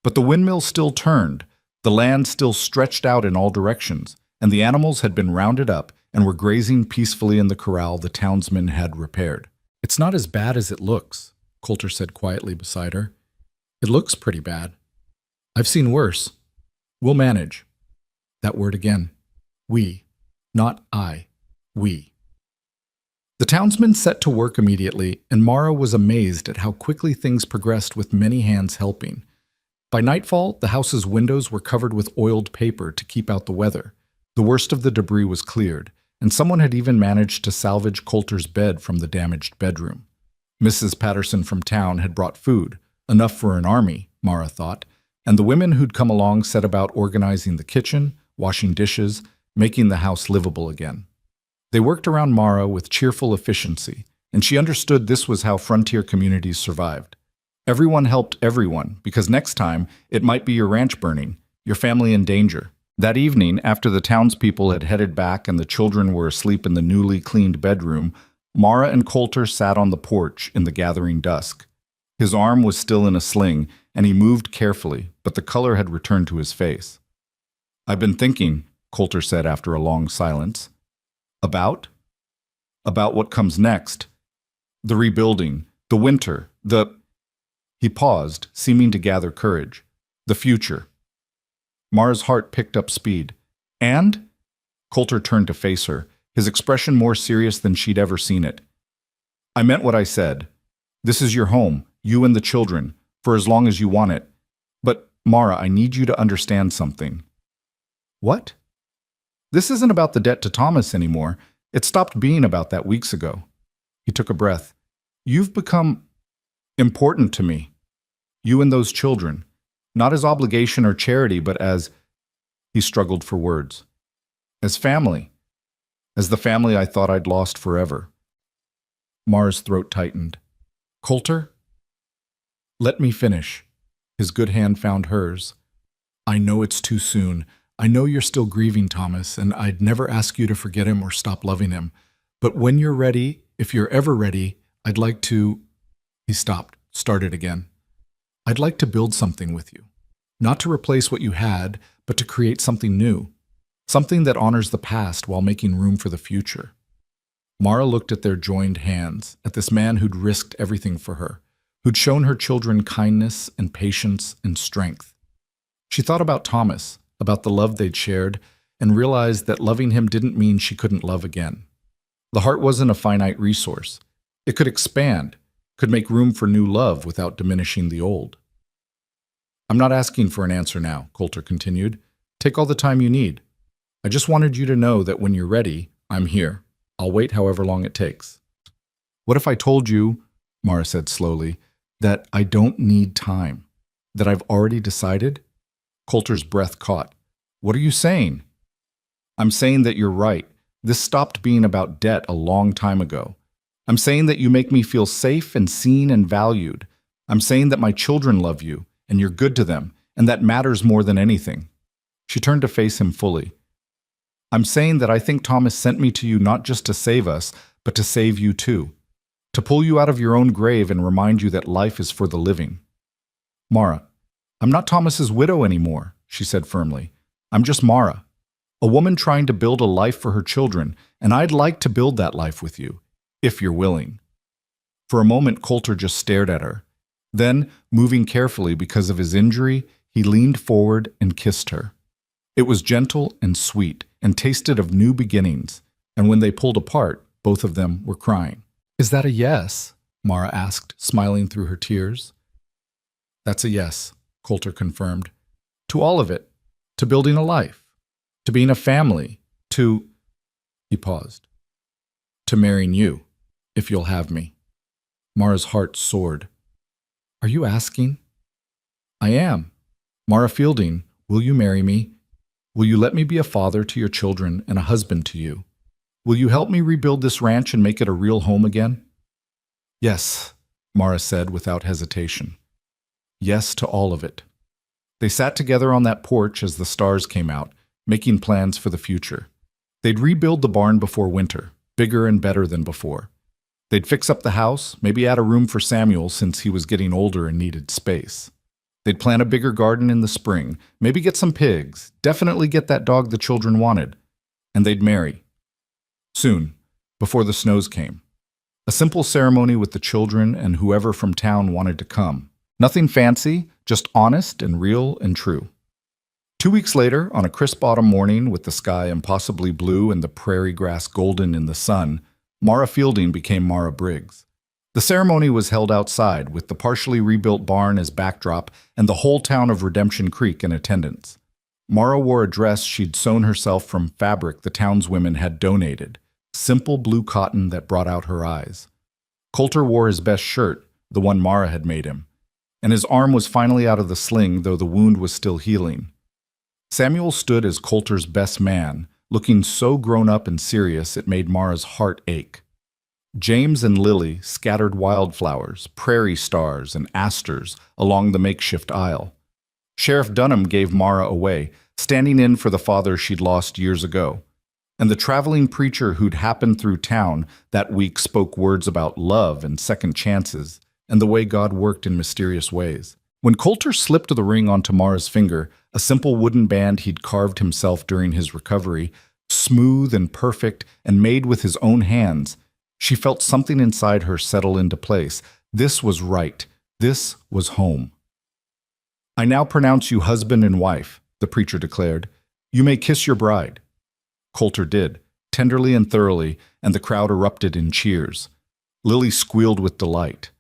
[SPEAKER 1] But the windmill still turned, the land still stretched out in all directions, and the animals had been rounded up and were grazing peacefully in the corral the townsmen had repaired. It's not as bad as it looks, Coulter said quietly beside her. It looks pretty bad. I've seen worse. We'll manage. That word again. We. Not I. We. The townsmen set to work immediately, and Mara was amazed at how quickly things progressed with many hands helping. By nightfall, the house's windows were covered with oiled paper to keep out the weather. The worst of the debris was cleared, and someone had even managed to salvage Coulter's bed from the damaged bedroom. Mrs. Patterson from town had brought food, enough for an army, Mara thought, and the women who'd come along set about organizing the kitchen, washing dishes, making the house livable again. They worked around Mara with cheerful efficiency, and she understood this was how frontier communities survived. Everyone helped everyone, because next time it might be your ranch burning, your family in danger. That evening, after the townspeople had headed back and the children were asleep in the newly cleaned bedroom, Mara and Coulter sat on the porch in the gathering dusk. His arm was still in a sling, and he moved carefully, but the color had returned to his face. I've been thinking, Coulter said after a long silence. About? About what comes next. The rebuilding, the winter, He paused, seeming to gather courage. The future. Mara's heart picked up speed. And? Coulter turned to face her, his expression more serious than she'd ever seen it. I meant what I said. This is your home, you and the children, for as long as you want it. But, Mara, I need you to understand something. What? This isn't about the debt to Thomas anymore. It stopped being about that weeks ago. He took a breath. You've become important to me. You and those children. Not as obligation or charity, but as... He struggled for words. As family. As the family I thought I'd lost forever. Mara's throat tightened. Coulter? Let me finish. His good hand found hers. I know it's too soon. I know you're still grieving Thomas, and I'd never ask you to forget him or stop loving him. But when you're ready, if you're ever ready, I'd like to... He stopped, started again. I'd like to build something with you. Not to replace what you had, but to create something new. Something that honors the past while making room for the future. Mara looked at their joined hands, at this man who'd risked everything for her, who'd shown her children kindness and patience and strength. She thought about Thomas, about the love they'd shared, and realized that loving him didn't mean she couldn't love again. The heart wasn't a finite resource. It could expand, could make room for new love without diminishing the old. I'm not asking for an answer now, Coulter continued. Take all the time you need. I just wanted you to know that when you're ready, I'm here. I'll wait however long it takes. What if I told you, Mara said slowly, that I don't need time, that I've already decided? Coulter's breath caught. What are you saying? I'm saying that you're right. This stopped being about debt a long time ago. I'm saying that you make me feel safe and seen and valued. I'm saying that my children love you, and you're good to them, and that matters more than anything. She turned to face him fully. I'm saying that I think Thomas sent me to you not just to save us, but to save you too. To pull you out of your own grave and remind you that life is for the living. Mara, I'm not Thomas's widow anymore, she said firmly. I'm just Mara, a woman trying to build a life for her children, and I'd like to build that life with you, if you're willing. For a moment, Coulter just stared at her. Then, moving carefully because of his injury, he leaned forward and kissed her. It was gentle and sweet, and tasted of new beginnings, and when they pulled apart, both of them were crying. Is that a yes? Mara asked, smiling through her tears. That's a yes, Coulter confirmed. To all of it. To building a life. To being a family. To... He paused. To marrying you, if you'll have me. Mara's heart soared. Are you asking? I am. Mara Fielding, will you marry me? Will you let me be a father to your children and a husband to you? Will you help me rebuild this ranch and make it a real home again? Yes, Mara said without hesitation. Yes to all of it. They sat together on that porch as the stars came out, making plans for the future. They'd rebuild the barn before winter, bigger and better than before. They'd fix up the house, maybe add a room for Samuel since he was getting older and needed space. They'd plant a bigger garden in the spring, maybe get some pigs, definitely get that dog the children wanted. And they'd marry. Soon, before the snows came. A simple ceremony with the children and whoever from town wanted to come. Nothing fancy, just honest and real and true. 2 weeks later, on a crisp autumn morning with the sky impossibly blue and the prairie grass golden in the sun, Mara Fielding became Mara Briggs. The ceremony was held outside, with the partially rebuilt barn as backdrop and the whole town of Redemption Creek in attendance. Mara wore a dress she'd sewn herself from fabric the townswomen had donated, simple blue cotton that brought out her eyes. Coulter wore his best shirt, the one Mara had made him, and his arm was finally out of the sling, though the wound was still healing. Samuel stood as Coulter's best man, looking so grown up and serious it made Mara's heart ache. James and Lily scattered wildflowers, prairie stars, and asters along the makeshift aisle. Sheriff Dunham gave Mara away, standing in for the father she'd lost years ago. And the traveling preacher who'd happened through town that week spoke words about love and second chances, and the way God worked in mysterious ways. When Coulter slipped the ring onto Mara's finger, a simple wooden band he'd carved himself during his recovery, smooth and perfect and made with his own hands, she felt something inside her settle into place. This was right. This was home. I now pronounce you husband and wife, the preacher declared. You may kiss your bride. Coulter did, tenderly and thoroughly, and the crowd erupted in cheers. Lily squealed with delight.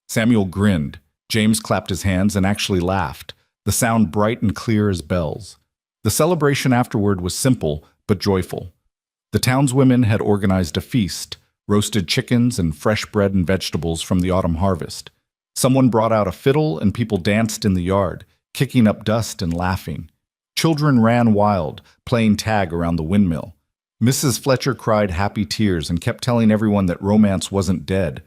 [SPEAKER 1] Samuel grinned. James clapped his hands and actually laughed, the sound bright and clear as bells. The celebration afterward was simple but joyful. The townswomen had organized a feast, roasted chickens and fresh bread and vegetables from the autumn harvest. Someone brought out a fiddle and people danced in the yard, kicking up dust and laughing. Children ran wild, playing tag around the windmill. Mrs. Fletcher cried happy tears and kept telling everyone that romance wasn't dead,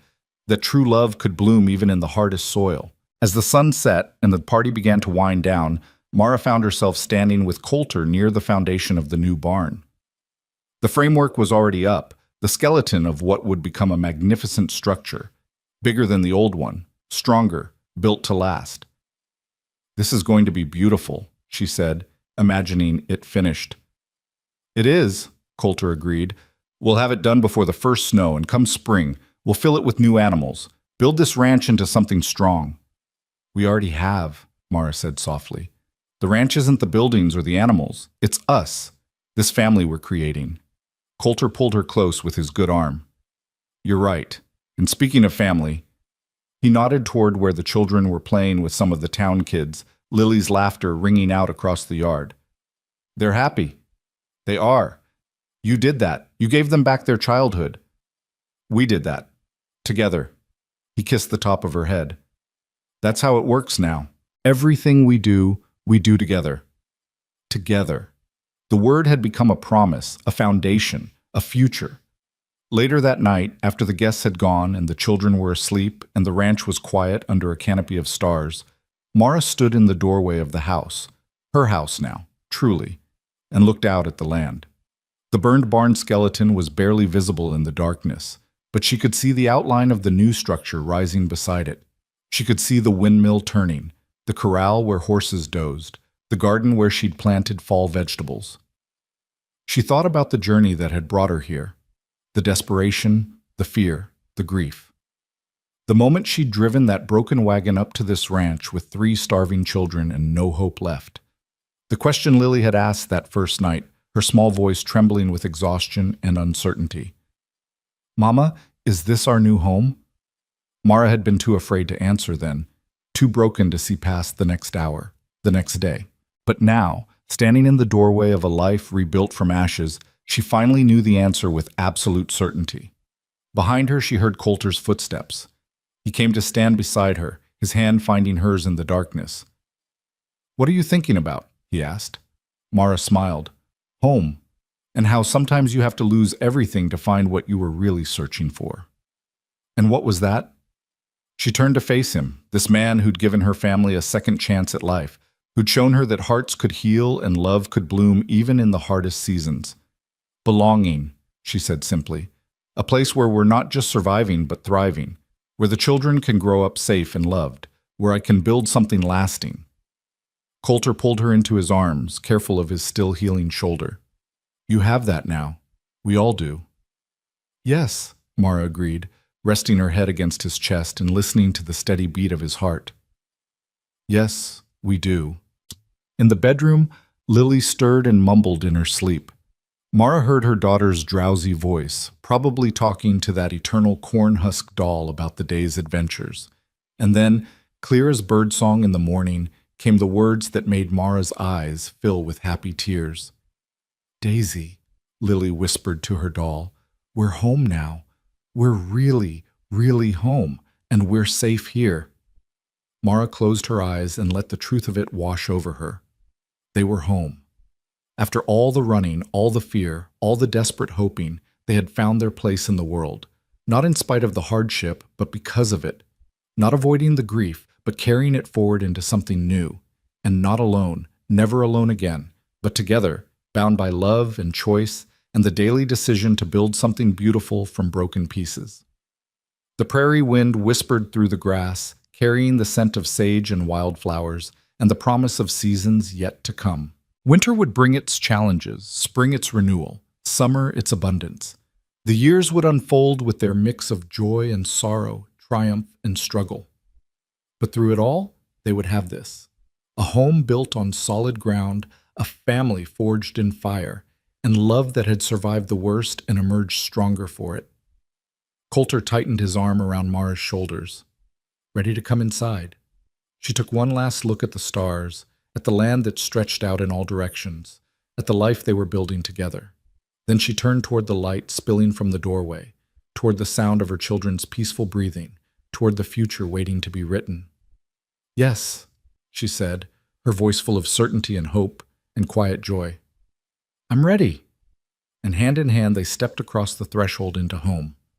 [SPEAKER 1] that true love could bloom even in the hardest soil. As the sun set and the party began to wind down, Mara found herself standing with Coulter near the foundation of the new barn. The framework was already up, the skeleton of what would become a magnificent structure, bigger than the old one, stronger, built to last. "This is going to be beautiful," she said, imagining it finished. "It is," Coulter agreed. "We'll have it done before the first snow, and come spring, we'll fill it with new animals, build this ranch into something strong." "We already have," Mara said softly. "The ranch isn't the buildings or the animals, it's us, this family we're creating." Coulter pulled her close with his good arm. "You're right. And speaking of family," he nodded toward where the children were playing with some of the town kids, Lily's laughter ringing out across the yard. "They're happy." "They are. You did that. You gave them back their childhood." "We did that. Together." He kissed the top of her head. "That's how it works now. Everything we do together." Together. The word had become a promise, a foundation, a future. Later that night, after the guests had gone and the children were asleep and the ranch was quiet under a canopy of stars, Mara stood in the doorway of the house, her house now, truly, and looked out at the land. The burned barn skeleton was barely visible in the darkness, but she could see the outline of the new structure rising beside it. She could see the windmill turning, the corral where horses dozed, the garden where she'd planted fall vegetables. She thought about the journey that had brought her here, the desperation, the fear, the grief. The moment she'd driven that broken wagon up to this ranch with 3 starving children and no hope left. The question Lily had asked that first night, her small voice trembling with exhaustion and uncertainty. "Mama, is this our new home?" Mara had been too afraid to answer then, too broken to see past the next hour, the next day. But now, standing in the doorway of a life rebuilt from ashes, she finally knew the answer with absolute certainty. Behind her, she heard Coulter's footsteps. He came to stand beside her, his hand finding hers in the darkness. "What are you thinking about?" he asked. Mara smiled. "Home, and how sometimes you have to lose everything to find what you were really searching for." "And what was that?" She turned to face him, this man who'd given her family a second chance at life, who'd shown her that hearts could heal and love could bloom even in the hardest seasons. "Belonging," she said simply. "A place where we're not just surviving but thriving, where the children can grow up safe and loved, where I can build something lasting." Coulter pulled her into his arms, careful of his still healing shoulder. "You have that now. We all do." "Yes," Mara agreed, resting her head against his chest and listening to the steady beat of his heart. "Yes, we do." In the bedroom, Lily stirred and mumbled in her sleep. Mara heard her daughter's drowsy voice, probably talking to that eternal corn-husk doll about the day's adventures. And then, clear as birdsong in the morning, came the words that made Mara's eyes fill with happy tears. "Daisy," Lily whispered to her doll, "we're home now. We're really, really home, and we're safe here." Mara closed her eyes and let the truth of it wash over her. They were home. After all the running, all the fear, all the desperate hoping, they had found their place in the world, not in spite of the hardship, but because of it. Not avoiding the grief, but carrying it forward into something new. And not alone, never alone again, but together, bound by love and choice and the daily decision to build something beautiful from broken pieces. The prairie wind whispered through the grass, carrying the scent of sage and wildflowers, and the promise of seasons yet to come. Winter would bring its challenges, spring its renewal, summer its abundance. The years would unfold with their mix of joy and sorrow, triumph and struggle. But through it all, they would have this: a home built on solid ground, a family forged in fire, and love that had survived the worst and emerged stronger for it. Coulter tightened his arm around Mara's shoulders. Ready to come inside. She took one last look at the stars, at the land that stretched out in all directions, at the life they were building together. Then she turned toward the light spilling from the doorway, toward the sound of her children's peaceful breathing, toward the future waiting to be written. Yes, she said, her voice full of certainty and hope and quiet joy. I'm ready. And hand in hand they stepped across the threshold into home.